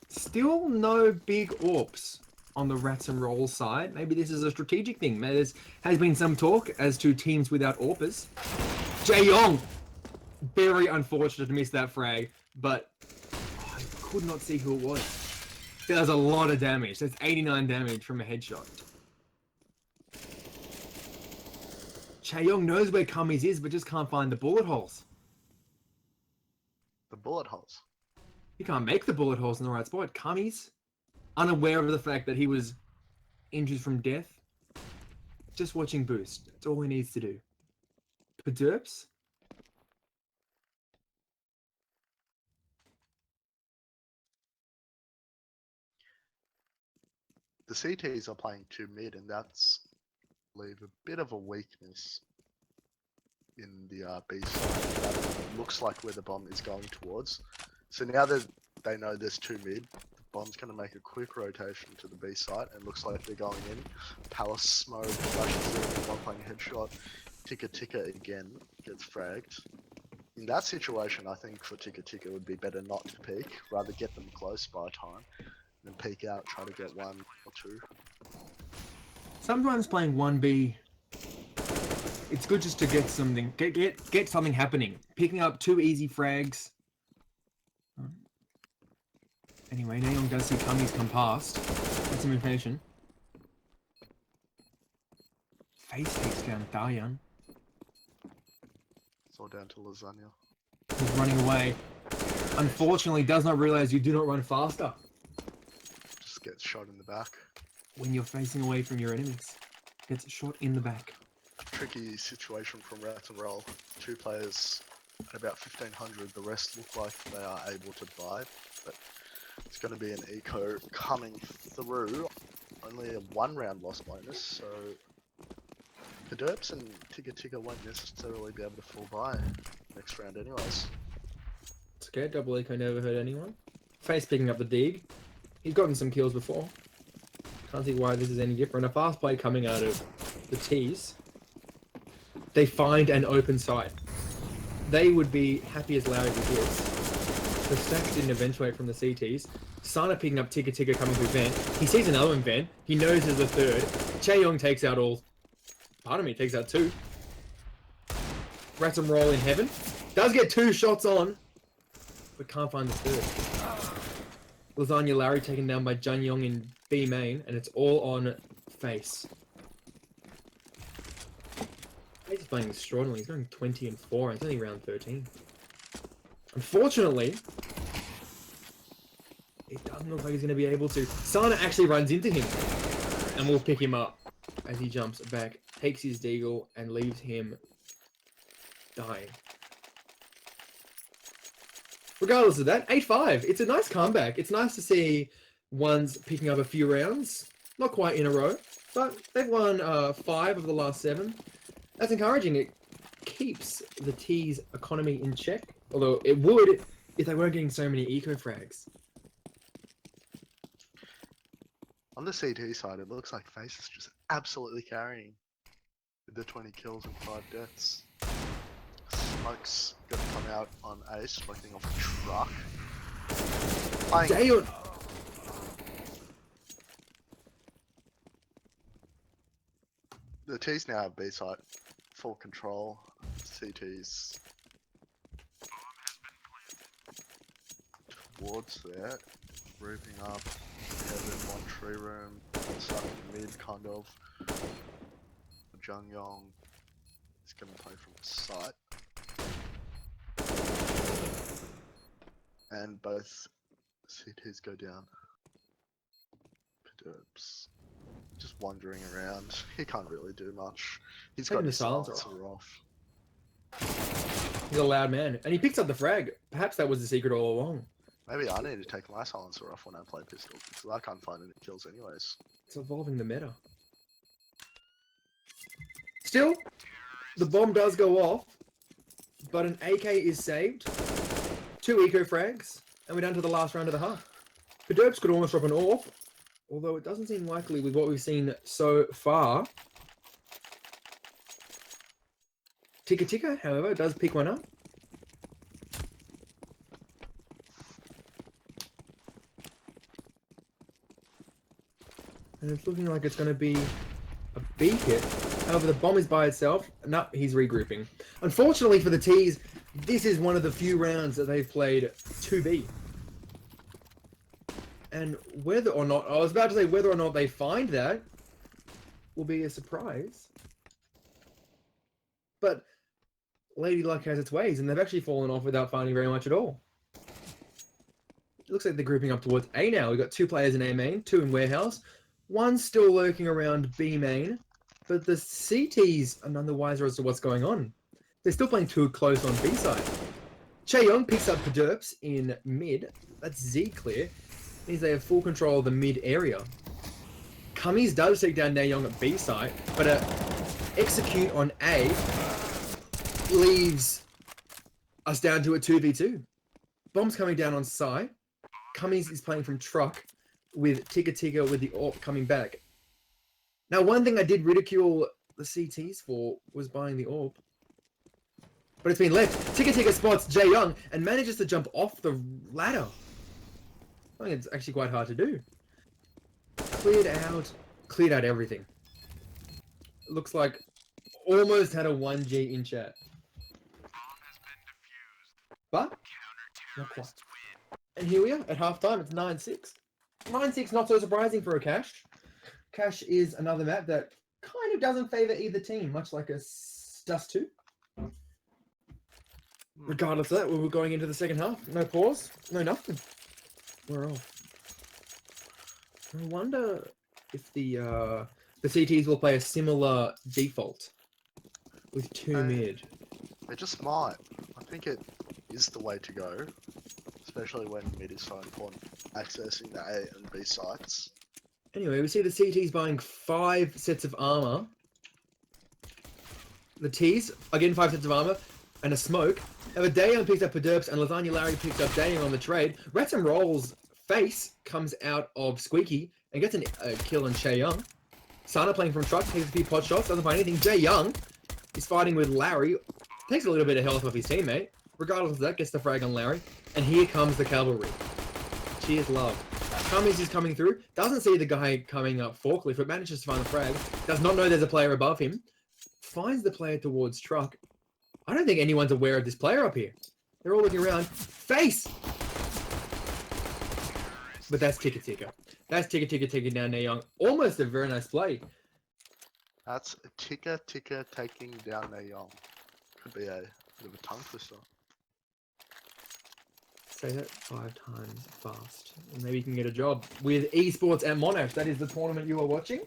Still no big AWPs on the Rats and Roll side. Maybe this is a strategic thing. There has been some talk as to teams without AWPers. Chaeyoung! Very unfortunate to miss that frag, but I could not see who it was. There's a lot of damage. That's 89 damage from a headshot. Chaeyoung knows where Caykz is, but just can't find the bullet holes. The bullet holes. He can't make the bullet holes in the right spot. Caykz, unaware of the fact that he was injured from death, just watching boost. That's all he needs to do. Derps. The CTs are playing 2 mid, and that's leave a bit of a weakness in the B side. That looks like where the bomb is going towards. So now that they know there's 2 mid, the bomb's going to make a quick rotation to the B side, and looks like they're going in. Palace smoke, flashes in, one playing headshot. Tika again gets fragged. In that situation, I think for Tika it would be better not to peek, rather get them close by time, then peek out, try to get 1 or 2. Sometimes playing 1B, it's good just to get something, get something happening. Picking up 2 easy frags. Anyway, Naeon does see Caykz come past. That's some information. Face takes down Dayan. It's all down to lasagna. He's running away. Unfortunately, does not realize you do not run faster Just gets shot in the back. when you're facing away from your enemies. Gets shot in the back. Tricky situation from Rats and Roll. 2 players at about 1500. The rest look like they are able to buy, but it's going to be an eco coming through. Only a 1 round loss bonus, so the derps and Tika won't necessarily be able to full buy next round anyways. It's okay, double eco never hurt anyone. Face picking up the dig. He's gotten some kills before. Can't see why this is any different. A fast play coming out of the T's. They find an open site. They would be happy as Larry with this. The stacks didn't eventuate from the CTs. Sana picking up Tika coming through vent. He sees another one vent. He knows there's a third. Chaeyoung takes out all. Pardon me, takes out 2. Rats and Roll in heaven. Does get 2 shots on, but can't find the third. Lasagna Larry taken down by Junyong in B main, and it's all on Face. Face is playing extraordinarily. He's going 20 and 4. It's only round 13. Unfortunately, it doesn't look like he's going to be able to. Sana actually runs into him, and will pick him up as he jumps back, takes his deagle, and leaves him dying. Regardless of that, 8-5. It's a nice comeback. It's nice to see ones picking up a few rounds. Not quite in a row, but they've won 5 of the last 7. That's encouraging. It keeps the T's economy in check. Although it would if they weren't getting so many eco frags. On the CT side, it looks like Face is just absolutely carrying with the 20 kills and 5 deaths. Smoke's gonna come out on Ace, smoking off a truck. Damn. The T's now have B side, full control. CT's towards there, roofing up, heaven, 1 tree room, stuck in mid, kind of. Jungyong is gonna play from the site. And both CTs go down. Derps just wandering around. He can't really do much. He's got Taking the his silencer silencer off. He's a loud man. And he picks up the frag. Perhaps that was the secret all along. Maybe I need to take my silencer off when I play pistol, because I can't find any kills anyways. It's evolving the meta. Still, the bomb does go off, but an AK is saved. 2 eco frags, and we're down to the last round of the half. Derps could almost drop an AWP, although it doesn't seem likely with what we've seen so far. Tika, however, does pick one up. And it's looking like it's going to be a B hit. However, the bomb is by itself. No, he's regrouping. Unfortunately for the T's, this is one of the few rounds that they've played 2B. And whether or not, I was about to say whether or not they find that will be a surprise. But Lady Luck has its ways, and they've actually fallen off without finding very much at all. It looks like they're grouping up towards A now. We've got 2 players in A main, 2 in warehouse. 1 still lurking around B main, but the CTs are none the wiser as to what's going on. They're still playing too close on B side. Chaeyoung picks up the derps in mid. That's Z clear. Means they have full control of the mid area. Caykz does take down Nayoung at B side, but execute on A leaves us down to a 2v2. Bomb's coming down on side. Caykz is playing from truck with Tika with the AWP coming back. Now, one thing I did ridicule the CTs for was buying the AWP. But it's been left. Tika spots jxhn and manages to jump off the ladder. I think it's actually quite hard to do. Cleared out everything. Looks like almost had a 1G in chat. But not quite. And here we are at halftime. It's 9-6. 9-6, not so surprising for a Cash. Cash is another map that kind of doesn't favor either team, much like a Dust 2. Regardless of that, we're going into the second half. No pause, no nothing. We're off. I wonder if the CTs will play a similar default with 2 mid. They just might. I think it is the way to go, especially when mid is so important, accessing the A and B sites. Anyway, we see the CTs buying 5 sets of armor. The T's are getting 5 sets of armor and a smoke. However, Dayoung picks up Derps and Lasagna Larry picks up Dayoung on the trade. Rats and Rolls face comes out of Squeaky and gets a kill on Chaeyoung. Sana playing from truck, takes a few pot shots, doesn't find anything. jxhn is fighting with Larry, takes a little bit of health off his teammate. Regardless of that, gets the frag on Larry. And here comes the cavalry. Cheers, love. Caykz is coming through, doesn't see the guy coming up forklift, but manages to find the frag. Does not know there's a player above him. Finds the player towards truck. I don't think anyone's aware of this player up here. They're all looking around. Face! But that's Tika. That's Tika down Nayoung. Almost a very nice play. That's Tika taking down Nayoung. Could be a bit of a tongue twister. Say that 5 times fast. And maybe you can get a job with esports at Monash. That is the tournament you are watching.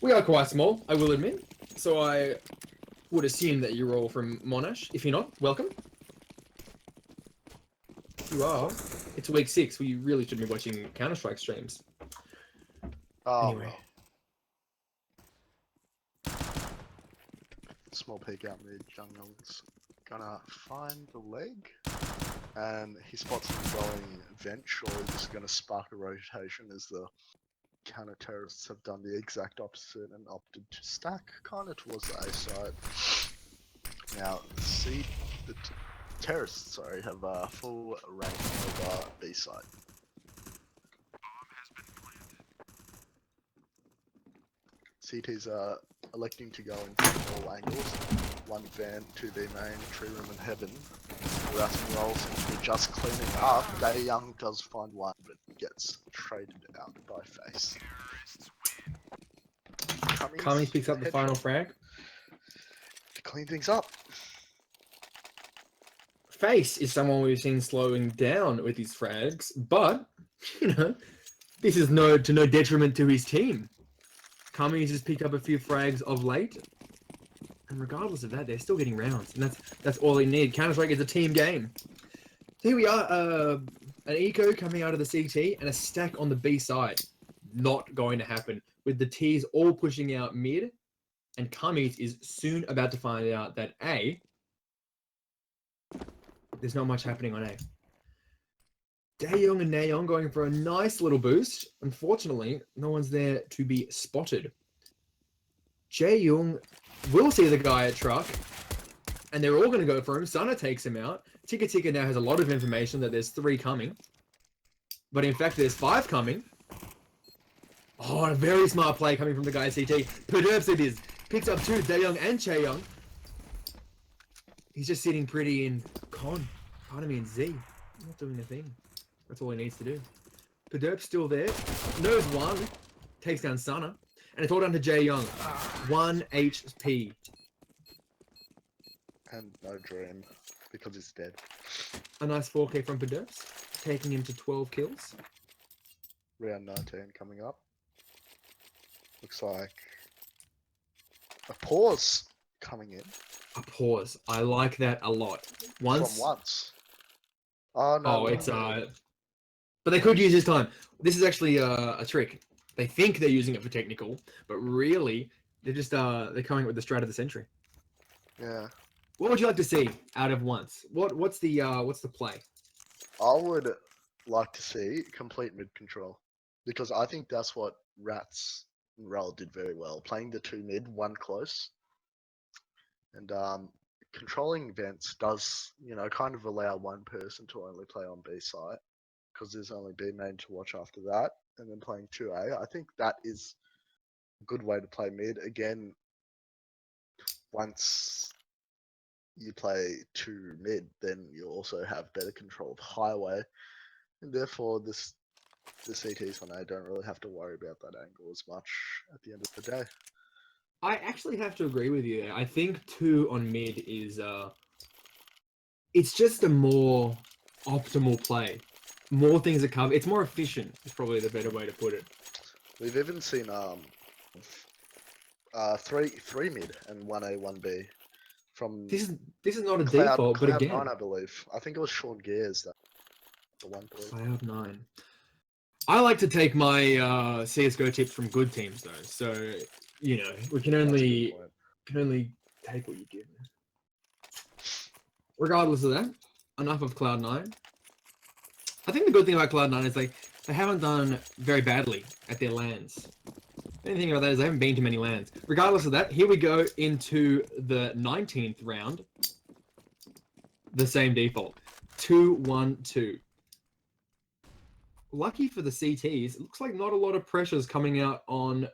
We are quite small, I will admit. So I would assume that you're all from Monash. If you're not, welcome. If you are, it's week 6. We really should be watching Counter-Strike streams. Oh, Anyway. well. Small peek out mid. jxhn's gonna find the leg. And he spots him going vent. Surely this is gonna spark a rotation as the counter-terrorists have done the exact opposite and opted to stack kind of towards the A side. Now, the terrorists, sorry, have full rank over B side. CTs are electing to go in all angles. 1 van, 2 B main, tree room and heaven. Rats and Rolls seems to be just cleaning up. Dayoung does find one, but gets traded out by Face. Caykz picks up the final frag. To clean things up. Face is someone we've seen slowing down with his frags, but, you know, this is no detriment to his team. Caykz has picked up a few frags of late, and regardless of that, they're still getting rounds, and that's all they need. Counter-Strike is a team game. So here we are, an eco coming out of the CT, and a stack on the B side. Not going to happen, with the T's all pushing out mid, And Caykz is soon about to find out that A, there's not much happening on A. Daeyoung and Naeyoung going for a nice little boost. Unfortunately, no one's there to be spotted. Jaeyoung will see the guy at truck, and they're all going to go for him. Sana takes him out. Tika Tika now has a lot of information that there's 3 coming. But in fact, there's 5 coming. Oh, a very smart play coming from the guy at CT. Perderbs it is. Picks up 2, Daeyoung and Chaeyoung. He's just sitting pretty in Con. Pardon me, in Z. Not doing a thing. That's all he needs to do. Perderb's still there. Knows 1. Takes down Sana. And it's all down to Jaeyoung. 1 HP. And no dream, because he's dead. A nice 4K from Perderbs. Taking him to 12 kills. Round 19 coming up. Looks like a pause coming in. A pause. I like that a lot. Once. From once. Oh no. Oh, it's but they could use this time. This is actually a trick. They think they're using it for technical, but really they're just they're coming with the strat of the century. Yeah. What would you like to see out of once? What's the play? I would like to see complete mid control, because I think that's what Rats and Rel did very well, playing the 2 mid, 1 close, and controlling vents does, you know, kind of allow one person to only play on B site, because there's only B main to watch after that, and then playing 2A. I think that is a good way to play mid. Again, once you play 2 mid, then you also have better control of highway, and therefore the CTs on A don't really have to worry about that angle as much at the end of the day. I actually have to agree with you there. I think 2 on mid is it's just a more optimal play. More things are covered. It's more efficient. Is probably the better way to put it. We've even seen 3 mid and 1A, 1B from This is not a Cloud, default, but again, Cloud9, I believe. I think it was Sean Gears that the one play. Cloud9. I like to take my CS:GO tips from good teams though, so you know we can That's a only good point. take what you give. Regardless of that, enough of Cloud9. I think the good thing about Cloud9 is they haven't done very badly at their lands. The only thing about that is they haven't been to many lands. Regardless of that, here we go into the 19th round. The same default. 2-1-2. Lucky for the CTs, it looks like not a lot of pressures coming out on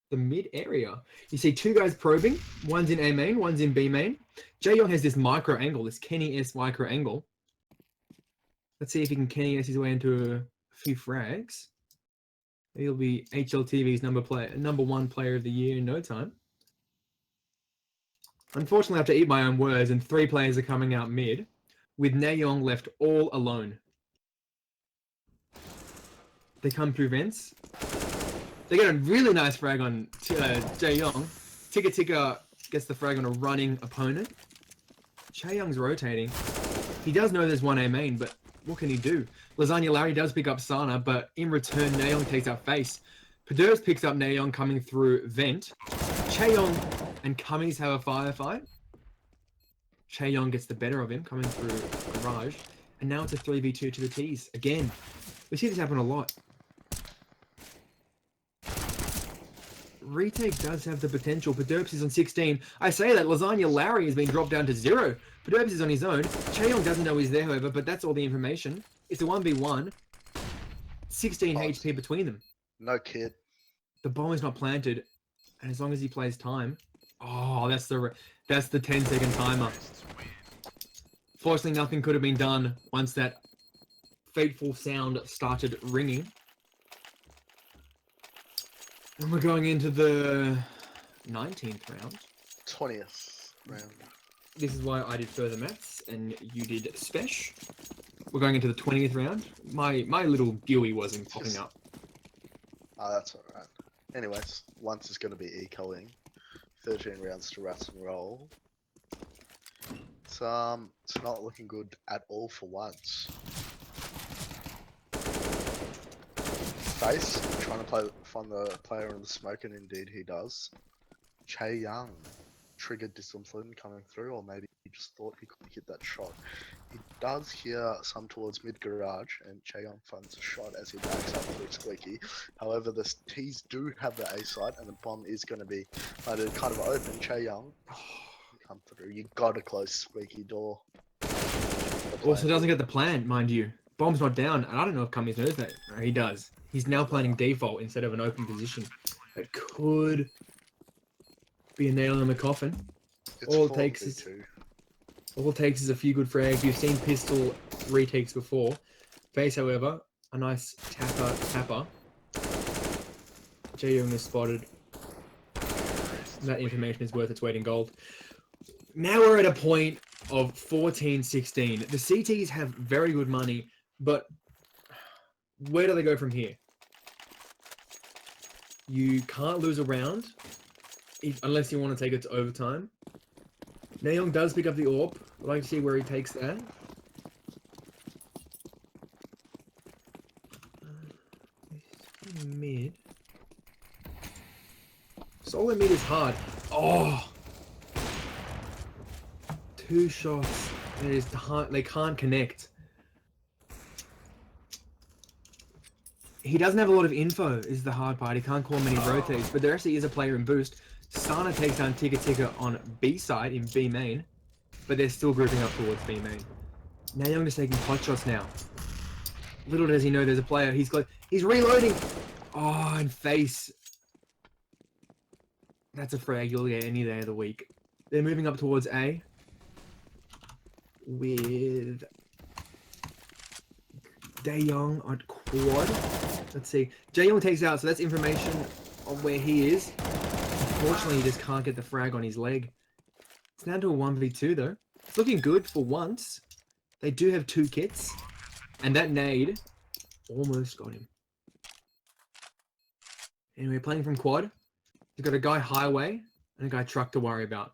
the mid area. You see 2 guys probing. One's in A main, one's in B main. Jaeyoung has this micro angle, this Kenny-esque micro angle. Let's see if he can Kenny-esque his way into a few frags. He'll be HLTV's number 1 player of the year in no time. Unfortunately, I have to eat my own words, and 3 players are coming out mid, with Naeyoung left all alone. They come through vents. They get a really nice frag on Jaeyoung. Tika Tika gets the frag on a running opponent. Chaeyoung's rotating. He does know there's 1A main, but what can he do? Lasagna Larry does pick up Sana, but in return, Naeyoung takes out Face. Perderbs picks up Naeyoung coming through vent. Chaeyoung and Caykz have a firefight. Chaeyoung gets the better of him coming through Garage. And now it's a 3v2 to the T's. Again, we see this happen a lot. Retake does have the potential. Perderbs is on 16. I say that Lasagna Larry has been dropped down to 0. Perderbs is on his own. Chaeyoung doesn't know he's there, however, but that's all the information. It's a 1v1. 16 HP between them. No kid. The bomb is not planted, and as long as he plays time, oh, that's the 10-second timer. Fortunately, nothing could have been done once that fateful sound started ringing. And we're going into the 19th round. 20th round. This is why I did further maths and you did spesh. We're going into the 20th round. My little GUI wasn't popping up. Oh, that's alright. Anyways, once is going to be ecoing. 13 rounds to Rats and Roll. It's not looking good at all for once. Face trying to find the player in the smoke, and indeed he does. Young triggered discipline coming through, or maybe he just thought he could hit that shot. He does hear some towards mid garage, and Young funds a shot as he backs up through Squeaky. However, the T's do have the A site, and the bomb is going to be kind of open. Young, come through. You gotta close Squeaky door. Also doesn't get the plant, mind you. Bomb's not down, and I don't know if Cummings knows that. No, he does. He's now planning default instead of an open position. It could be a nail in the coffin. It's All it 4v2. takes is a few good frags. You've seen pistol retakes before. Face, however, a nice tapper. Young is spotted. That information is worth its weight in gold. Now we're at a point of 14-16. The CTs have very good money, but where do they go from here? You can't lose a round unless you want to take it to overtime. Nayoung does pick up the AWP. I'd like to see where he takes that. Mid. Solo mid is hard. Oh! 2 shots. It is hard. They can't connect. He doesn't have a lot of info, is the hard part. He can't call many rotates, but there actually is a player in boost. Sana takes down Tika on B side in B main, but they're still grouping up towards B main. Nayoung is taking pot shots now. Little does he know there's a player. He's reloading. Oh, and face. That's a frag you'll get any day of the week. They're moving up towards A with Daeyoung on quad. Let's see. Jaeyoung takes out, so that's information on where he is. Unfortunately, he just can't get the frag on his leg. It's down to a 1v2 though. It's looking good for once. They do have 2 kits, and that nade almost got him. Anyway, playing from quad. You've got a guy highway and a guy truck to worry about.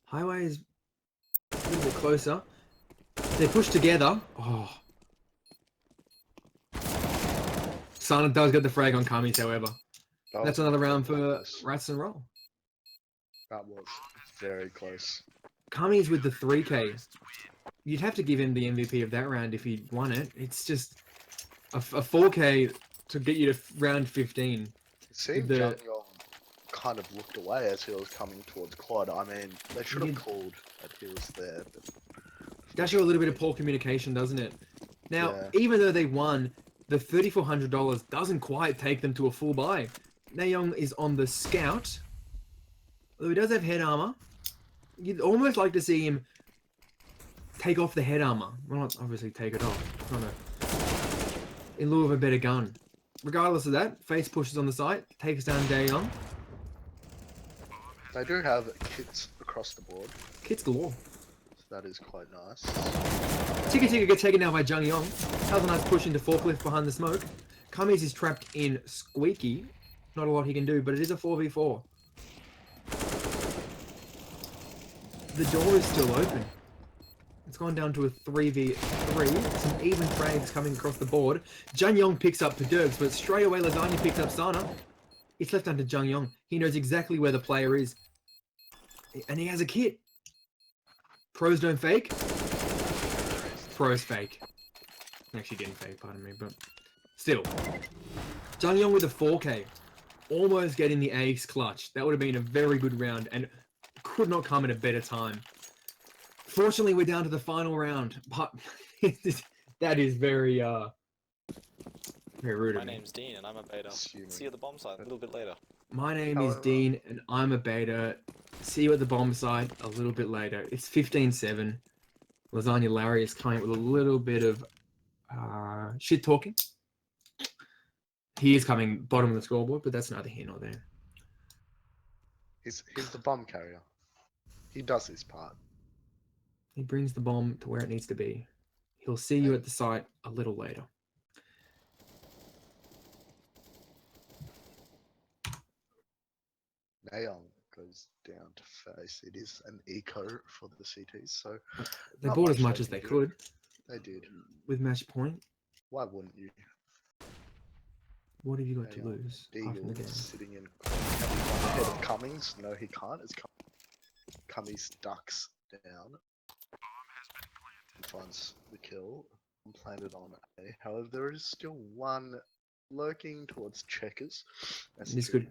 Highway is a little bit closer. They push together. Oh. Sana does get the frag on Caykz, however. That's another round for Rats and Roll. That was very close. Caykz with the 3K. You'd have to give him the MVP of that round if he won it. It's just a 4K to get you to round 15. It seemed Jung Yong kind of looked away as he was coming towards quad. I mean, they should have called that he was there. But... Does show a little bit of poor communication, doesn't it? Now, even though they won, the $3,400 doesn't quite take them to a full buy. Nayoung is on the scout. Although he does have head armor. You'd almost like to see him take off the head armor. Well, not obviously take it off. In lieu of a better gun. Regardless of that, face pushes on the site, takes down Daeyoung. They do have kits across the board. Kits galore. So that is quite nice. Tika gets taken down by Jung Yong. Has a nice push into forklift behind the smoke. Caykz is trapped in Squeaky. Not a lot he can do, but it is a 4v4. The door is still open. It's gone down to a 3v3. Some even frags coming across the board. Jung Yong picks up Padergs, but straight away Lasagna picks up Sana. It's left under Jung Yong. He knows exactly where the player is. And he has a kit. Pros don't fake. Pros fake. Actually didn't fake, pardon me, but still. Jung Yong with a 4K. Almost getting the ace clutch. That would have been a very good round and could not come at a better time. Fortunately, we're down to the final round. But that is very rude My of me. name's Dean and I'm a beta. Assuming. See you at the bomb site a little bit later. My name is Dean and I'm a beta. See you at the bomb site a little bit later. It's 15-7. Lasagna Larry is coming with a little bit of shit talking. He is coming bottom of the scoreboard, but that's neither here nor there. He's the bomb carrier. He does his part. He brings the bomb to where it needs to be. He'll see you at the site a little later. Nayoung goes down to face. It is an eco for the CTs, so They not bought as much much they as they can do. could they did. with match point. Why wouldn't you? What have you got to Hang on. lose after the Deagle game? sitting in ahead of Cummings. No, he can't. As Cummings ducks down and finds the kill and planted on A. However, there is still one lurking towards checkers. This could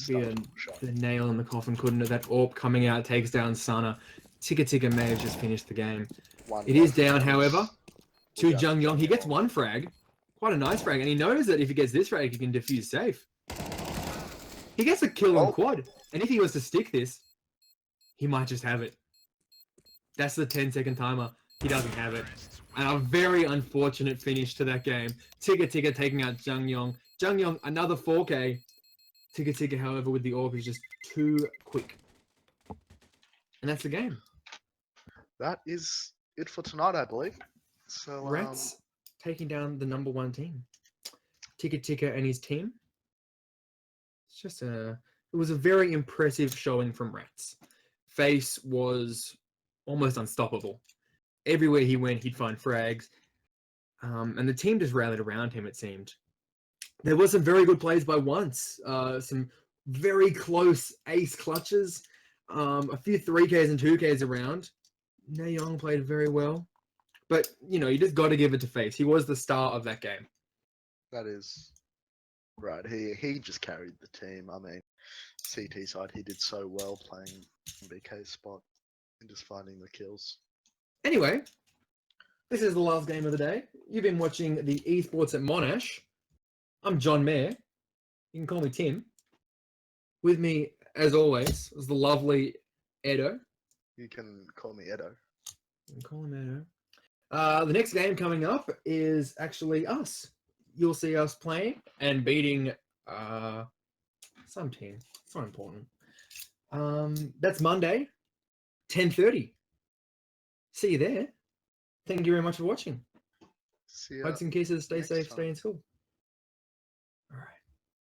be a, shot. the nail in the coffin, couldn't it? That AWP coming out takes down Sana. Tika may have just finished the game. One It is left down, frags. however, to Look out, Jung Yong. He gets Jung one frag. Quite a nice frag. And he knows that if he gets this frag, he can defuse safe. He gets a kill on Oh. quad. And if he was to stick this, he might just have it. That's the 10-second timer. He doesn't have it. And a very unfortunate finish to that game. Tika taking out Jung Yong. Jung Yong, another 4K. Tika, however, with the AWP is just too quick. And that's the game. That is it for tonight, I believe. So Rats taking down the #1 team. Tika and his team. It's just it was a very impressive showing from Rats. Face was almost unstoppable. Everywhere he went, he'd find frags. And the team just rallied around him, it seemed. There were some very good plays by once. Some very close ace clutches. A few 3Ks and 2Ks around. Naeong played very well. But, you know, you just got to give it to Face. He was the star of that game. that is right. He just carried the team. I mean, CT side, he did so well playing BK's spot and just finding the kills. Anyway, this is the last game of the day. You've been watching the esports at Monash. I'm John Mayer. You can call me Tim. With me, as always, is the lovely Edo. You can call me Edo. You can call him Edo. The next game coming up is actually us. You'll see us playing and beating some team. It's not important. That's Monday, 10:30. See you there. Thank you very much for watching. See ya. Hugs and kisses. Stay next safe. time. Stay in school.